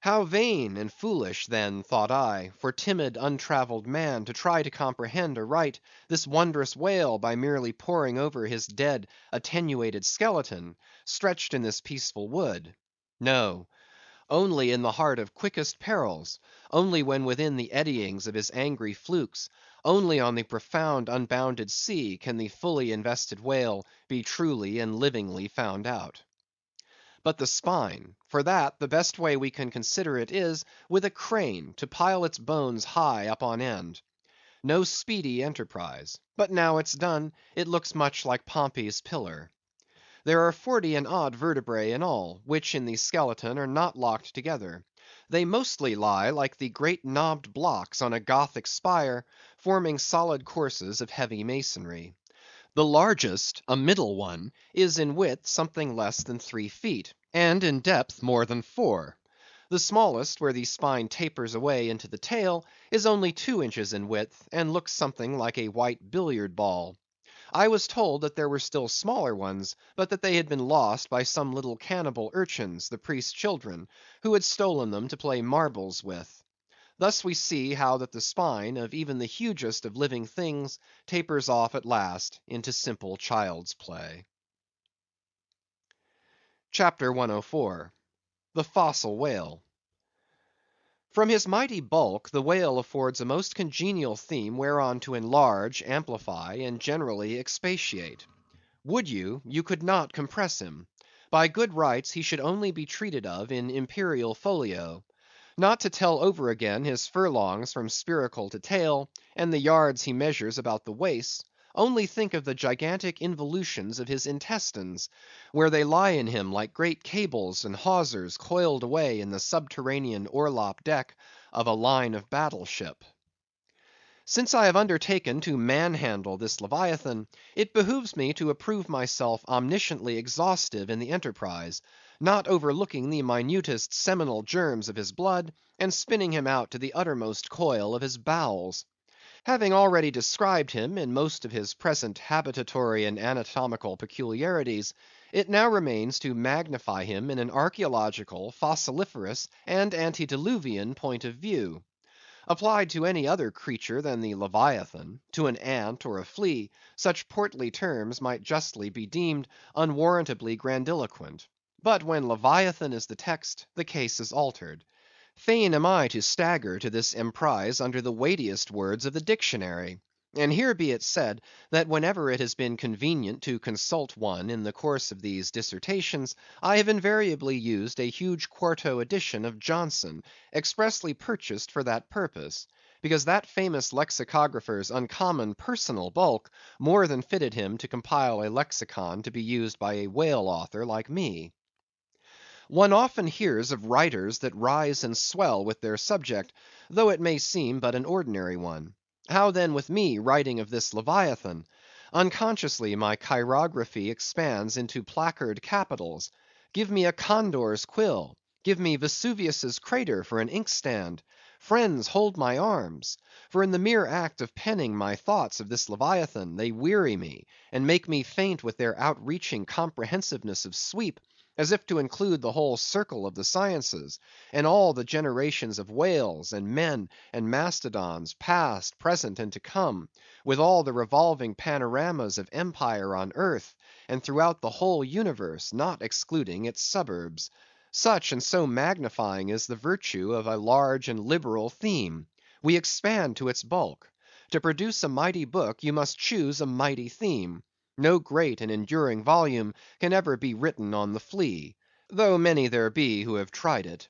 How vain and foolish, then, thought I, for timid untravelled man to try to comprehend aright this wondrous whale by merely poring over his dead attenuated skeleton, stretched in this peaceful wood. No. Only in the heart of quickest perils, only when within the eddyings of his angry flukes, only on the profound unbounded sea, can the fully invested whale be truly and livingly found out. But the spine; for that, the best way we can consider it is, with a crane to pile its bones high up on end. No speedy enterprise; but now it's done, it looks much like Pompey's Pillar. There are 40 and odd vertebrae in all, which in the skeleton are not locked together. They mostly lie like the great knobbed blocks on a Gothic spire, forming solid courses of heavy masonry. The largest, a middle one, is in width something less than 3 feet, and in depth more than 4. The smallest, where the spine tapers away into the tail, is only 2 inches in width, and looks something like a white billiard ball. I was told that there were still smaller ones, but that they had been lost by some little cannibal urchins, the priest's children, who had stolen them to play marbles with. Thus we see how that the spine of even the hugest of living things tapers off at last into simple child's play. CHAPTER 104. The Fossil Whale. From his mighty bulk, the whale affords a most congenial theme whereon to enlarge, amplify, and generally expatiate. Would you, you could not compress him. By good rights he should only be treated of in imperial folio. Not to tell over again his furlongs from spiracle to tail, and the yards he measures about the waist, only think of the gigantic involutions of his intestines, where they lie in him like great cables and hawsers coiled away in the subterranean orlop deck of a line of battle ship. Since I have undertaken to manhandle this Leviathan, it behooves me to approve myself omnisciently exhaustive in the enterprise, not overlooking the minutest seminal germs of his blood, and spinning him out to the uttermost coil of his bowels. Having already described him in most of his present habitatory and anatomical peculiarities, it now remains to magnify him in an archaeological, fossiliferous, and antediluvian point of view. Applied to any other creature than the Leviathan, to an ant or a flea, such portly terms might justly be deemed unwarrantably grandiloquent. But when Leviathan is the text, the case is altered. Fain am I to stagger to this emprise under the weightiest words of the dictionary. And here be it said, that whenever it has been convenient to consult one in the course of these dissertations, I have invariably used a huge quarto edition of Johnson, expressly purchased for that purpose; because that famous lexicographer's uncommon personal bulk more than fitted him to compile a lexicon to be used by a whale author like me. One often hears of writers that rise and swell with their subject, though it may seem but an ordinary one. How then with me writing of this Leviathan? Unconsciously my chirography expands into placard capitals. Give me a condor's quill; give me Vesuvius's crater for an inkstand. Friends, hold my arms; for in the mere act of penning my thoughts of this Leviathan, they weary me, and make me faint with their outreaching comprehensiveness of sweep, as if to include the whole circle of the sciences, and all the generations of whales, and men, and mastodons, past, present, and to come, with all the revolving panoramas of empire on earth, and throughout the whole universe, not excluding its suburbs. Such and so magnifying is the virtue of a large and liberal theme. We expand to its bulk. To produce a mighty book, you must choose a mighty theme. No great and enduring volume can ever be written on the flea, though many there be who have tried it.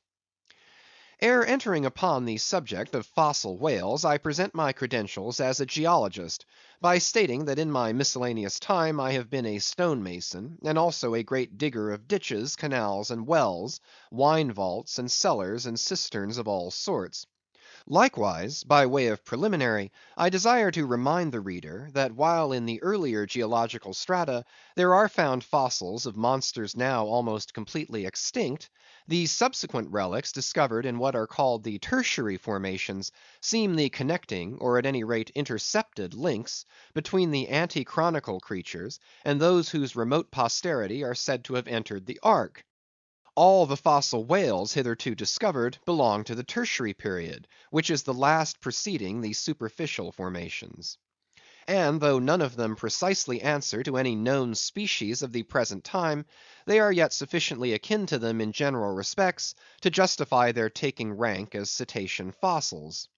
Ere entering upon the subject of fossil whales, I present my credentials as a geologist, by stating that in my miscellaneous time I have been a stone mason, and also a great digger of ditches, canals, and wells, wine vaults, and cellars, and cisterns of all sorts. Likewise, by way of preliminary, I desire to remind the reader, that while in the earlier geological strata there are found fossils of monsters now almost completely extinct, the subsequent relics discovered in what are called the tertiary formations seem the connecting, or at any rate intercepted links, between the ante-chronicle creatures and those whose remote posterity are said to have entered the ark. All the fossil whales hitherto discovered belong to the tertiary period, which is the last preceding the superficial formations. And though none of them precisely answer to any known species of the present time, they are yet sufficiently akin to them in general respects to justify their taking rank as cetacean fossils.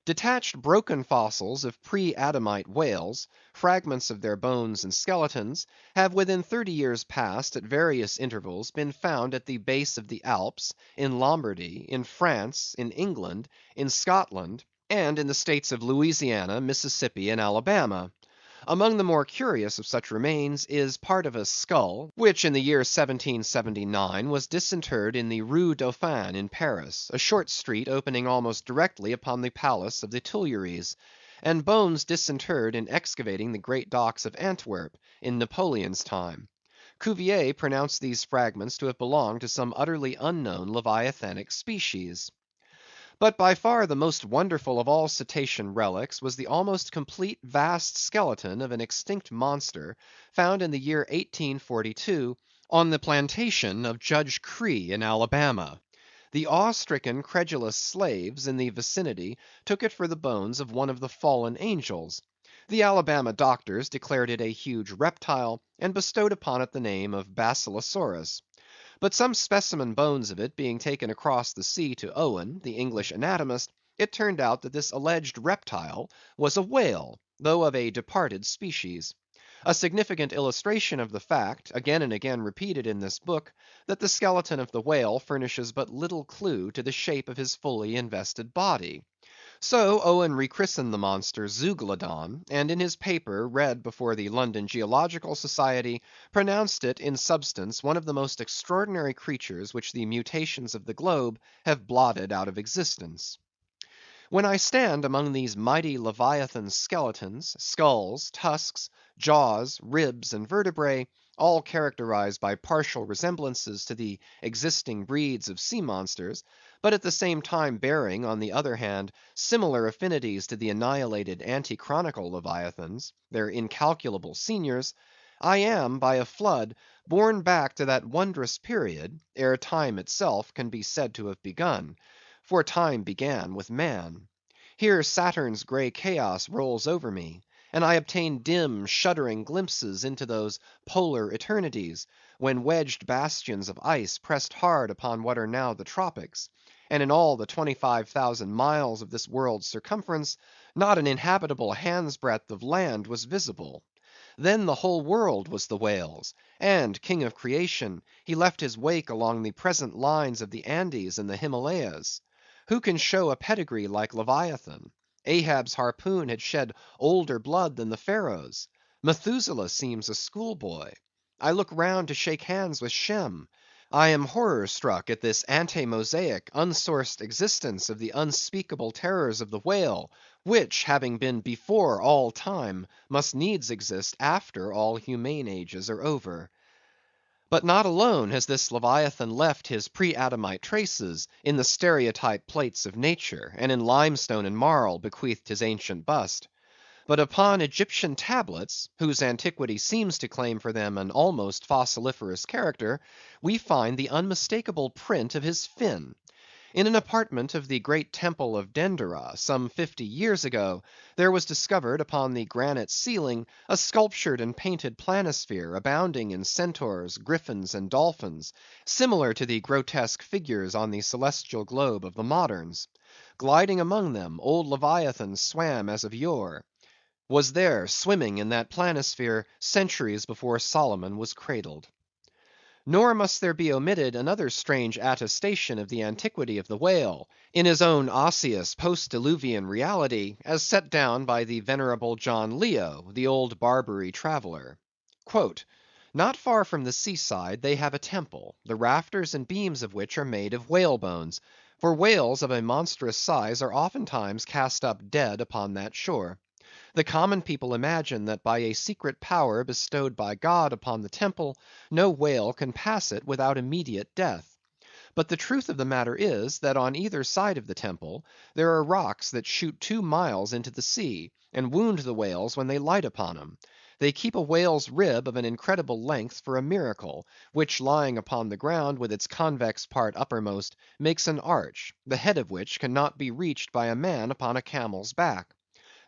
Detached broken fossils of pre-Adamite whales, fragments of their bones and skeletons, have within 30 years past, at various intervals, been found at the base of the Alps, in Lombardy, in France, in England, in Scotland, and in the states of Louisiana, Mississippi, and Alabama. Among the more curious of such remains is part of a skull, which in the year 1779 was disinterred in the Rue Dauphine in Paris, a short street opening almost directly upon the palace of the Tuileries, and bones disinterred in excavating the great docks of Antwerp, in Napoleon's time. Cuvier pronounced these fragments to have belonged to some utterly unknown leviathanic species. But by far the most wonderful of all cetacean relics was the almost complete vast skeleton of an extinct monster, found in the year 1842 on the plantation of Judge Creagh in Alabama. The awe-stricken, credulous slaves in the vicinity took it for the bones of one of the fallen angels. The Alabama doctors declared it a huge reptile, and bestowed upon it the name of Basilosaurus. But some specimen bones of it being taken across the sea to Owen, the English anatomist, it turned out that this alleged reptile was a whale, though of a departed species. A significant illustration of the fact, again and again repeated in this book, that the skeleton of the whale furnishes but little clue to the shape of his fully invested body. So Owen rechristened the monster Zeuglodon, and in his paper read before the London Geological Society, pronounced it in substance one of the most extraordinary creatures which the mutations of the globe have blotted out of existence. When I stand among these mighty leviathan skeletons, skulls, tusks, jaws, ribs, and vertebrae, all characterized by partial resemblances to the existing breeds of sea monsters, but at the same time bearing, on the other hand, similar affinities to the annihilated ante-chronicle leviathans, their incalculable seniors, I am, by a flood, borne back to that wondrous period, ere time itself can be said to have begun; for time began with man. Here Saturn's grey chaos rolls over me, and I obtain dim, shuddering glimpses into those polar eternities, when wedged bastions of ice pressed hard upon what are now the tropics, and in all the 25,000 miles of this world's circumference, not an inhabitable hand's breadth of land was visible. Then the whole world was the whale's, and, king of creation, he left his wake along the present lines of the Andes and the Himalayas. Who can show a pedigree like Leviathan? Ahab's harpoon had shed older blood than the Pharaoh's. Methuselah seems a schoolboy. I look round to shake hands with Shem. I am horror struck at this ante-Mosaic, unsourced existence of the unspeakable terrors of the whale, which, having been before all time, must needs exist after all humane ages are over. But not alone has this Leviathan left his pre-Adamite traces in the stereotyped plates of nature, and in limestone and marl bequeathed his ancient bust. But upon Egyptian tablets, whose antiquity seems to claim for them an almost fossiliferous character, we find the unmistakable print of his fin. In an apartment of the great temple of Dendera, some 50 years ago, there was discovered upon the granite ceiling a sculptured and painted planisphere abounding in centaurs, griffins, and dolphins, similar to the grotesque figures on the celestial globe of the moderns. Gliding among them, old Leviathan swam as of yore. Was there, swimming in that planisphere, centuries before Solomon was cradled. Nor must there be omitted another strange attestation of the antiquity of the whale, in his own osseous post-diluvian reality, as set down by the venerable John Leo, the old Barbary traveller. "Not far from the seaside they have a temple, the rafters and beams of which are made of whale bones, for whales of a monstrous size are oftentimes cast up dead upon that shore. The common people imagine that by a secret power bestowed by God upon the temple, no whale can pass it without immediate death. But the truth of the matter is, that on either side of the temple there are rocks that shoot 2 miles into the sea, and wound the whales when they light upon them. They keep a whale's rib of an incredible length for a miracle, which lying upon the ground with its convex part uppermost, makes an arch, the head of which cannot be reached by a man upon a camel's back.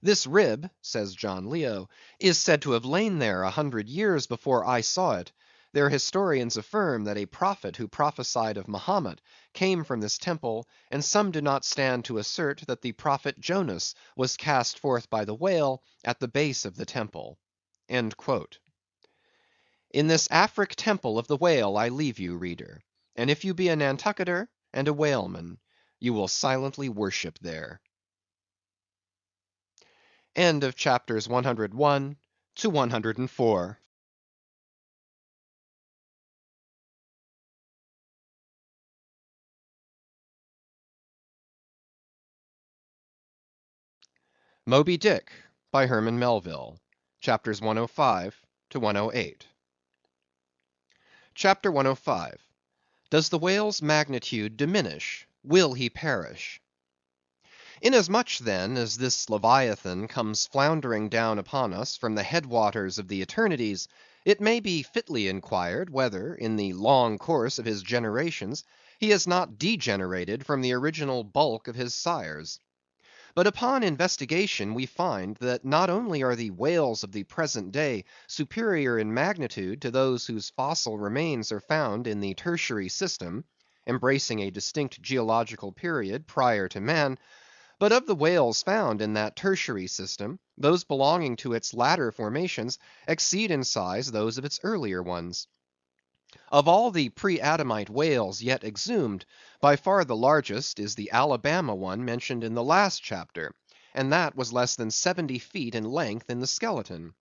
This rib, says John Leo, is said to have lain there 100 years before I saw it. Their historians affirm that a prophet who prophesied of Mahomet came from this temple, and some do not stand to assert that the prophet Jonas was cast forth by the whale at the base of the temple." In this Afric temple of the whale I leave you, reader, and if you be a Nantucketer and a whaleman, you will silently worship there. End of chapters 101 to 104. Moby Dick, by Herman Melville. Chapters 105 to 108. Chapter 105. Does the whale's magnitude diminish? Will he perish? Inasmuch then as this Leviathan comes floundering down upon us from the headwaters of the eternities, it may be fitly inquired whether, in the long course of his generations, he has not degenerated from the original bulk of his sires. But upon investigation we find that not only are the whales of the present day superior in magnitude to those whose fossil remains are found in the tertiary system, embracing a distinct geological period prior to man, but of the whales found in that tertiary system, those belonging to its latter formations exceed in size those of its earlier ones. Of all the pre-Adamite whales yet exhumed, by far the largest is the Alabama one mentioned in the last chapter, and that was less than 70 feet in length in the skeleton;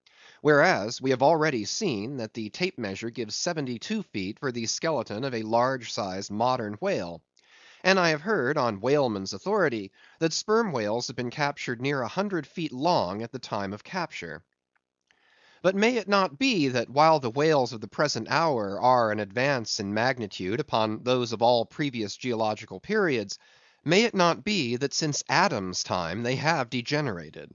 whereas we have already seen that the tape measure gives 72 feet for the skeleton of a large-sized modern whale. And I have heard, on whalemen's authority, that sperm whales have been captured near 100 feet long at the time of capture. But may it not be that while the whales of the present hour are an advance in magnitude upon those of all previous geological periods, may it not be that since Adam's time they have degenerated?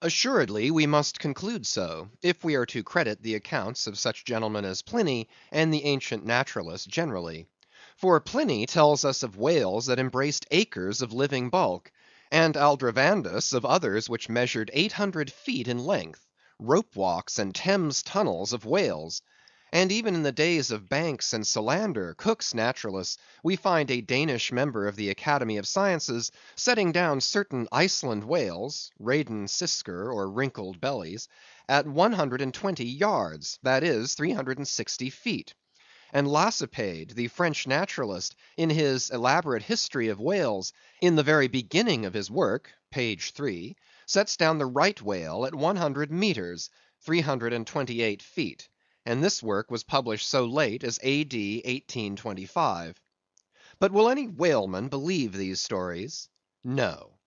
Assuredly we must conclude so, if we are to credit the accounts of such gentlemen as Pliny and the ancient naturalists generally. For Pliny tells us of whales that embraced acres of living bulk, and Aldrovandus of others which measured 800 feet in length; rope walks and Thames tunnels of whales. And even in the days of Banks and Solander, Cook's naturalists, we find a Danish member of the Academy of Sciences setting down certain Iceland whales (Raden sisker or wrinkled bellies) at 120 yards, that is, 360 feet. And Lacepede, the French naturalist, in his elaborate history of whales, in the very beginning of his work (page 3), sets down the right whale at 100 meters (328 feet), and this work was published so late as A.D. 1825. But will any whaleman believe these stories? No.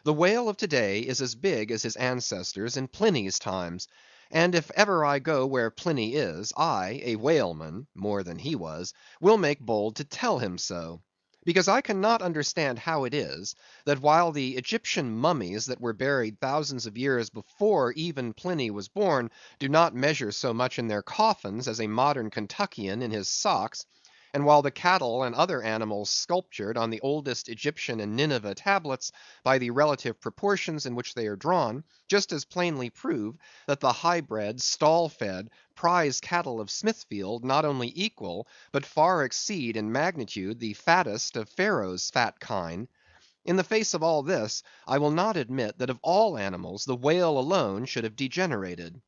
The whale of today is as big as his ancestors in Pliny's times, and if ever I go where Pliny is, I, a whaleman (more than he was), will make bold to tell him so. Because I cannot understand how it is, that while the Egyptian mummies that were buried thousands of years before even Pliny was born, do not measure so much in their coffins as a modern Kentuckian in his socks, and while the cattle and other animals sculptured on the oldest Egyptian and Nineveh tablets, by the relative proportions in which they are drawn, just as plainly prove that the high-bred, stall-fed, prize cattle of Smithfield not only equal, but far exceed in magnitude the fattest of Pharaoh's fat kine. In the face of all this, I will not admit that of all animals the whale alone should have degenerated.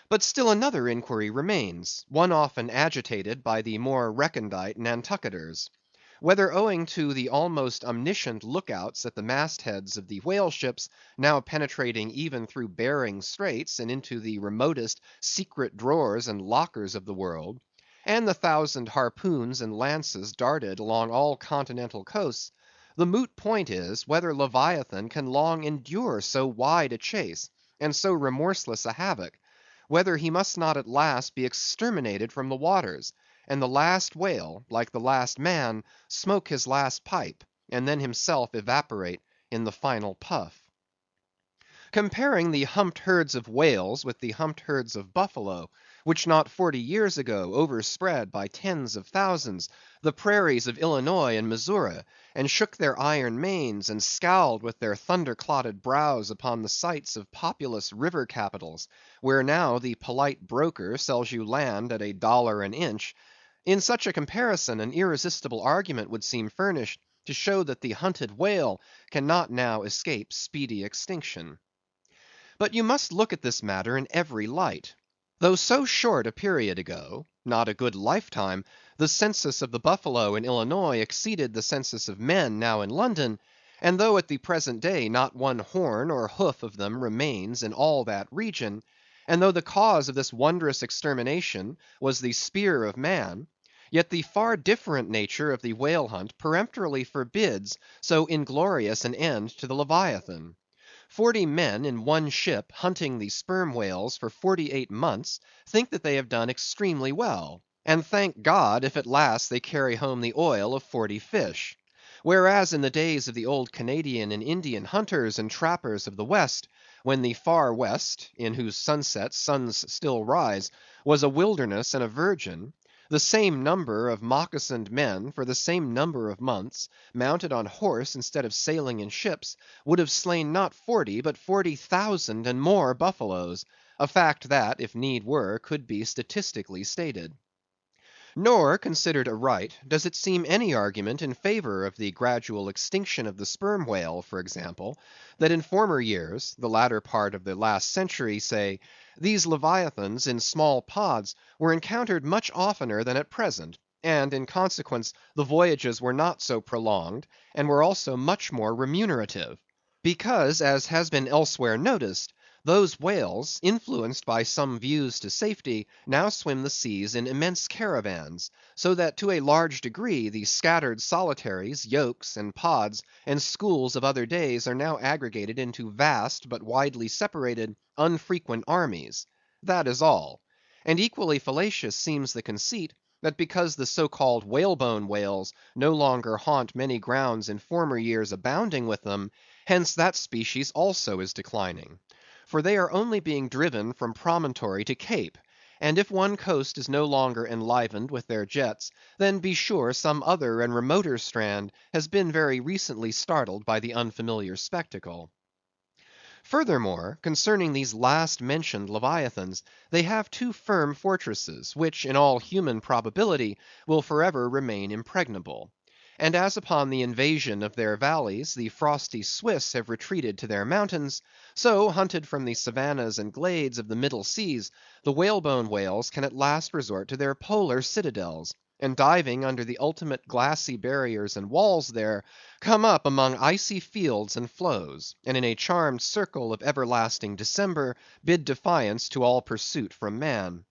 But still another inquiry remains, one often agitated by the more recondite Nantucketers. Whether owing to the almost omniscient lookouts at the mastheads of the whale ships, now penetrating even through Behring Straits and into the remotest secret drawers and lockers of the world, and the thousand harpoons and lances darted along all continental coasts, the moot point is, whether Leviathan can long endure so wide a chase, and so remorseless a havoc; whether he must not at last be exterminated from the waters, and the last whale, like the last man, smoke his last pipe, and then himself evaporate in the final puff. Comparing the humped herds of whales with the humped herds of buffalo, which not 40 years ago overspread by tens of thousands the prairies of Illinois and Missouri, and shook their iron manes, and scowled with their thunder‐clotted brows upon the sites of populous river capitals, where now the polite broker sells you land at $1 an inch; in such a comparison an irresistible argument would seem furnished to show that the hunted whale cannot now escape speedy extinction. But you must look at this matter in every light. Though so short a period ago, not a good lifetime, the census of the buffalo in Illinois exceeded the census of men now in London, and though at the present day not one horn or hoof of them remains in all that region, and though the cause of this wondrous extermination was the spear of man, yet the far different nature of the whale hunt peremptorily forbids so inglorious an end to the Leviathan. 40 men in one ship hunting the sperm whales for 48 months think that they have done extremely well, and thank God if at last they carry home the oil of 40 fish; whereas in the days of the old Canadian and Indian hunters and trappers of the West, when the far West, in whose sunsets suns still rise, was a wilderness and a virgin, the same number of moccasined men, for the same number of months, mounted on horse instead of sailing in ships, would have slain not 40, but 40,000 and more buffaloes; a fact that, if need were, could be statistically stated. Nor, considered aright, does it seem any argument in favor of the gradual extinction of the sperm whale, for example, that in former years, the latter part of the last century, say, these leviathans in small pods were encountered much oftener than at present, and in consequence the voyages were not so prolonged, and were also much more remunerative; because, as has been elsewhere noticed, those whales, influenced by some views to safety, now swim the seas in immense caravans, so that to a large degree the scattered solitaries, yolks, and pods, and schools of other days are now aggregated into vast, but widely separated, unfrequent armies. That is all. And equally fallacious seems the conceit, that because the so‐called whalebone whales no longer haunt many grounds in former years abounding with them, hence that species also is declining. For they are only being driven from promontory to cape, and if one coast is no longer enlivened with their jets, then be sure some other and remoter strand has been very recently startled by the unfamiliar spectacle. Furthermore, concerning these last mentioned leviathans, they have two firm fortresses, which in all human probability will forever remain impregnable. And as upon the invasion of their valleys the frosty Swiss have retreated to their mountains, so, hunted from the savannas and glades of the middle seas, the whalebone whales can at last resort to their polar citadels, and diving under the ultimate glassy barriers and walls there, come up among icy fields and floes, and in a charmed circle of everlasting December bid defiance to all pursuit from man.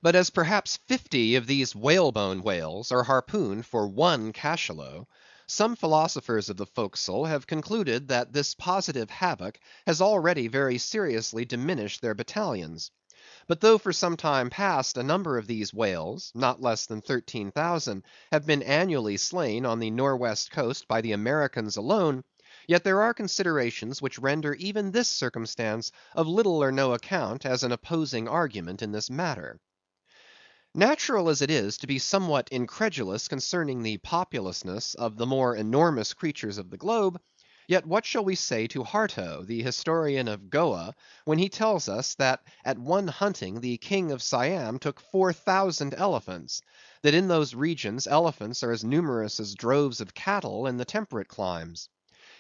But as perhaps 50 of these whalebone whales are harpooned for one cachalot, some philosophers of the forecastle have concluded that this positive havoc has already very seriously diminished their battalions. But though for some time past a number of these whales, not less than 13,000, have been annually slain on the Norwest coast by the Americans alone, yet there are considerations which render even this circumstance of little or no account as an opposing argument in this matter. Natural as it is to be somewhat incredulous concerning the populousness of the more enormous creatures of the globe, yet what shall we say to Harto, the historian of Goa, when he tells us that at one hunting the king of Siam took 4,000 elephants; that in those regions elephants are as numerous as droves of cattle in the temperate climes.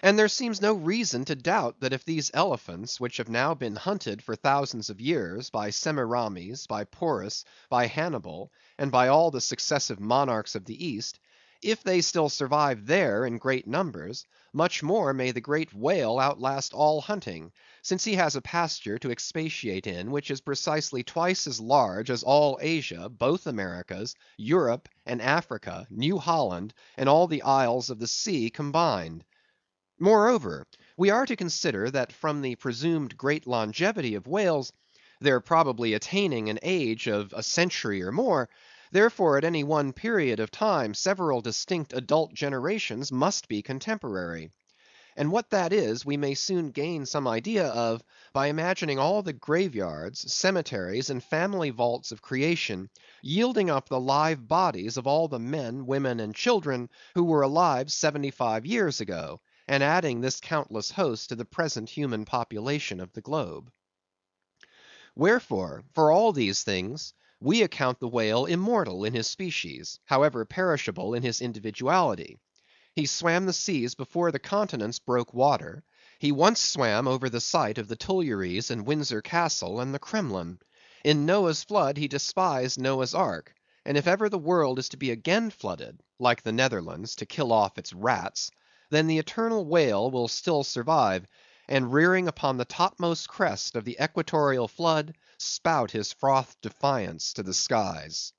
And there seems no reason to doubt that if these elephants, which have now been hunted for thousands of years by Semiramis, by Porus, by Hannibal, and by all the successive monarchs of the East, if they still survive there in great numbers, much more may the great whale outlast all hunting, since he has a pasture to expatiate in which is precisely twice as large as all Asia, both Americas, Europe, and Africa, New Holland, and all the isles of the sea combined. Moreover, we are to consider that from the presumed great longevity of whales, their probably attaining an age of a century or more, therefore at any one period of time several distinct adult generations must be contemporary. And what that is, we may soon gain some idea of, by imagining all the graveyards, cemeteries, and family vaults of creation, yielding up the live bodies of all the men, women, and children who were alive 75 years ago, and adding this countless host to the present human population of the globe. Wherefore, for all these things, we account the whale immortal in his species, however perishable in his individuality. He swam the seas before the continents broke water; he once swam over the site of the Tuileries and Windsor Castle and the Kremlin. In Noah's flood he despised Noah's ark; and if ever the world is to be again flooded, like the Netherlands, to kill off its rats, then the eternal whale will still survive, and rearing upon the topmost crest of the equatorial flood, spout his frothed defiance to the skies.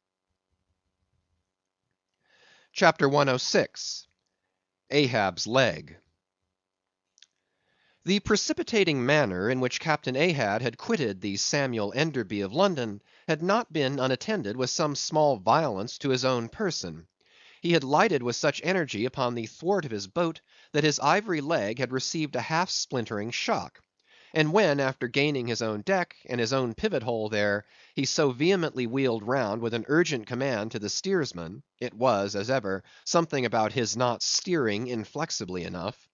CHAPTER 106. Ahab's Leg. The precipitating manner in which Captain Ahab had quitted the Samuel Enderby of London had not been unattended with some small violence to his own person. He had lighted with such energy upon the thwart of his boat, that his ivory leg had received a half splintering shock; and when, after gaining his own deck, and his own pivot hole there, he so vehemently wheeled round with an urgent command to the steersman, it was, as ever, something about his not steering inflexibly enough;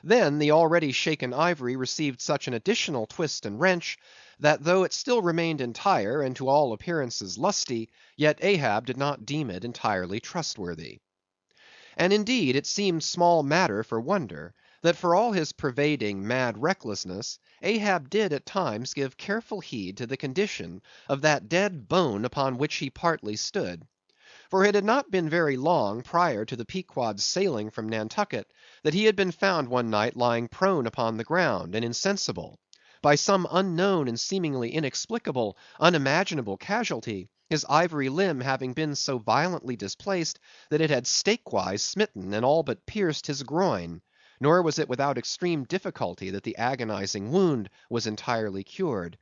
then the already shaken ivory received such an additional twist and wrench, that though it still remained entire and to all appearances lusty, yet Ahab did not deem it entirely trustworthy. And indeed it seemed small matter for wonder, that for all his pervading mad recklessness, Ahab did at times give careful heed to the condition of that dead bone upon which he partly stood. For it had not been very long prior to the Pequod's sailing from Nantucket, that he had been found one night lying prone upon the ground, and insensible. By some unknown and seemingly inexplicable, unimaginable casualty, his ivory limb having been so violently displaced that it had stake-wise smitten and all but pierced his groin; nor was it without extreme difficulty that the agonizing wound was entirely cured.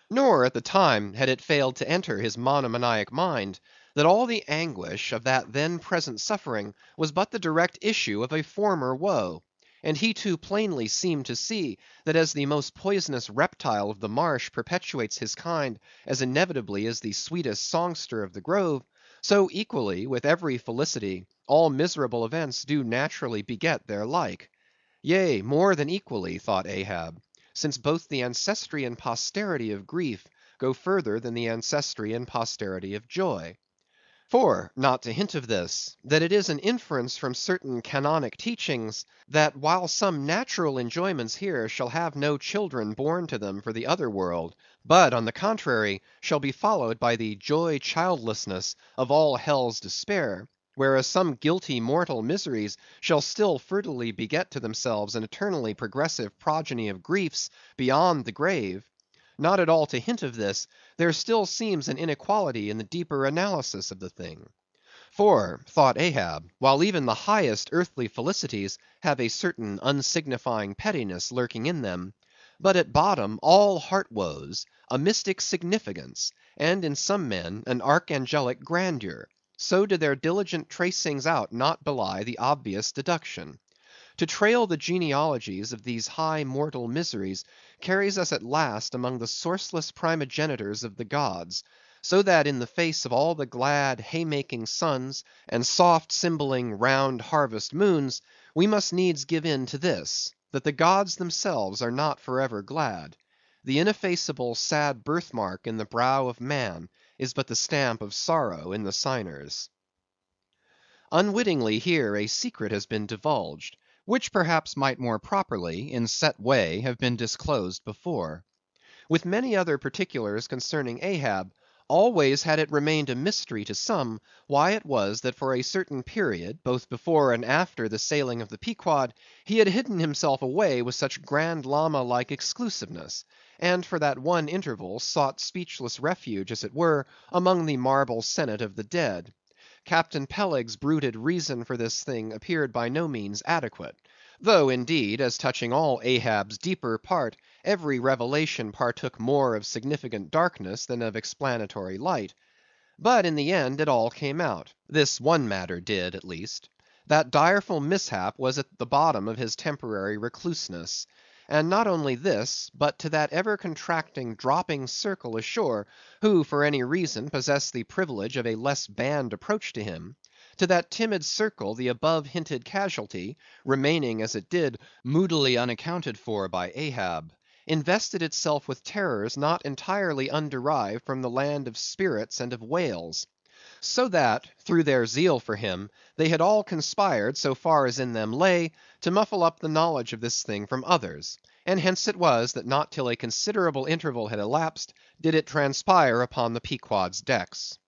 Nor at the time had it failed to enter his monomaniac mind, that all the anguish of that then present suffering was but the direct issue of a former woe; and he too plainly seemed to see, that as the most poisonous reptile of the marsh perpetuates his kind as inevitably as the sweetest songster of the grove, so equally, with every felicity, all miserable events do naturally beget their like. Yea, more than equally, thought Ahab, since both the ancestry and posterity of grief go further than the ancestry and posterity of joy. For, not to hint of this, that it is an inference from certain canonic teachings, that while some natural enjoyments here shall have no children born to them for the other world, but, on the contrary, shall be followed by the joy childlessness of all hell's despair, whereas some guilty mortal miseries shall still fertilely beget to themselves an eternally progressive progeny of griefs beyond the grave, not at all to hint of this, there still seems an inequality in the deeper analysis of the thing. For, thought Ahab, while even the highest earthly felicities have a certain unsignifying pettiness lurking in them, but at bottom all heart woes, a mystic significance, and in some men an archangelic grandeur, so do their diligent tracings out not belie the obvious deduction. To trail the genealogies of these high mortal miseries carries us at last among the sourceless primogenitors of the gods, so that in the face of all the glad haymaking suns, and soft symboling round harvest moons, we must needs give in to this, that the gods themselves are not for ever glad. The ineffaceable sad birthmark in the brow of man is but the stamp of sorrow in the signers. Unwittingly here a secret has been divulged, which perhaps might more properly, in set way, have been disclosed before. With many other particulars concerning Ahab, always had it remained a mystery to some, why it was that for a certain period, both before and after the sailing of the Pequod, he had hidden himself away with such Grand Lama-like exclusiveness, and for that one interval sought speechless refuge, as it were, among the marble senate of the dead. Captain Peleg's bruited reason for this thing appeared by no means adequate; though, indeed, as touching all Ahab's deeper part, every revelation partook more of significant darkness than of explanatory light. But in the end it all came out; this one matter did, at least. That direful mishap was at the bottom of his temporary recluseness. And not only this, but to that ever contracting dropping circle ashore, who for any reason possessed the privilege of a less banned approach to him; to that timid circle the above hinted casualty, remaining as it did moodily unaccounted for by Ahab, invested itself with terrors not entirely underived from the land of spirits and of whales. So that, through their zeal for him, they had all conspired, so far as in them lay, to muffle up the knowledge of this thing from others; and hence it was that not till a considerable interval had elapsed, did it transpire upon the Pequod's decks.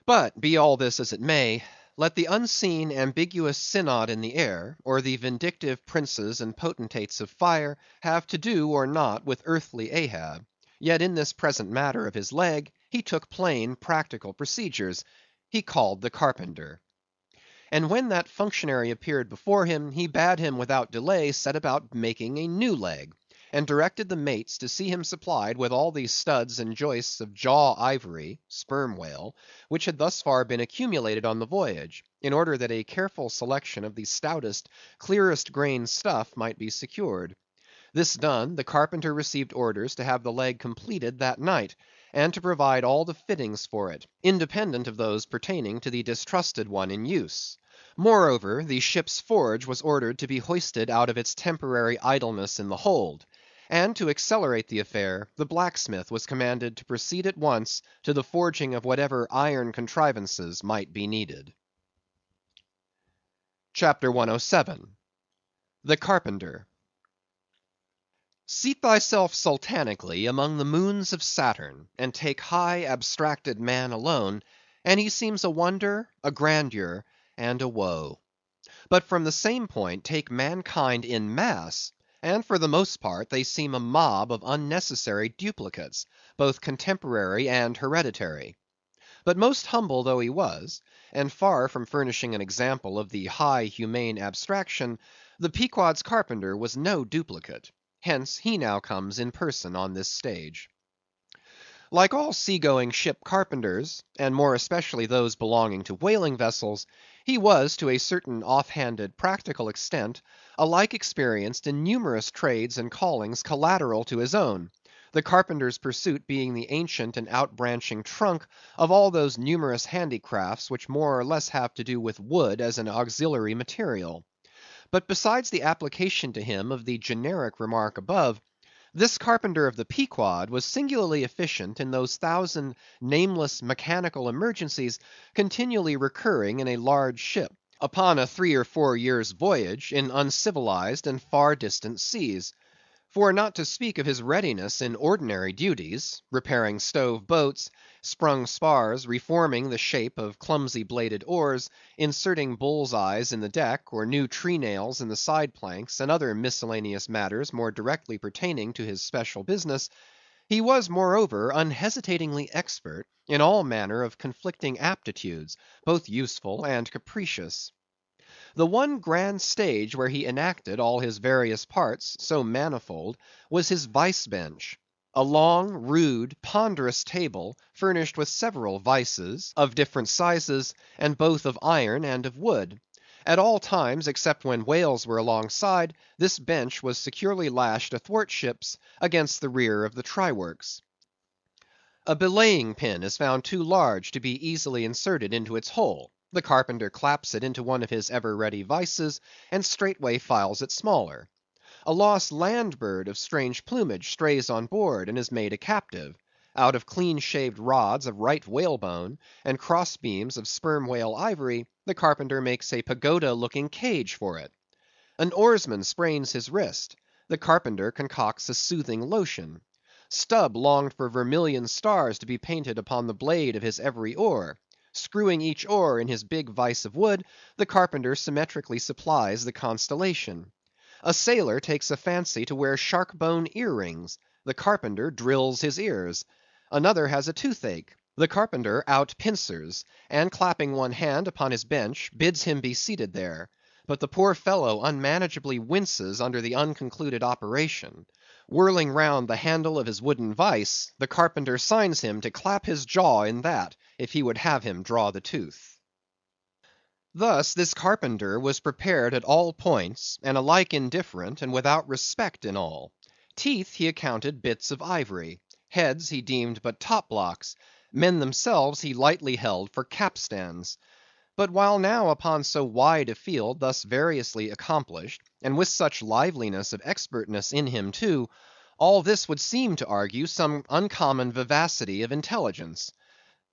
But be all this as it may, let the unseen ambiguous synod in the air, or the vindictive princes and potentates of fire, have to do or not with earthly Ahab, yet in this present matter of his leg, he took plain practical procedures. He called the carpenter. And when that functionary appeared before him, he bade him without delay set about making a new leg, and directed the mates to see him supplied with all the studs and joists of jaw ivory (sperm whale) which had thus far been accumulated on the voyage, in order that a careful selection of the stoutest, clearest grained stuff might be secured. This done, the carpenter received orders to have the leg completed that night, and to provide all the fittings for it, independent of those pertaining to the distrusted one in use. Moreover, the ship's forge was ordered to be hoisted out of its temporary idleness in the hold; and to accelerate the affair, the blacksmith was commanded to proceed at once to the forging of whatever iron contrivances might be needed. CHAPTER 107. The Carpenter. Seat thyself sultanically among the moons of Saturn, and take high abstracted man alone, and he seems a wonder, a grandeur, and a woe. But from the same point take mankind in mass, and for the most part they seem a mob of unnecessary duplicates, both contemporary and hereditary. But most humble though he was, and far from furnishing an example of the high humane abstraction, the Pequod's carpenter was no duplicate. Hence he now comes in person on this stage. Like all sea-going ship carpenters, and more especially those belonging to whaling vessels, he was to a certain off-handed practical extent alike experienced in numerous trades and callings collateral to his own, the carpenter's pursuit being the ancient and outbranching trunk of all those numerous handicrafts which more or less have to do with wood as an auxiliary material. But besides the application to him of the generic remark above, this carpenter of the Pequod was singularly efficient in those thousand nameless mechanical emergencies continually recurring in a large ship, upon a 3 or 4 years' voyage, in uncivilized and far distant seas. For not to speak of his readiness in ordinary duties, repairing stove boats, sprung spars, reforming the shape of clumsy bladed oars, inserting bull's eyes in the deck, or new tree nails in the side planks, and other miscellaneous matters more directly pertaining to his special business, he was moreover unhesitatingly expert in all manner of conflicting aptitudes, both useful and capricious. The one grand stage where he enacted all his various parts, so manifold, was his vice bench; a long, rude, ponderous table, furnished with several vices, of different sizes, and both of iron and of wood. At all times, except when whales were alongside, this bench was securely lashed athwartships against the rear of the try works. A belaying pin is found too large to be easily inserted into its hole. The carpenter claps it into one of his ever ready vices, and straightway files it smaller. A lost land bird of strange plumage strays on board, and is made a captive. Out of clean shaved rods of right whalebone, and cross beams of sperm whale ivory, the carpenter makes a pagoda looking cage for it. An oarsman sprains his wrist; the carpenter concocts a soothing lotion. Stubb longed for vermilion stars to be painted upon the blade of his every oar. Screwing each oar in his big vice of wood, the carpenter symmetrically supplies the constellation. A sailor takes a fancy to wear shark bone ear rings; the carpenter drills his ears. Another has a toothache; the carpenter out pincers, and clapping one hand upon his bench, bids him be seated there. But the poor fellow unmanageably winces under the unconcluded operation. Whirling round the handle of his wooden vice, the carpenter signs him to clap his jaw in that, if he would have him draw the tooth. Thus this carpenter was prepared at all points, and alike indifferent, and without respect in all. Teeth he accounted bits of ivory; heads he deemed but top blocks; men themselves he lightly held for capstans. But while now upon so wide a field thus variously accomplished, and with such liveliness of expertness in him too, all this would seem to argue some uncommon vivacity of intelligence.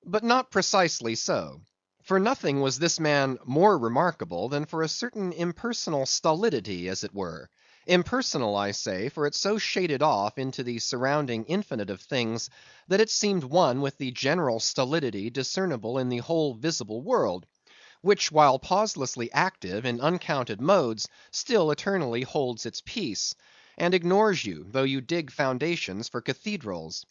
But not precisely so. For nothing was this man more remarkable than for a certain impersonal stolidity, as it were. Impersonal, I say, for it so shaded off into the surrounding infinite of things, that it seemed one with the general stolidity discernible in the whole visible world, which while pauselessly active in uncounted modes, still eternally holds its peace, and ignores you, though you dig foundations for cathedrals.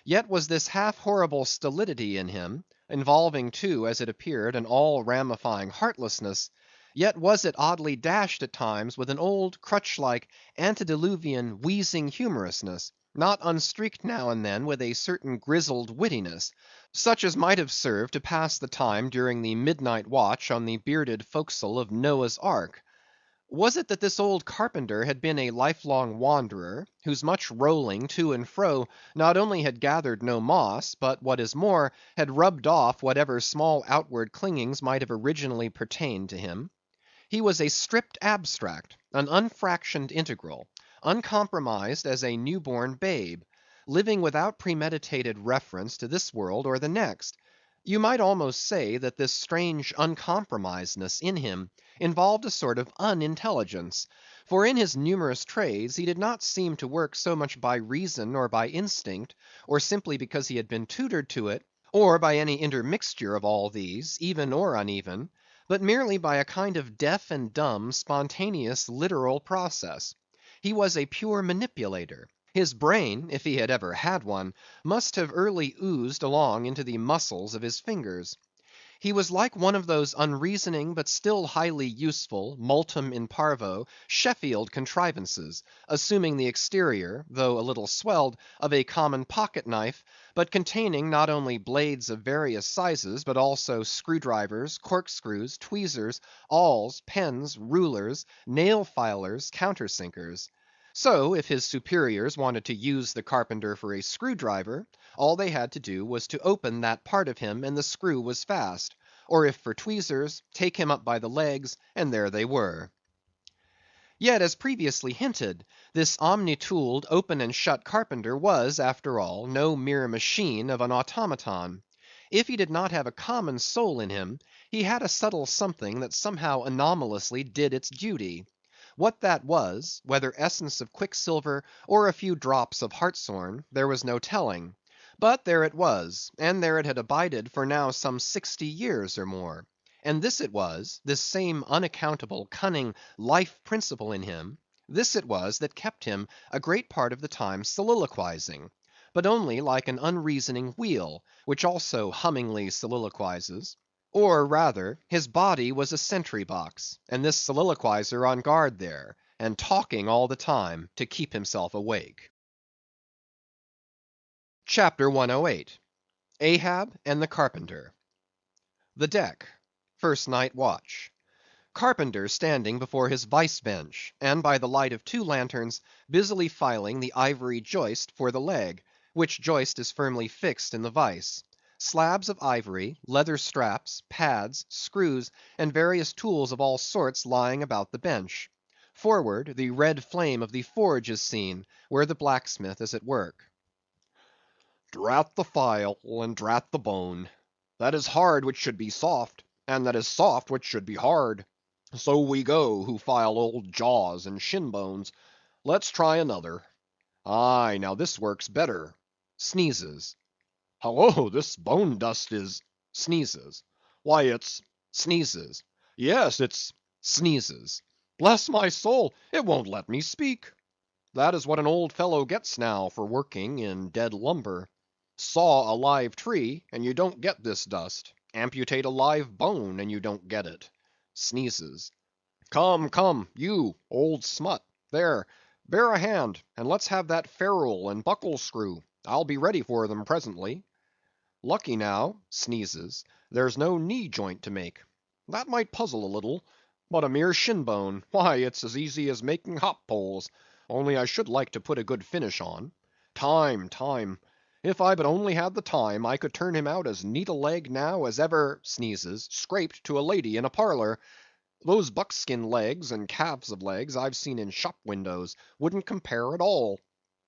Yet was this half horrible stolidity in him, involving too, as it appeared, an all ramifying heartlessness; yet was it oddly dashed at times with an old, crutch-like, antediluvian, wheezing humorousness, not unstreaked now and then with a certain grizzled wittiness, such as might have served to pass the time during the midnight watch on the bearded forecastle of Noah's Ark. Was it that this old carpenter had been a lifelong wanderer, whose much rolling to and fro not only had gathered no moss, but what is more, had rubbed off whatever small outward clingings might have originally pertained to him? He was a stripped abstract, an unfractioned integral, uncompromised as a new born babe, living without premeditated reference to this world or the next. You might almost say that this strange uncompromisedness in him involved a sort of unintelligence; for in his numerous trades he did not seem to work so much by reason or by instinct, or simply because he had been tutored to it, or by any intermixture of all these, even or uneven, but merely by a kind of deaf and dumb, spontaneous, literal process. He was a pure manipulator. His brain, if he had ever had one, must have early oozed along into the muscles of his fingers. He was like one of those unreasoning but still highly useful, multum in parvo, Sheffield contrivances, assuming the exterior, though a little swelled, of a common pocket knife, but containing not only blades of various sizes, but also screwdrivers, corkscrews, tweezers, awls, pens, rulers, nail filers, countersinkers. So, if his superiors wanted to use the carpenter for a screwdriver, all they had to do was to open that part of him, and the screw was fast; or if for tweezers, take him up by the legs, and there they were. Yet, as previously hinted, this omni-tooled, open and shut carpenter was, after all, no mere machine of an automaton. If he did not have a common soul in him, he had a subtle something that somehow anomalously did its duty. What that was, whether essence of quicksilver or a few drops of hartshorn, there was no telling. But there it was, and there it had abided for now some 60 years or more. And this it was, this same unaccountable, cunning life principle in him, this it was that kept him a great part of the time soliloquizing, but only like an unreasoning wheel, which also hummingly soliloquizes. Or rather, his body was a sentry box, and this soliloquizer on guard there, and talking all the time to keep himself awake. CHAPTER 108. Ahab and the Carpenter. The deck. First night watch. Carpenter standing before his vice bench, and by the light of 2 lanterns, busily filing the ivory joist for the leg, which joist is firmly fixed in the vice. Slabs of ivory, leather straps, pads, screws, and various tools of all sorts lying about the bench. Forward, the red flame of the forge is seen, where the blacksmith is at work. Drat the file, and drat the bone. That is hard which should be soft, and that is soft which should be hard. So we go, who file old jaws and shin bones. Let's try another. Aye, now this works better. Sneezes. Hallo, this bone dust is... Sneezes. Why, it's... Sneezes. Yes, it's... Sneezes. Bless my soul, it won't let me speak. That is what an old fellow gets now for working in dead lumber. Saw a live tree, and you don't get this dust. Amputate a live bone, and you don't get it. Sneezes. Come, come, you, old smut. There, bear a hand, and let's have that ferrule and buckle screw. I'll be ready for them presently. Lucky now, sneezes, there's no knee joint to make. That might puzzle a little, but a mere shin bone, why, it's as easy as making hop poles, only I should like to put a good finish on. Time, time. If I but only had the time, I could turn him out as neat a leg now as ever, sneezes, scraped to a lady in a parlor. Those buckskin legs and calves of legs I've seen in shop windows wouldn't compare at all.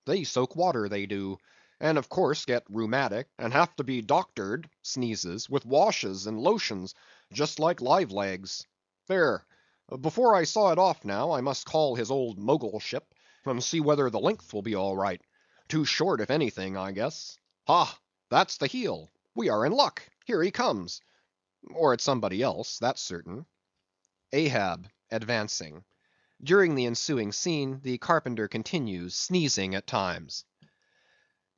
They soak water, they do, and of course get rheumatic, and have to be doctored, sneezes, with washes and lotions, just like live legs. There, before I saw it off now, I must call his old Mogulship, and see whether the length will be all right. Too short, if anything, I guess. Ha! That's the heel. We are in luck. Here he comes. Or it's somebody else, that's certain. Ahab advancing. During the ensuing scene, the carpenter continues, sneezing at times.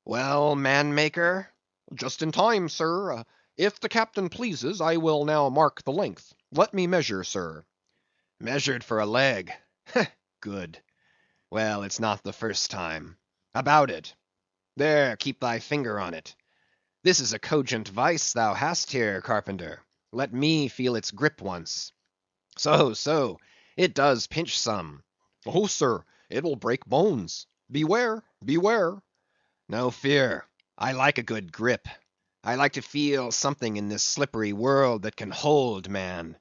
Well, man maker? Just in time, sir. If the captain pleases, I will now mark the length. Let me measure, sir. Measured for a leg. Good. Well, it's not the first time. About it. There, keep thy finger on it. This is a cogent vice thou hast here, carpenter. Let me feel its grip once. So, so, it does pinch some. Oh, sir, it will break bones. Beware, beware. No fear. I like a good grip. I like to feel something in this slippery world that can hold man.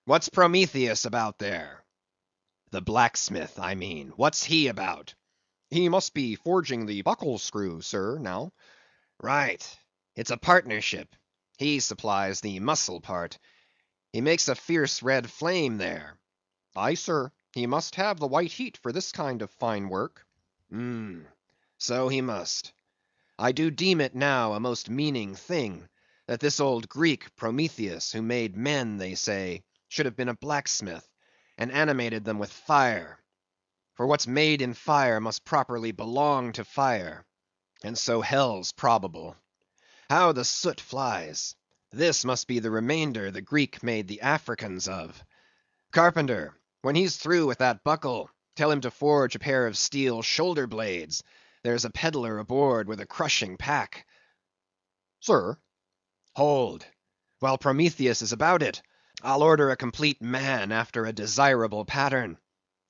What's Prometheus about there? The blacksmith, I mean. What's he about? He must be forging the buckle screw, sir, now. Right. It's a partnership. He supplies the muscle part. He makes a fierce red flame there. Aye, sir. He must have the white heat for this kind of fine work. So he must. I do deem it now a most meaning thing, that this old Greek Prometheus, who made men, they say, should have been a blacksmith, and animated them with fire. For what's made in fire must properly belong to fire, and so hell's probable. How the soot flies! This must be the remainder the Greek made the Africans of. Carpenter, when he's through with that buckle, tell him to forge a pair of steel shoulder blades. There's a peddler aboard with a crushing pack. Sir? Hold. While Prometheus is about it, I'll order a complete man after a desirable pattern.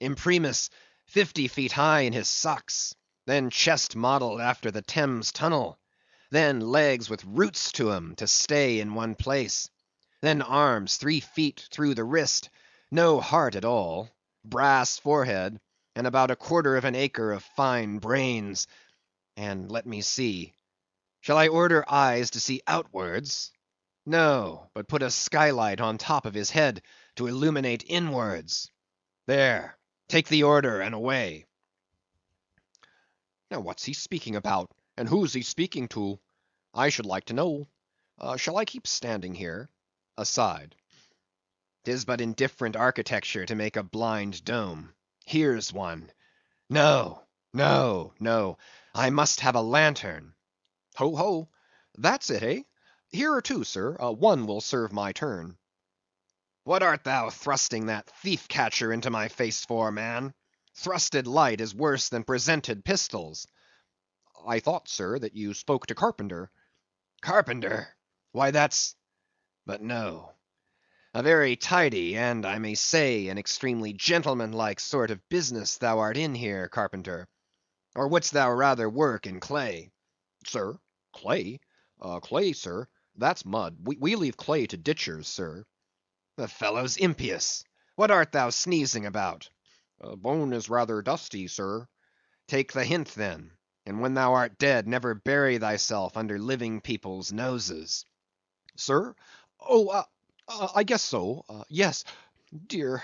Imprimis, 50 feet high in his socks, then chest modeled after the Thames Tunnel, then legs with roots to 'em to stay in one place, then arms 3 feet through the wrist, no heart at all, brass forehead, and about 1/4 of an acre of fine brains. And let me see, shall I order eyes to see outwards? No, but put a skylight on top of his head to illuminate inwards. There, take the order and away. Now what's he speaking about, and who's he speaking to? I should like to know. Shall I keep standing here? Aside. 'Tis but indifferent architecture to make a blind dome. Here's one. No, no, no, I must have a lantern. Ho, ho, that's it, eh? Here are two, sir. One will serve my turn. What art thou thrusting that thief-catcher into my face for, man? Thrusted light is worse than presented pistols. I thought, sir, that you spoke to Carpenter. Carpenter? Why, but no. A very tidy, and I may say, an extremely gentlemanlike sort of business thou art in here, Carpenter. Or wouldst thou rather work in clay? Sir, clay? Clay, sir, that's mud. We leave clay to ditchers, sir. The fellow's impious. What art thou sneezing about? Bone is rather dusty, sir. Take the hint, then, and when thou art dead, never bury thyself under living people's noses. Sir? Oh, I guess so. Yes, dear.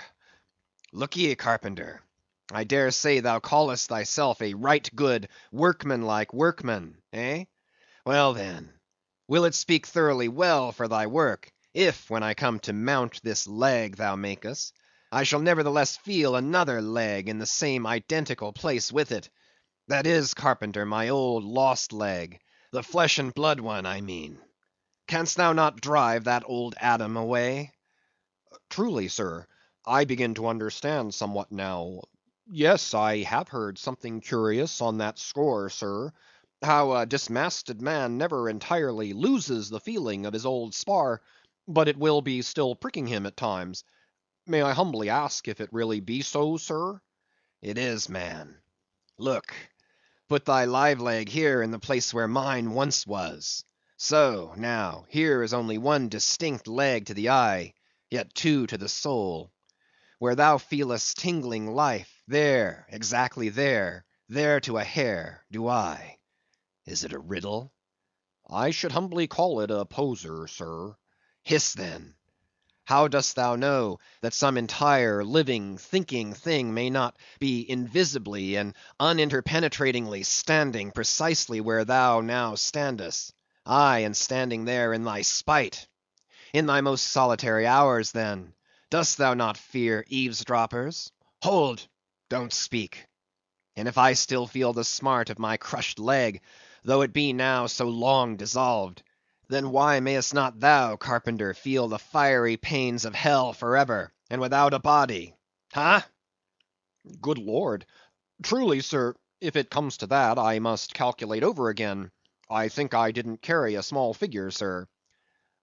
Look ye, Carpenter, I dare say thou callest thyself a right good workmanlike workman, eh? Well, then, will it speak thoroughly well for thy work, if, when I come to mount this leg thou makest, I shall nevertheless feel another leg in the same identical place with it? That is, Carpenter, my old lost leg, the flesh and blood one, I mean. Canst thou not drive that old Adam away? Truly, sir, I begin to understand somewhat now. Yes, I have heard something curious on that score, sir. How a dismasted man never entirely loses the feeling of his old spar, but it will be still pricking him at times. May I humbly ask if it really be so, sir? It is, man. Look, put thy live leg here in the place where mine once was. So, now, here is only one distinct leg to the eye, yet two to the soul. Where thou feelest tingling life, there, exactly there, there to a hair, do I. Is it a riddle? I should humbly call it a poser, sir. Hiss, then. How dost thou know that some entire, living, thinking thing may not be invisibly and uninterpenetratingly standing precisely where thou now standest? Aye, and standing there in thy spite. In thy most solitary hours, then, dost thou not fear eavesdroppers? Hold! Don't speak. And if I still feel the smart of my crushed leg, though it be now so long dissolved, then why mayest not thou, Carpenter, feel the fiery pains of hell forever, and without a body? Huh? Good Lord! Truly, sir, if it comes to that, I must calculate over again. I think I didn't carry a small figure, sir.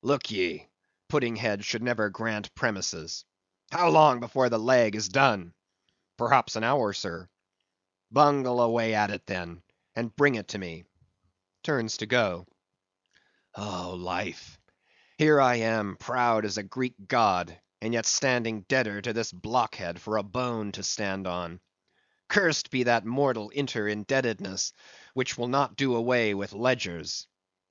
Look ye, pudding head should never grant premises. How long before the leg is done? Perhaps an hour, sir. Bungle away at it, then, and bring it to me. Turns to go. Oh, life! Here I am, proud as a Greek god, and yet standing deader to this blockhead for a bone to stand on. Cursed be that mortal inter-indebtedness, which will not do away with ledgers.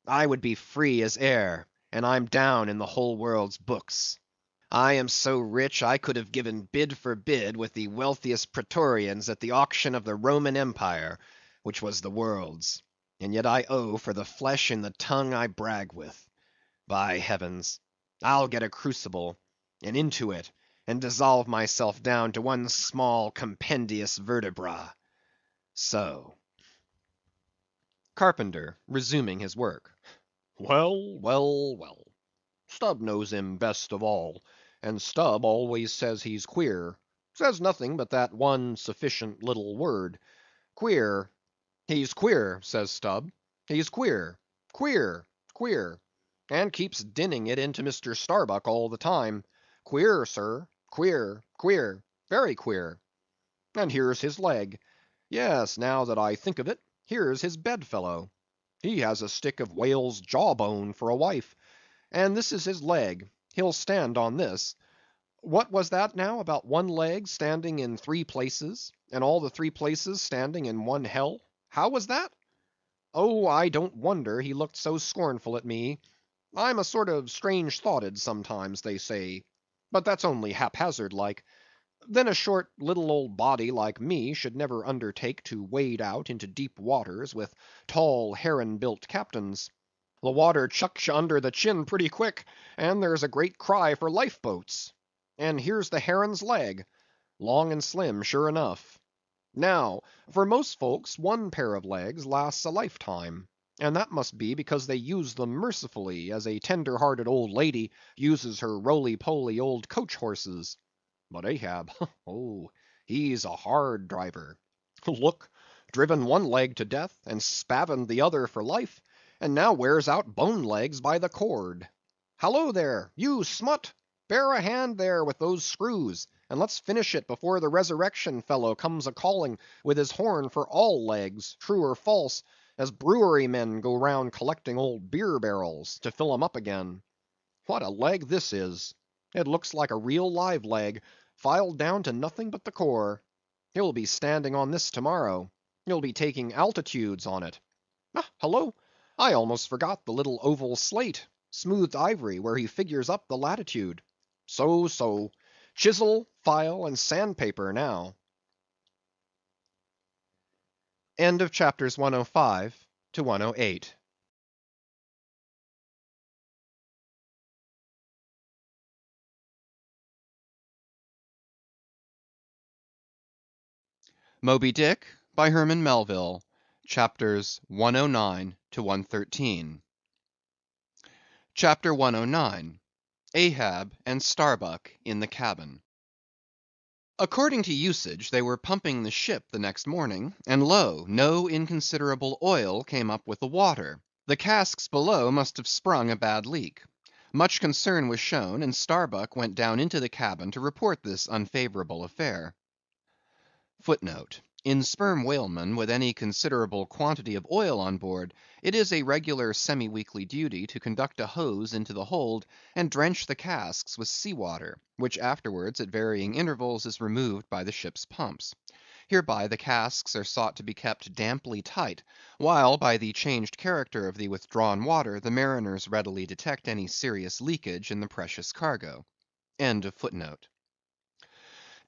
I would be free as air, and I'm down in the whole world's books. I am so rich I could have given bid for bid with the wealthiest Praetorians at the auction of the Roman Empire, which was the world's. And yet I owe for the flesh in the tongue I brag with. By heavens, I'll get a crucible, and into it, and dissolve myself down to one small compendious vertebra. So. Carpenter, resuming his work. Well, well, well. Stubb knows him best of all, and Stubb always says he's queer. Says nothing but that one sufficient little word. Queer. He's queer, says Stubb. He's queer, queer, queer, and keeps dinning it into Mr. Starbuck all the time. Queer, sir, queer, queer, very queer. And here's his leg. Yes, now that I think of it, here's his bedfellow. He has a stick of whale's jawbone for a wife, and this is his leg. He'll stand on this. What was that now about one leg standing in three places, and all the three places standing in one hell? How was that? Oh, I don't wonder he looked so scornful at me. I'm a sort of strange-thoughted sometimes, they say, but that's only haphazard like. Then a short little old body like me should never undertake to wade out into deep waters with tall heron-built captains. The water chucks you under the chin pretty quick, and there's a great cry for lifeboats. And here's the heron's leg, long and slim, sure enough. Now, for most folks, one pair of legs lasts a lifetime, and that must be because they use them mercifully, as a tender-hearted old lady uses her roly-poly old coach horses. But Ahab, oh, he's a hard driver. Look, driven one leg to death, and spavined the other for life, and now wears out bone legs by the cord. Hallo there, you smut! Bear a hand there with those screws, and let's finish it before the resurrection fellow comes a-calling with his horn for all legs, true or false, as brewery men go round collecting old beer barrels, to fill 'em up again. What a leg this is! It looks like a real live leg, filed down to nothing but the core. He'll be standing on this to-morrow. He'll be taking altitudes on it. Hallo! I almost forgot the little oval slate, smoothed ivory, where he figures up the latitude. So. Chisel, file, and sandpaper now. End of chapters 105 to 108. Moby Dick by Herman Melville, chapters 109 to 113. Chapter 109, Ahab and Starbuck in the cabin. According to usage, they were pumping the ship the next morning, and lo, no inconsiderable oil came up with the water. The casks below must have sprung a bad leak. Much concern was shown, and Starbuck went down into the cabin to report this unfavorable affair. Footnote: in sperm whalemen with any considerable quantity of oil on board, it is a regular semi-weekly duty to conduct a hose into the hold and drench the casks with sea water, which afterwards at varying intervals is removed by the ship's pumps. Hereby the casks are sought to be kept damply tight, while by the changed character of the withdrawn water the mariners readily detect any serious leakage in the precious cargo. End of footnote.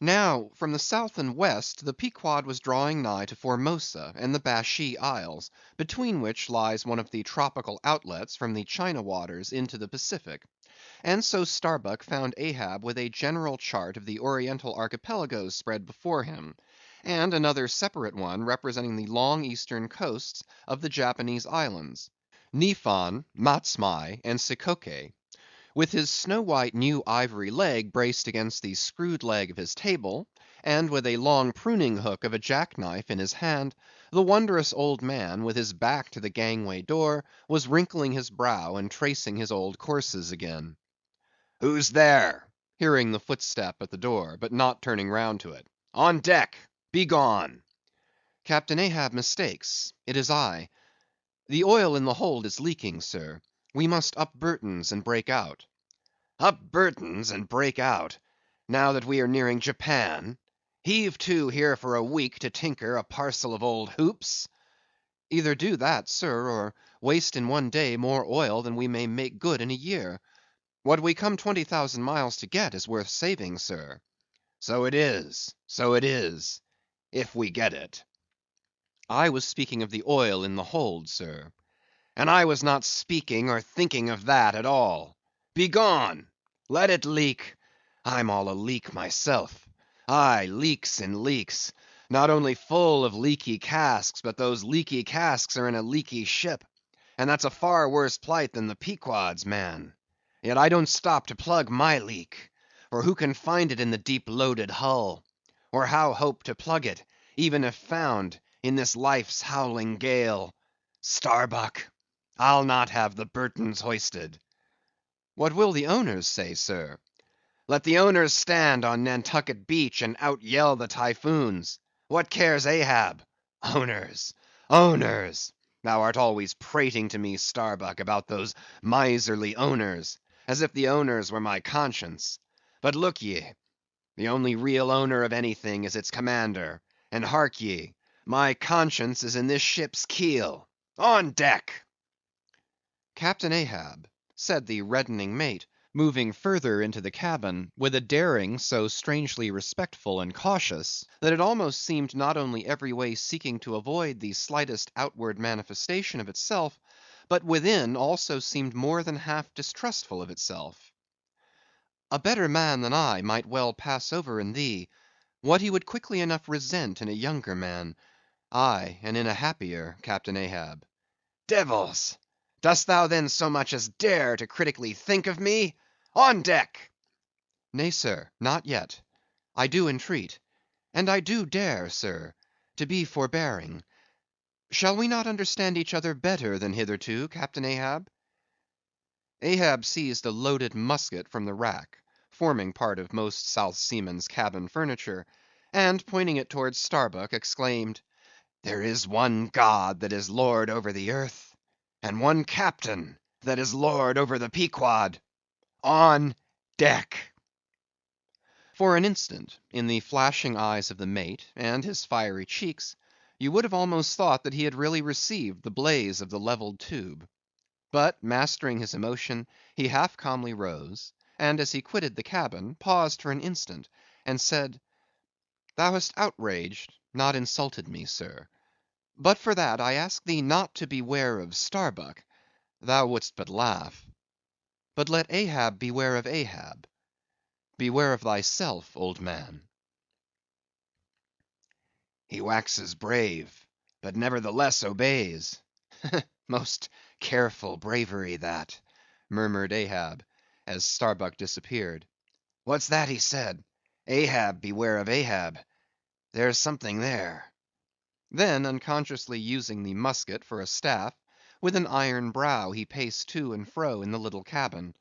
Now, from the south and west, the Pequod was drawing nigh to Formosa and the Bashee Isles, between which lies one of the tropical outlets from the China waters into the Pacific. And so Starbuck found Ahab with a general chart of the Oriental archipelagos spread before him, and another separate one representing the long eastern coasts of the Japanese islands, Niphon, Matsmai, and Sikoke. With his snow-white new ivory leg braced against the screwed leg of his table, and with a long pruning hook of a jackknife in his hand, the wondrous old man, with his back to the gangway door, was wrinkling his brow and tracing his old courses again. Who's there? Hearing the footstep at the door, but not turning round to it. On deck! Be gone! Captain Ahab mistakes. It is I. The oil in the hold is leaking, sir. We must up Burton's and break out. Up Burton's and break out, now that we are nearing Japan? Heave to here for a week to tinker a parcel of old hoops? Either do that, sir, or waste in one day more oil than we may make good in a year. What we come 20,000 miles to get is worth saving, sir. So it is, if we get it. I was speaking of the oil in the hold, sir. And I was not speaking or thinking of that at all. Begone! Let it leak. I'm all a leak myself. Aye, leaks and leaks. Not only full of leaky casks, but those leaky casks are in a leaky ship. And that's a far worse plight than the Pequod's, man. Yet I don't stop to plug my leak, for who can find it in the deep-loaded hull? Or how hope to plug it, even if found, in this life's howling gale? Starbuck, I'll not have the Burtons hoisted. What will the owners say, sir? Let the owners stand on Nantucket beach and out-yell the typhoons. What cares Ahab? Owners, owners! Thou art always prating to me, Starbuck, about those miserly owners, as if the owners were my conscience. But look ye, the only real owner of anything is its commander, and hark ye, my conscience is in this ship's keel. On deck!" "Captain Ahab," said the reddening mate, moving further into the cabin, with a daring so strangely respectful and cautious, that it almost seemed not only every way seeking to avoid the slightest outward manifestation of itself, but within also seemed more than half distrustful of itself. "A better man than I might well pass over in thee, what he would quickly enough resent in a younger man; aye, and in a happier, Captain Ahab." "Devils! Dost thou then so much as dare to critically think of me? On deck!" "Nay, sir, not yet. I do entreat, and I do dare, sir, to be forbearing. Shall we not understand each other better than hitherto, Captain Ahab?" Ahab seized a loaded musket from the rack, forming part of most South Seamen's cabin furniture, and pointing it towards Starbuck, exclaimed, "There is one God that is Lord over the earth, and one Captain that is Lord over the Pequod. On deck!" For an instant, in the flashing eyes of the mate, and his fiery cheeks, you would have almost thought that he had really received the blaze of the levelled tube. But mastering his emotion, he half calmly rose, and as he quitted the cabin, paused for an instant, and said, "Thou hast outraged, not insulted me, sir. But for that, I ask thee not to beware of Starbuck; thou wouldst but laugh. But let Ahab beware of Ahab. Beware of thyself, old man." "He waxes brave, but nevertheless obeys. Most careful bravery that," murmured Ahab, as Starbuck disappeared. "What's that he said? Ahab beware of Ahab. There's something there." Then unconsciously using the musket for a staff, with an iron brow he paced to and fro in the little cabin;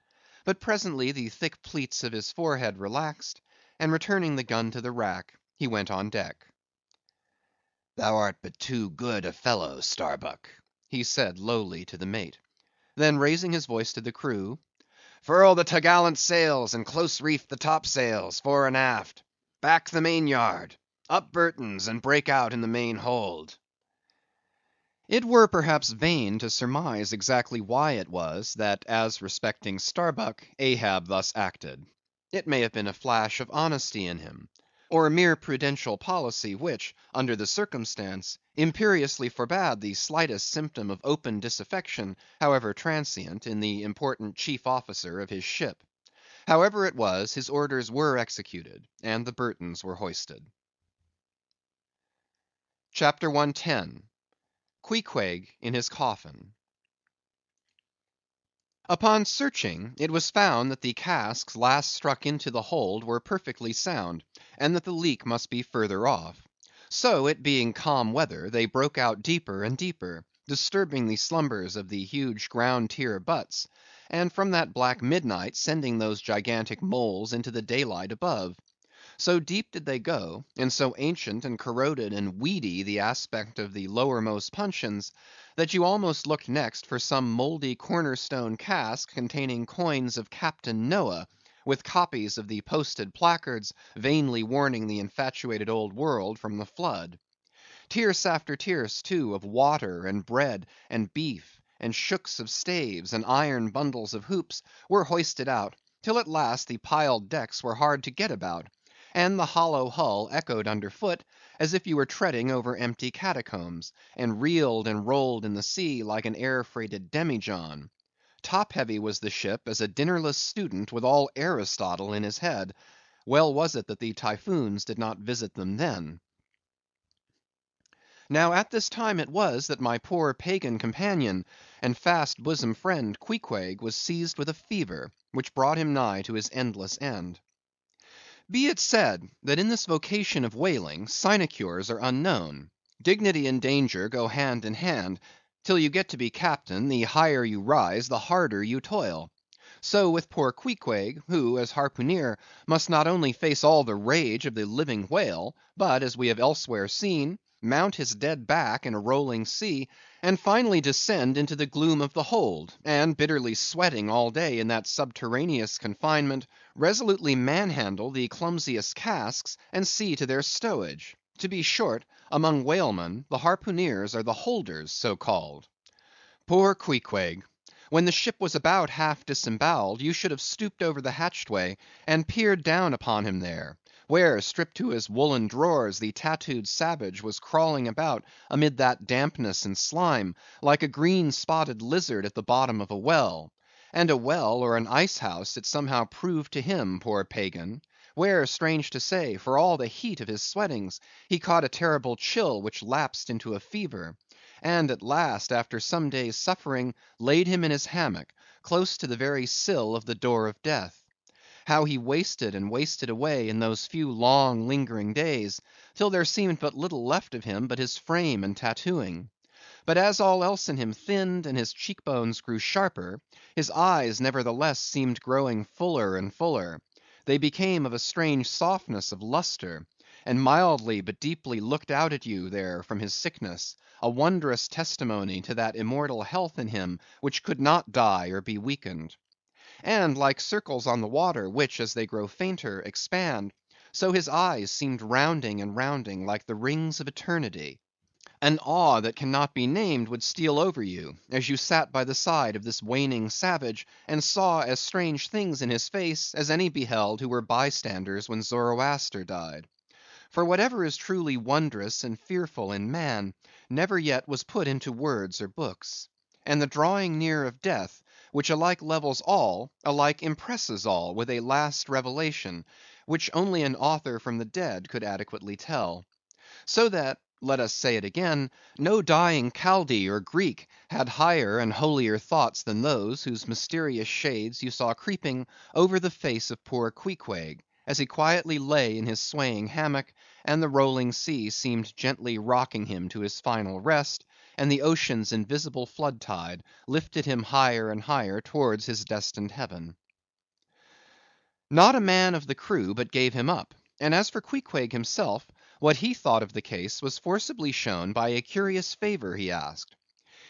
but presently the thick pleats of his forehead relaxed, and returning the gun to the rack, he went on deck. "Thou art but too good a fellow, Starbuck," he said lowly to the mate. Then raising his voice to the crew, "Furl the t'gallant sails, and close reef the topsails, fore and aft. Back the main yard. Up Burtons, and break out in the main hold." It were perhaps vain to surmise exactly why it was, that as respecting Starbuck, Ahab thus acted. It may have been a flash of honesty in him, or a mere prudential policy which, under the circumstance, imperiously forbade the slightest symptom of open disaffection, however transient, in the important chief officer of his ship. However it was, his orders were executed, and the Burtons were hoisted. CHAPTER 110. Queequeg in his coffin. Upon searching, it was found that the casks last struck into the hold were perfectly sound, and that the leak must be further off. So, it being calm weather, they broke out deeper and deeper, disturbing the slumbers of the huge ground tier butts, and from that black midnight sending those gigantic moles into the daylight above. So deep did they go, and so ancient and corroded and weedy the aspect of the lowermost puncheons, that you almost looked next for some mouldy corner-stone cask containing coins of Captain Noah, with copies of the posted placards vainly warning the infatuated old world from the flood. Tierce after tierce, too, of water, and bread, and beef, and shooks of staves, and iron bundles of hoops, were hoisted out, till at last the piled decks were hard to get about, and the hollow hull echoed underfoot, as if you were treading over empty catacombs, and reeled and rolled in the sea like an air-freighted demijohn. Top-heavy was the ship as a dinnerless student with all Aristotle in his head. Well was it that the typhoons did not visit them then. Now at this time it was that my poor pagan companion and fast bosom friend Queequeg was seized with a fever, which brought him nigh to his endless end. Be it said, that in this vocation of whaling, sinecures are unknown. Dignity and danger go hand in hand; till you get to be captain, the higher you rise, the harder you toil. So with poor Queequeg, who, as harpooner, must not only face all the rage of the living whale, but, as we have elsewhere seen, mount his dead back in a rolling sea, and finally descend into the gloom of the hold, and bitterly sweating all day in that subterraneous confinement, resolutely manhandle the clumsiest casks, and see to their stowage. To be short, among whalemen, the harpooneers are the holders, so called. Poor Queequeg! When the ship was about half disembowelled, you should have stooped over the hatchway, and peered down upon him there, where, stripped to his woolen drawers, the tattooed savage was crawling about amid that dampness and slime, like a green spotted lizard at the bottom of a well; and a well or an ice house it somehow proved to him, poor pagan, where, strange to say, for all the heat of his sweatings, he caught a terrible chill which lapsed into a fever, and at last, after some days' suffering, laid him in his hammock, close to the very sill of the door of death. How he wasted and wasted away in those few long lingering days, till there seemed but little left of him but his frame and tattooing. But as all else in him thinned, and his cheek bones grew sharper, his eyes nevertheless seemed growing fuller and fuller; they became of a strange softness of lustre, and mildly but deeply looked out at you there from his sickness, a wondrous testimony to that immortal health in him which could not die or be weakened. And like circles on the water, which, as they grow fainter, expand, so his eyes seemed rounding and rounding like the rings of eternity. An awe that cannot be named would steal over you, as you sat by the side of this waning savage, and saw as strange things in his face as any beheld who were bystanders when Zoroaster died. For whatever is truly wondrous and fearful in man, never yet was put into words or books. And the drawing near of death, which alike levels all, alike impresses all with a last revelation, which only an author from the dead could adequately tell. So that, let us say it again, no dying Chaldee or Greek had higher and holier thoughts than those whose mysterious shades you saw creeping over the face of poor Queequeg, as he quietly lay in his swaying hammock, and the rolling sea seemed gently rocking him to his final rest, and the ocean's invisible flood tide lifted him higher and higher towards his destined heaven. Not a man of the crew but gave him up; and as for Queequeg himself, what he thought of the case was forcibly shown by a curious favor he asked.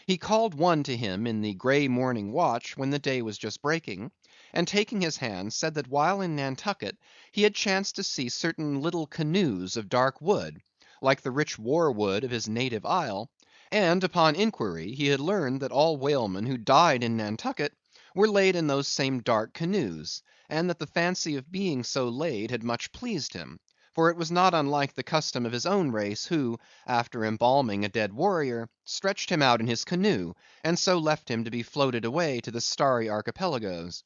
He called one to him in the grey morning watch when the day was just breaking, and taking his hand, said that while in Nantucket he had chanced to see certain little canoes of dark wood, like the rich war wood of his native isle, and upon inquiry he had learned that all whalemen who died in Nantucket were laid in those same dark canoes, and that the fancy of being so laid had much pleased him, for it was not unlike the custom of his own race, who, after embalming a dead warrior, stretched him out in his canoe, and so left him to be floated away to the starry archipelagoes.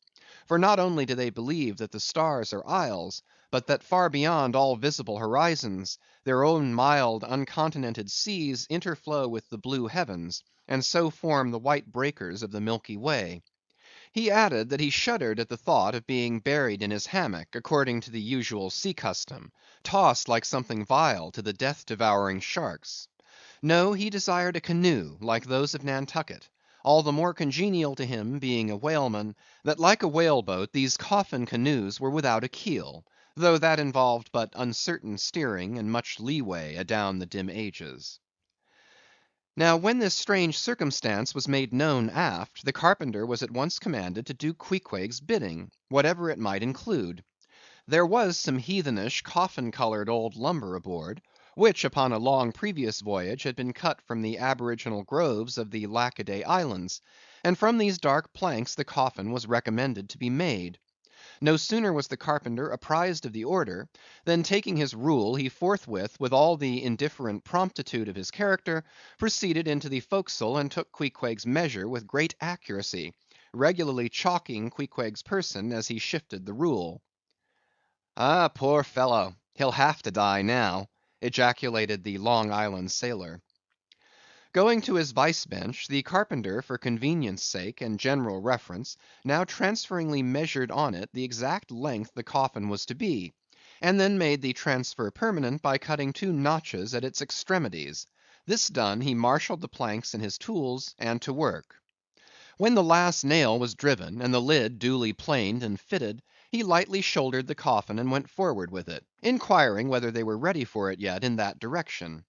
For not only do they believe that the stars are isles, but that far beyond all visible horizons, their own mild uncontinented seas interflow with the blue heavens, and so form the white breakers of the Milky Way. He added that he shuddered at the thought of being buried in his hammock, according to the usual sea custom, tossed like something vile to the death‐devouring sharks. No, he desired a canoe like those of Nantucket, all the more congenial to him, being a whaleman, that like a whale boat these coffin canoes were without a keel, though that involved but uncertain steering and much leeway adown the dim ages. Now when this strange circumstance was made known aft, the carpenter was at once commanded to do Queequeg's bidding, whatever it might include. There was some heathenish coffin-colored old lumber aboard, which upon a long previous voyage had been cut from the aboriginal groves of the Lackaday Islands, and from these dark planks the coffin was recommended to be made. No sooner was the carpenter apprised of the order, than taking his rule he forthwith, with all the indifferent promptitude of his character, proceeded into the forecastle and took Queequeg's measure with great accuracy, regularly chalking Queequeg's person as he shifted the rule. "Ah, poor fellow! he'll have to die now," ejaculated the Long Island sailor. Going to his vice bench, the carpenter, for convenience sake and general reference, now transferringly measured on it the exact length the coffin was to be, and then made the transfer permanent by cutting 2 notches at its extremities. This done, he marshalled the planks and his tools, and to work. When the last nail was driven, and the lid duly planed and fitted, he lightly shouldered the coffin and went forward with it, inquiring whether they were ready for it yet in that direction.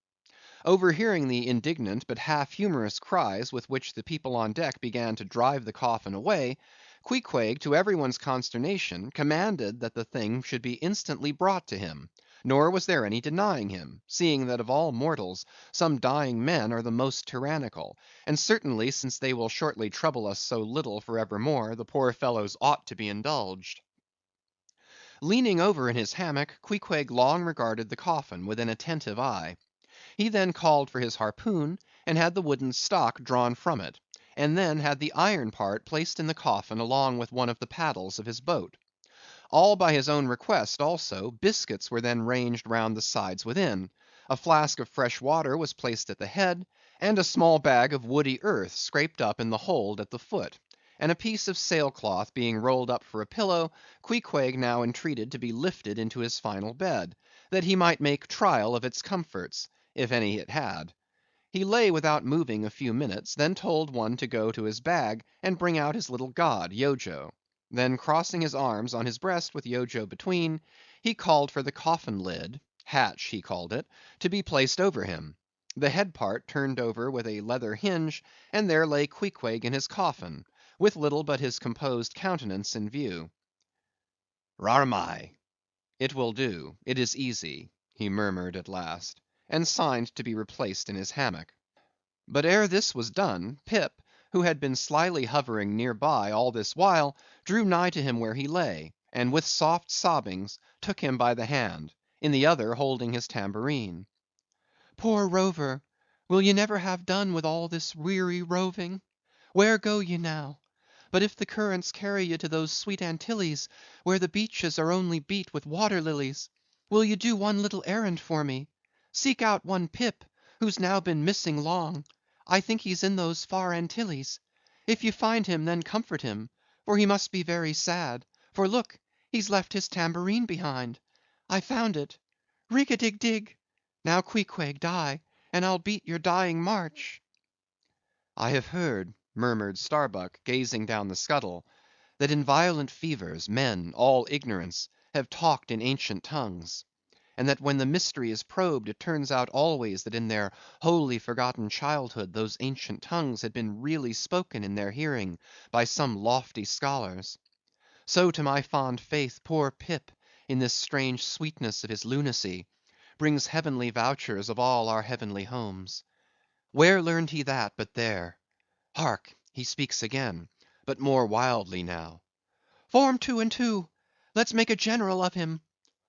Overhearing the indignant but half humorous cries with which the people on deck began to drive the coffin away, Queequeg, to everyone's consternation, commanded that the thing should be instantly brought to him; nor was there any denying him, seeing that of all mortals, some dying men are the most tyrannical; and certainly since they will shortly trouble us so little for evermore, the poor fellows ought to be indulged. Leaning over in his hammock, Queequeg long regarded the coffin with an attentive eye. He then called for his harpoon, and had the wooden stock drawn from it, and then had the iron part placed in the coffin along with one of the paddles of his boat. All by his own request also, biscuits were then ranged round the sides within, a flask of fresh water was placed at the head, and a small bag of woody earth scraped up in the hold at the foot; and a piece of sailcloth being rolled up for a pillow, Queequeg now entreated to be lifted into his final bed, that he might make trial of its comforts, if any it had. He lay without moving a few minutes, then told one to go to his bag and bring out his little god, Yojo. Then crossing his arms on his breast with Yojo between, he called for the coffin lid (hatch he called it) to be placed over him. The head part turned over with a leather hinge, and there lay Queequeg in his coffin, with little but his composed countenance in view. "Rarmai." "It will do; it is easy," he murmured at last, and signed to be replaced in his hammock. But ere this was done, Pip, who had been slyly hovering near by all this while, drew nigh to him where he lay, and with soft sobbings took him by the hand, in the other holding his tambourine. "Poor rover, will ye never have done with all this weary roving? Where go ye now? But if the currents carry ye to those sweet Antilles, where the beaches are only beat with water lilies, will ye do one little errand for me? Seek out one Pip, who's now been missing long. I think he's in those far Antilles. If you find him, then comfort him, for he must be very sad; for look, he's left his tambourine behind. I found it. Rig-a-dig-dig. Now, Queequeg, die, and I'll beat your dying march." "I have heard," murmured Starbuck, gazing down the scuttle, "that in violent fevers, men, all ignorance, have talked in ancient tongues; and that when the mystery is probed, it turns out always that in their wholly forgotten childhood those ancient tongues had been really spoken in their hearing by some lofty scholars. So to my fond faith, poor Pip, in this strange sweetness of his lunacy, brings heavenly vouchers of all our heavenly homes. Where learned he that but there? Hark, he speaks again, but more wildly now. Form 2 and 2, let's make a general of him.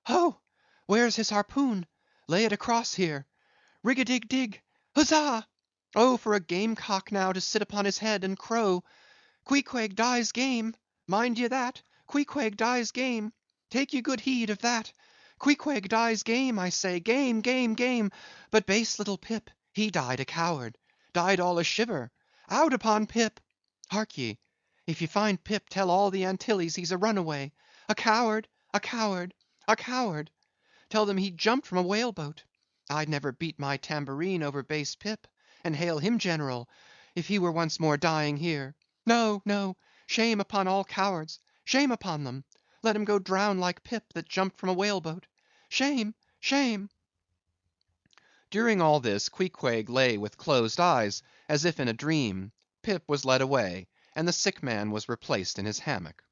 Ho! where's his harpoon? Lay it across here. Rig-a-dig-dig, huzza! Oh, for a gamecock now to sit upon his head and crow. Queequeg dies game, mind ye that, Queequeg dies game, take ye good heed of that. Queequeg dies game, I say, game, game, game, but base little Pip, he died a coward, died all a shiver. Out upon Pip! Hark ye, if ye find Pip, tell all the Antilles he's a runaway, a coward, a coward, a coward. Tell them he jumped from a whale boat. I'd never beat my tambourine over base Pip, and hail him general, if he were once more dying here. No, no, shame upon all cowards, shame upon them. Let him go drown like Pip that jumped from a whale boat. Shame, shame." During all this, Queequeg lay with closed eyes, as if in a dream. Pip was led away, and the sick man was replaced in his hammock.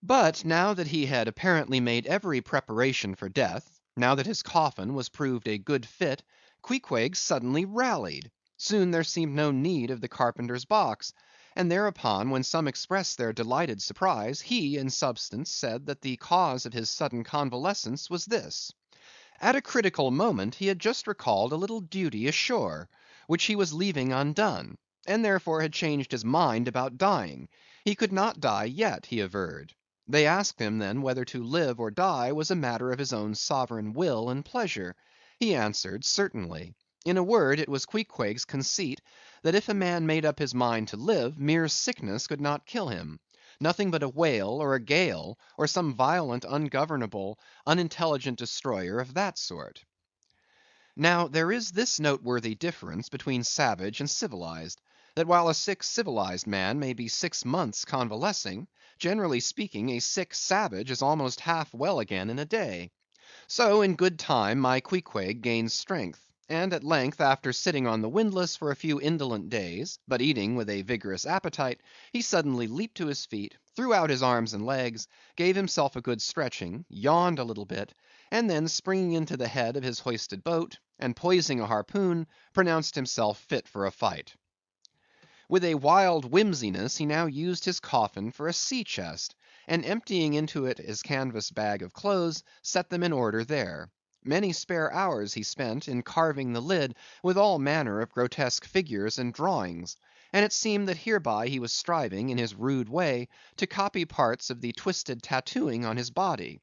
But now that he had apparently made every preparation for death, now that his coffin was proved a good fit, Queequeg suddenly rallied. Soon there seemed no need of the carpenter's box; and thereupon, when some expressed their delighted surprise, he, in substance, said that the cause of his sudden convalescence was this: at a critical moment he had just recalled a little duty ashore, which he was leaving undone, and therefore had changed his mind about dying. He could not die yet, he averred. They asked him then whether to live or die was a matter of his own sovereign will and pleasure. He answered, certainly. In a word, it was Queequeg's conceit, that if a man made up his mind to live, mere sickness could not kill him. Nothing but a whale, or a gale, or some violent, ungovernable, unintelligent destroyer of that sort. Now, there is this noteworthy difference between savage and civilized, that while a sick civilized man may be 6 months convalescing, generally speaking, a sick savage is almost half well again in a day. So in good time my Queequeg gained strength, and at length, after sitting on the windlass for a few indolent days, but eating with a vigorous appetite, he suddenly leaped to his feet, threw out his arms and legs, gave himself a good stretching, yawned a little bit, and then springing into the head of his hoisted boat, and poising a harpoon, pronounced himself fit for a fight. With a wild whimsiness he now used his coffin for a sea chest, and emptying into it his canvas bag of clothes, set them in order there. Many spare hours he spent in carving the lid with all manner of grotesque figures and drawings, and it seemed that hereby he was striving, in his rude way, to copy parts of the twisted tattooing on his body.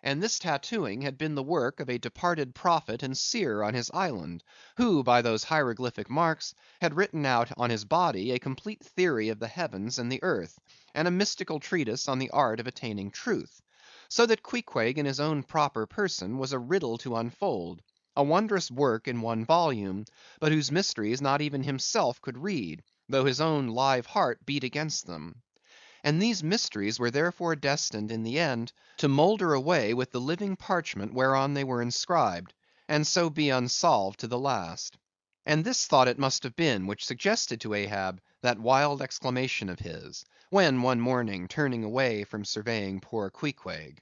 And this tattooing had been the work of a departed prophet and seer on his island, who by those hieroglyphic marks had written out on his body a complete theory of the heavens and the earth, and a mystical treatise on the art of attaining truth; so that Queequeg in his own proper person was a riddle to unfold, a wondrous work in one volume, but whose mysteries not even himself could read, though his own live heart beat against them. And these mysteries were therefore destined in the end to moulder away with the living parchment whereon they were inscribed, and so be unsolved to the last. And this thought it must have been which suggested to Ahab that wild exclamation of his, when one morning turning away from surveying poor Queequeg,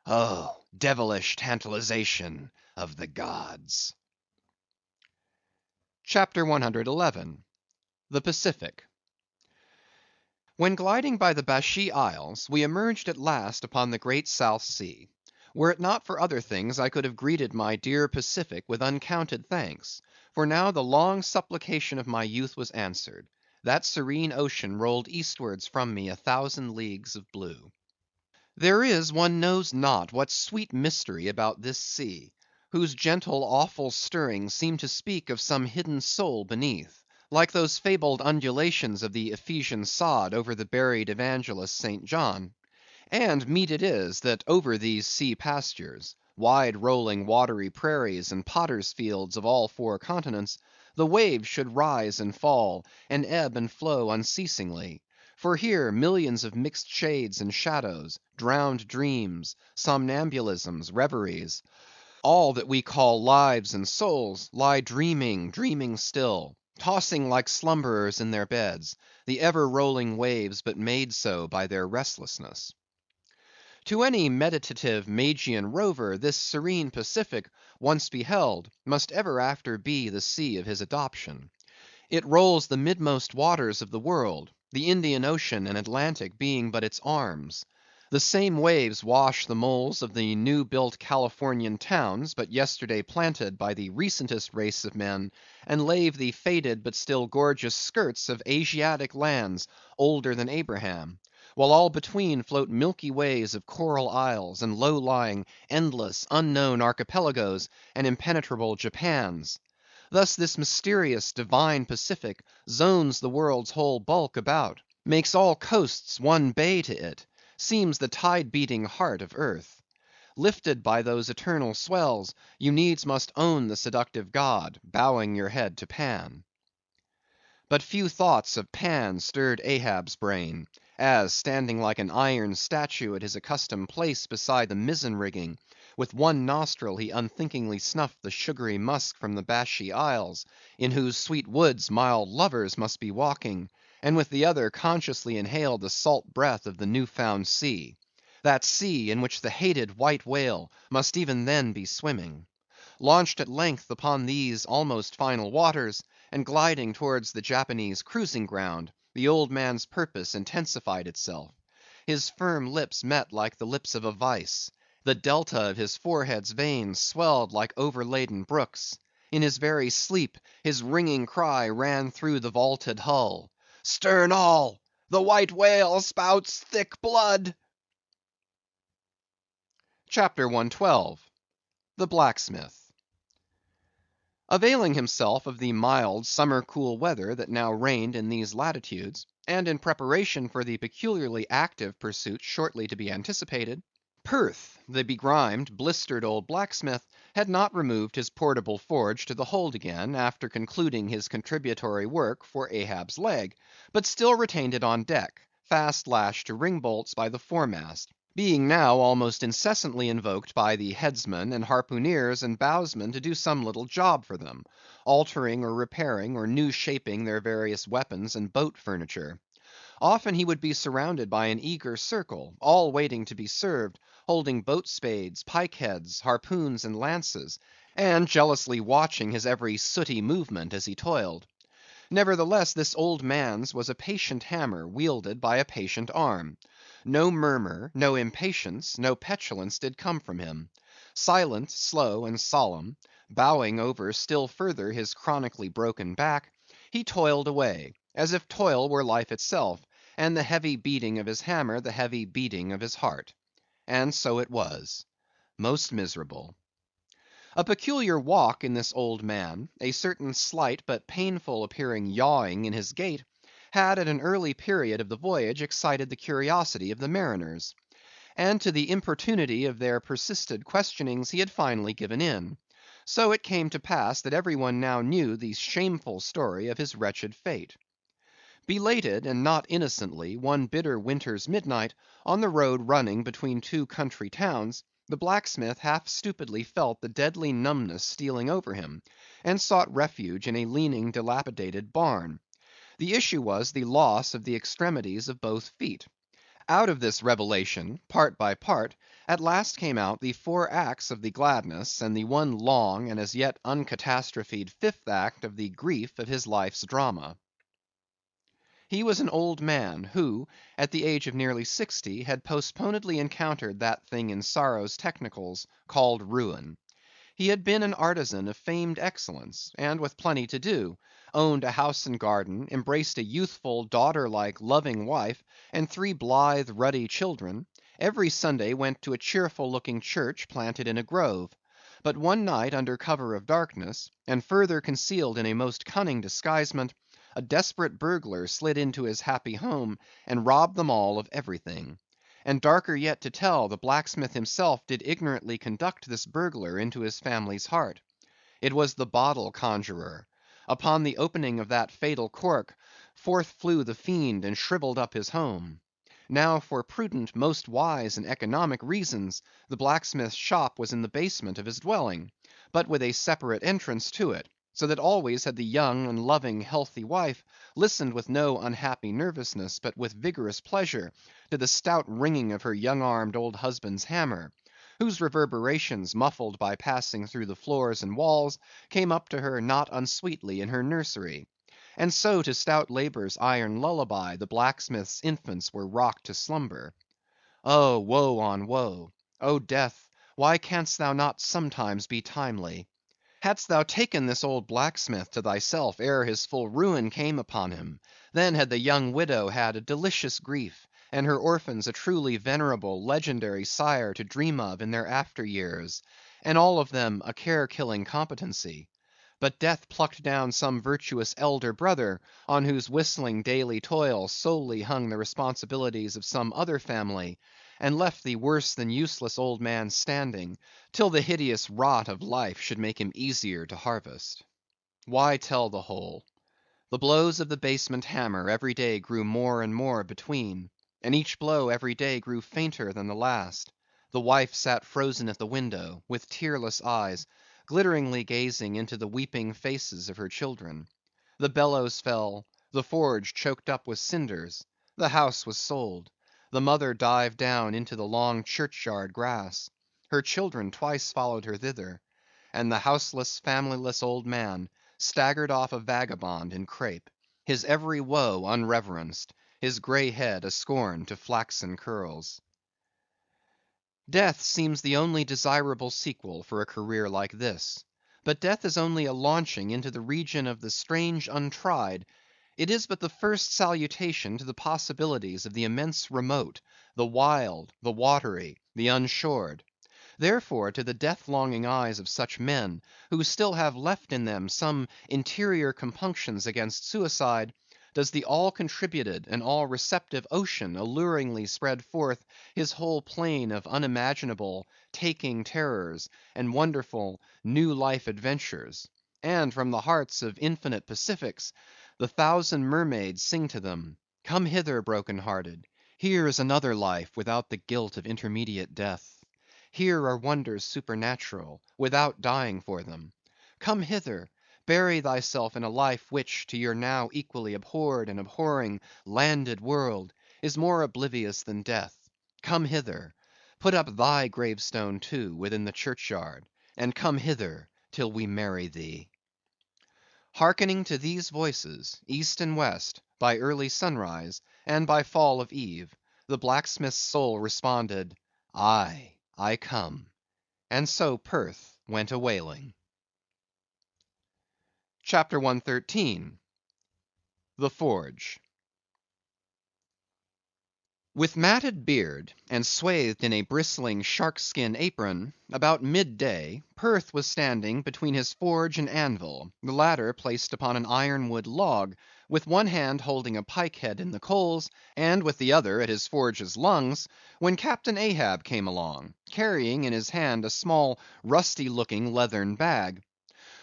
"Oh, devilish tantalization of the gods!" CHAPTER 111. The Pacific. When gliding by the Bashee Isles, we emerged at last upon the great South Sea. Were it not for other things, I could have greeted my dear Pacific with uncounted thanks; for now the long supplication of my youth was answered. That serene ocean rolled eastwards from me 1,000 leagues of blue. There is, one knows not what sweet mystery about this sea, whose gentle awful stirrings seem to speak of some hidden soul beneath, like those fabled undulations of the Ephesian sod over the buried evangelist St. John. And meet it is, that over these sea pastures, wide rolling watery prairies and potters' fields of all 4 continents, the waves should rise and fall, and ebb and flow unceasingly. For here millions of mixed shades and shadows, drowned dreams, somnambulisms, reveries, all that we call lives and souls, lie dreaming, dreaming still, tossing like slumberers in their beds, the ever rolling waves but made so by their restlessness. To any meditative Magian rover, this serene Pacific, once beheld, must ever after be the sea of his adoption. It rolls the midmost waters of the world, the Indian Ocean and Atlantic being but its arms. The same waves wash the moles of the new built Californian towns, but yesterday planted by the recentest race of men, and lave the faded but still gorgeous skirts of Asiatic lands older than Abraham; while all between float milky ways of coral isles, and low-lying, endless, unknown archipelagoes, and impenetrable Japans. Thus this mysterious, divine Pacific zones the world's whole bulk about, makes all coasts one bay to it, seems the tide-beating heart of earth. Lifted by those eternal swells, you needs must own the seductive god, bowing your head to Pan. But few thoughts of Pan stirred Ahab's brain, as, standing like an iron statue at his accustomed place beside the mizzen rigging, with one nostril he unthinkingly snuffed the sugary musk from the Bashee Isles, in whose sweet woods mild lovers must be walking, and with the other consciously inhaled the salt breath of the new-found sea; that sea in which the hated white whale must even then be swimming. Launched at length upon these almost final waters, and gliding towards the Japanese cruising ground, the old man's purpose intensified itself. His firm lips met like the lips of a vice; the delta of his forehead's veins swelled like overladen brooks; in his very sleep his ringing cry ran through the vaulted hull, "Stern all! The white whale spouts thick blood!" CHAPTER 112. The Blacksmith. Availing himself of the mild summer cool weather that now reigned in these latitudes, and in preparation for the peculiarly active pursuit shortly to be anticipated, Perth, the begrimed, blistered old blacksmith, had not removed his portable forge to the hold again, after concluding his contributory work for Ahab's leg, but still retained it on deck, fast lashed to ring bolts by the foremast, being now almost incessantly invoked by the headsmen and harpooneers and bowsmen to do some little job for them, altering or repairing or new shaping their various weapons and boat furniture. Often he would be surrounded by an eager circle, all waiting to be served, holding boat spades, pike heads, harpoons, and lances, and jealously watching his every sooty movement as he toiled. Nevertheless, this old man's was a patient hammer wielded by a patient arm. No murmur, no impatience, no petulance did come from him. Silent, slow, and solemn, bowing over still further his chronically broken back, he toiled away, as if toil were life itself, and the heavy beating of his hammer the heavy beating of his heart. And so it was. Most miserable. A peculiar walk in this old man, a certain slight but painful appearing yawing in his gait, had at an early period of the voyage excited the curiosity of the mariners; and to the importunity of their persisted questionings he had finally given in. So it came to pass that every one now knew the shameful story of his wretched fate. Belated, and not innocently, one bitter winter's midnight, on the road running between two country towns, the blacksmith half stupidly felt the deadly numbness stealing over him, and sought refuge in a leaning, dilapidated barn. The issue was the loss of the extremities of both feet. Out of this revelation, part by part, at last came out the 4 acts of the gladness, and the one long and as yet uncatastrophed 5th act of the grief of his life's drama. He was an old man, who, at the age of nearly 60, had postponedly encountered that thing in sorrow's technicals called ruin. He had been an artisan of famed excellence, and with plenty to do; owned a house and garden, embraced a youthful, daughter‐like, loving wife, and 3 blithe, ruddy children; every Sunday went to a cheerful‐looking church planted in a grove. But one night under cover of darkness, and further concealed in a most cunning disguisement, a desperate burglar slid into his happy home, and robbed them all of everything. And darker yet to tell, the blacksmith himself did ignorantly conduct this burglar into his family's heart. It was the bottle conjurer. Upon the opening of that fatal cork, forth flew the fiend and shrivelled up his home. Now for prudent, most wise, and economic reasons, the blacksmith's shop was in the basement of his dwelling, but with a separate entrance to it, so that always had the young and loving healthy wife listened with no unhappy nervousness, but with vigorous pleasure, to the stout ringing of her young-armed old husband's hammer, whose reverberations, muffled by passing through the floors and walls, came up to her not unsweetly in her nursery. And so to stout labor's iron lullaby the blacksmith's infants were rocked to slumber. Oh, woe on woe! O death, why canst thou not sometimes be timely? Hadst thou taken this old blacksmith to thyself ere his full ruin came upon him, then had the young widow had a delicious grief, and her orphans a truly venerable, legendary sire to dream of in their after years, and all of them a care-killing competency. But death plucked down some virtuous elder brother, on whose whistling daily toil solely hung the responsibilities of some other family, and left the worse than useless old man standing, till the hideous rot of life should make him easier to harvest. Why tell the whole? The blows of the basement hammer every day grew more and more between, and each blow every day grew fainter than the last. The wife sat frozen at the window, with tearless eyes, glitteringly gazing into the weeping faces of her children. The bellows fell, the forge choked up with cinders, the house was sold, the mother dived down into the long churchyard grass, her children twice followed her thither, and the houseless, familyless old man staggered off a vagabond in crape, his every woe unreverenced, his grey head a scorn to flaxen curls. Death seems the only desirable sequel for a career like this. But death is only a launching into the region of the strange untried. It is but the first salutation to the possibilities of the immense remote, the wild, the watery, the unshored. Therefore, to the death‐longing eyes of such men, who still have left in them some interior compunctions against suicide, does the all‐contributed and all‐receptive ocean alluringly spread forth his whole plain of unimaginable, taking terrors, and wonderful, new life adventures; and from the hearts of infinite Pacifics, the thousand mermaids sing to them, "Come hither, broken hearted! Here is another life without the guilt of intermediate death. Here are wonders supernatural, without dying for them. Come hither, bury thyself in a life which, to your now equally abhorred and abhorring landed world, is more oblivious than death. Come hither, put up thy gravestone too within the churchyard, and come hither till we marry thee. Hearkening to these voices, east and west, by early sunrise, and by fall of eve, the blacksmith's soul responded, Aye, I come. And so Perth went a whaling. CHAPTER 113. The Forge. With matted beard, and swathed in a bristling shark-skin apron, about mid-day, Perth was standing between his forge and anvil, the latter placed upon an ironwood log, with one hand holding a pike-head in the coals, and with the other at his forge's lungs, when Captain Ahab came along, carrying in his hand a small rusty-looking leathern bag.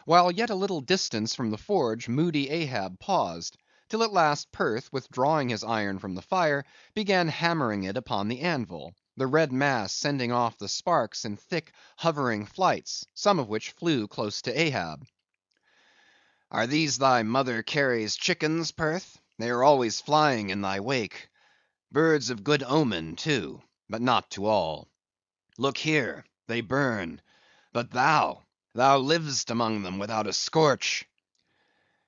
While yet a little distance from the forge, moody Ahab paused, till at last Perth, withdrawing his iron from the fire, began hammering it upon the anvil, the red mass sending off the sparks in thick hovering flights, some of which flew close to Ahab. "Are these thy mother Carey's chickens, Perth? They are always flying in thy wake. Birds of good omen, too, but not to all. Look here, they burn, but thou livest among them without a scorch."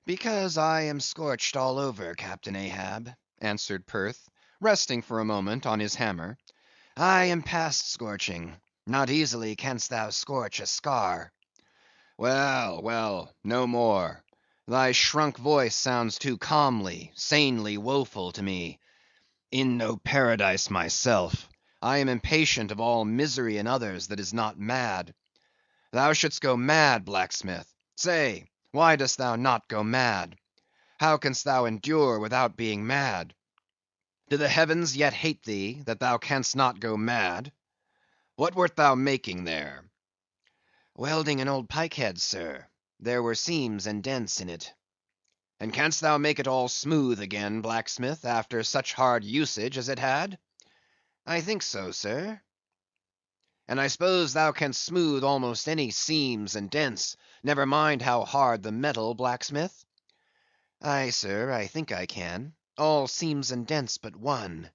"Because I am scorched all over, Captain Ahab," answered Perth, resting for a moment on his hammer. "I am past scorching. Not easily canst thou scorch a scar." "Well, well, no more. Thy shrunk voice sounds too calmly, sanely woeful to me. In no paradise myself, I am impatient of all misery in others that is not mad. Thou shouldst go mad, blacksmith. Say, why dost thou not go mad? How canst thou endure without being mad? Do the heavens yet hate thee, that thou canst not go mad? What wert thou making there?" "Welding an old pike-head, sir. There were seams and dents in it." "And canst thou make it all smooth again, blacksmith, after such hard usage as it had?" "I think so, sir." "And I suppose thou canst smooth almost any seams and dents, never mind how hard the metal, blacksmith?" "Aye, sir, I think I can. All seams and dents but one."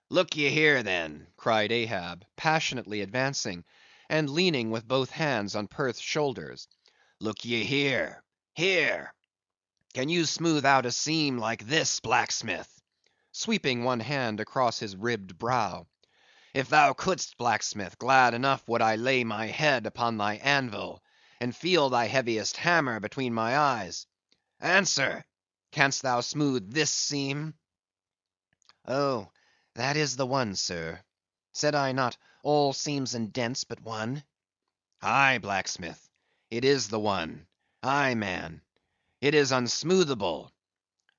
"Look ye here, then," cried Ahab, passionately advancing, and leaning with both hands on Perth's shoulders. "Look ye here, here. Can you smooth out a seam like this, blacksmith?" sweeping one hand across his ribbed brow. "If thou couldst, blacksmith, glad enough would I lay my head upon thy anvil, and feel thy heaviest hammer between my eyes. Answer, canst thou smooth this seam?" "Oh, that is the one, sir. Said I not all seams and dents but one?" "Aye, blacksmith, it is the one. Aye, man, it is unsmoothable.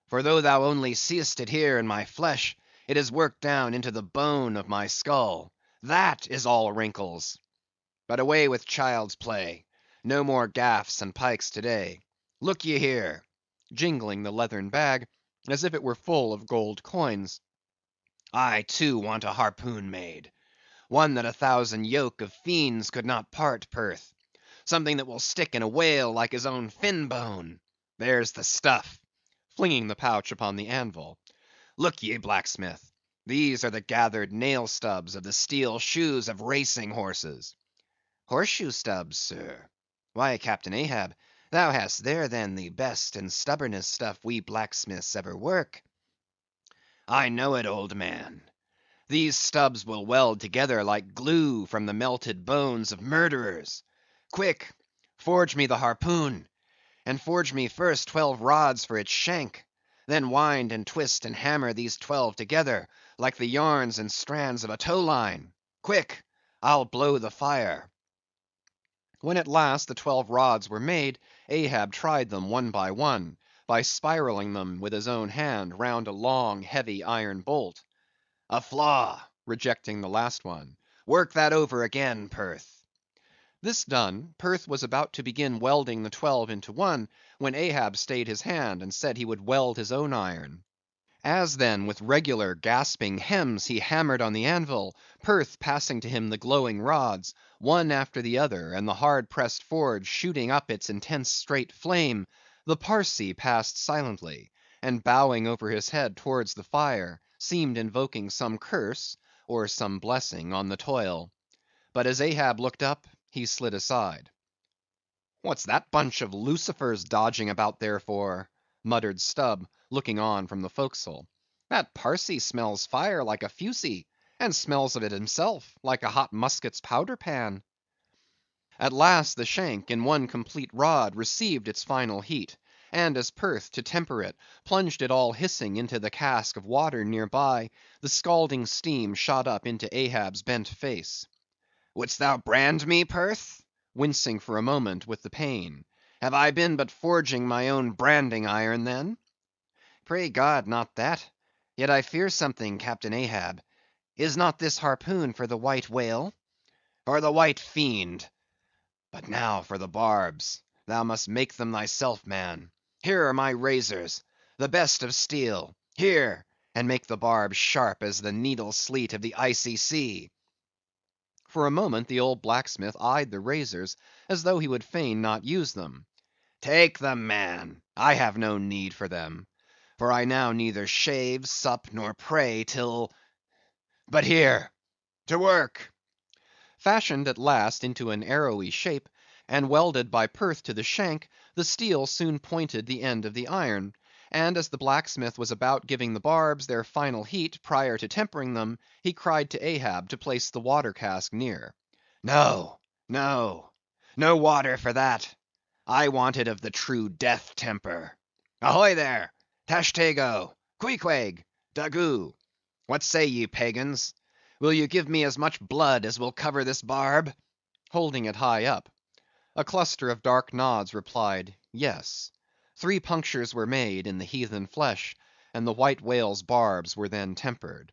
For though thou only seest it here in my flesh, it is worked down into the bone of my skull. That is all wrinkles. But away with child's play. No more gaffs and pikes to day. Look ye here," jingling the leathern bag, as if it were full of gold coins. "I, too, want a harpoon made. One that 1,000 yoke of fiends could not part, Perth. Something that will stick in a whale like his own fin bone. There's the stuff," flinging the pouch upon the anvil. "Look ye, blacksmith, these are the gathered nail stubs of the steel shoes of racing horses." "Horseshoe stubs, sir? Why, Captain Ahab, thou hast there then the best and stubbornest stuff we blacksmiths ever work." "I know it, old man. These stubs will weld together like glue from the melted bones of murderers. Quick, forge me the harpoon, and forge me first 12 rods for its shank. Then wind and twist and hammer these 12 together, like the yarns and strands of a tow line. Quick, I'll blow the fire." When at last the 12 rods were made, Ahab tried them one, by spiraling them with his own hand round a long, heavy iron bolt. "A flaw," rejecting the last one. "Work that over again, Perth." This done, Perth was about to begin welding the 12 into one, when Ahab stayed his hand, and said he would weld his own iron. As then with regular gasping hems he hammered on the anvil, Perth passing to him the glowing rods, one after the other, and the hard pressed forge shooting up its intense straight flame, the Parsee passed silently, and bowing over his head towards the fire, seemed invoking some curse or some blessing on the toil. But as Ahab looked up, he slid aside. "What's that bunch of lucifers dodging about there for?" muttered Stubb, looking on from the forecastle. "That Parsee smells fire like a fusee, and smells of it himself like a hot musket's powder pan." At last the shank, in one complete rod, received its final heat, and as Perth, to temper it, plunged it all hissing into the cask of water near by, the scalding steam shot up into Ahab's bent face. "Wouldst thou brand me, Perth?" wincing for a moment with the pain. "Have I been but forging my own branding iron, then?" "Pray God, not that. Yet I fear something, Captain Ahab. Is not this harpoon for the white whale?" "For the white fiend. But now for the barbs. Thou must make them thyself, man. Here are my razors, the best of steel. Here, and make the barbs sharp as the needle sleet of the icy sea." For a moment the old blacksmith eyed the razors as though he would fain not use them. "Take them, man. I have no need for them. For I now neither shave, sup, nor pray till—but here, to work." Fashioned at last into an arrowy shape, and welded by Perth to the shank, the steel soon pointed the end of the iron; and as the blacksmith was about giving the barbs their final heat prior to tempering them, he cried to Ahab to place the water cask near. "No, no, no water for that. I want it of the true death temper. Ahoy there, Tashtego, Queequeg, Daggoo! What say ye, pagans? Will you give me as much blood as will cover this barb?" holding it high up. A cluster of dark nods replied, yes. 3 punctures were made in the heathen flesh, and the white whale's barbs were then tempered.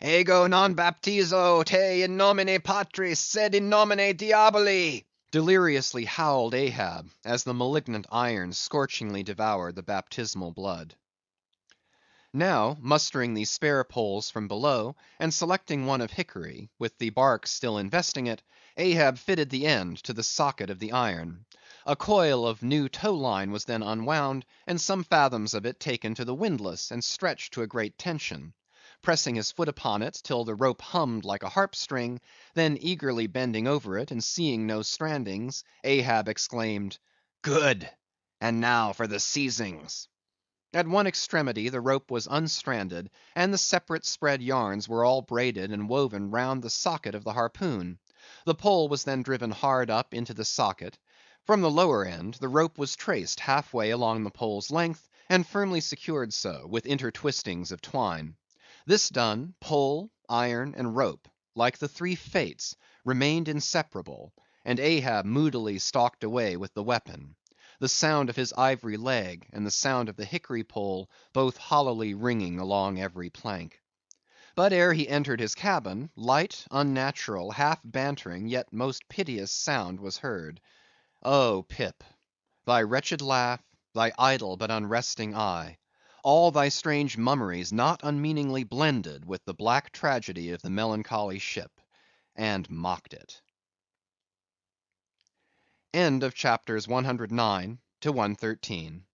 "Ego non baptizo te in nomine Patris, sed in nomine Diaboli!" deliriously howled Ahab, as the malignant iron scorchingly devoured the baptismal blood. Now, mustering the spare poles from below, and selecting one of hickory, with the bark still investing it, Ahab fitted the end to the socket of the iron. A coil of new tow line was then unwound, and some fathoms of it taken to the windlass, and stretched to a great tension. Pressing his foot upon it till the rope hummed like a harp string, then eagerly bending over it, and seeing no strandings, Ahab exclaimed, "Good! And now for the seizings." At one extremity the rope was unstranded, and the separate spread yarns were all braided and woven round the socket of the harpoon. The pole was then driven hard up into the socket. From the lower end, the rope was traced half way along the pole's length, and firmly secured so, with intertwistings of twine. This done, pole, iron, and rope, like the 3 Fates, remained inseparable, and Ahab moodily stalked away with the weapon. The sound of his ivory leg, and the sound of the hickory pole, both hollowly ringing along every plank. But ere he entered his cabin, light, unnatural, half bantering, yet most piteous sound was heard. Oh, Pip! thy wretched laugh, thy idle but unresting eye, all thy strange mummeries not unmeaningly blended with the black tragedy of the melancholy ship, and mocked it. End of chapters 109 to 113.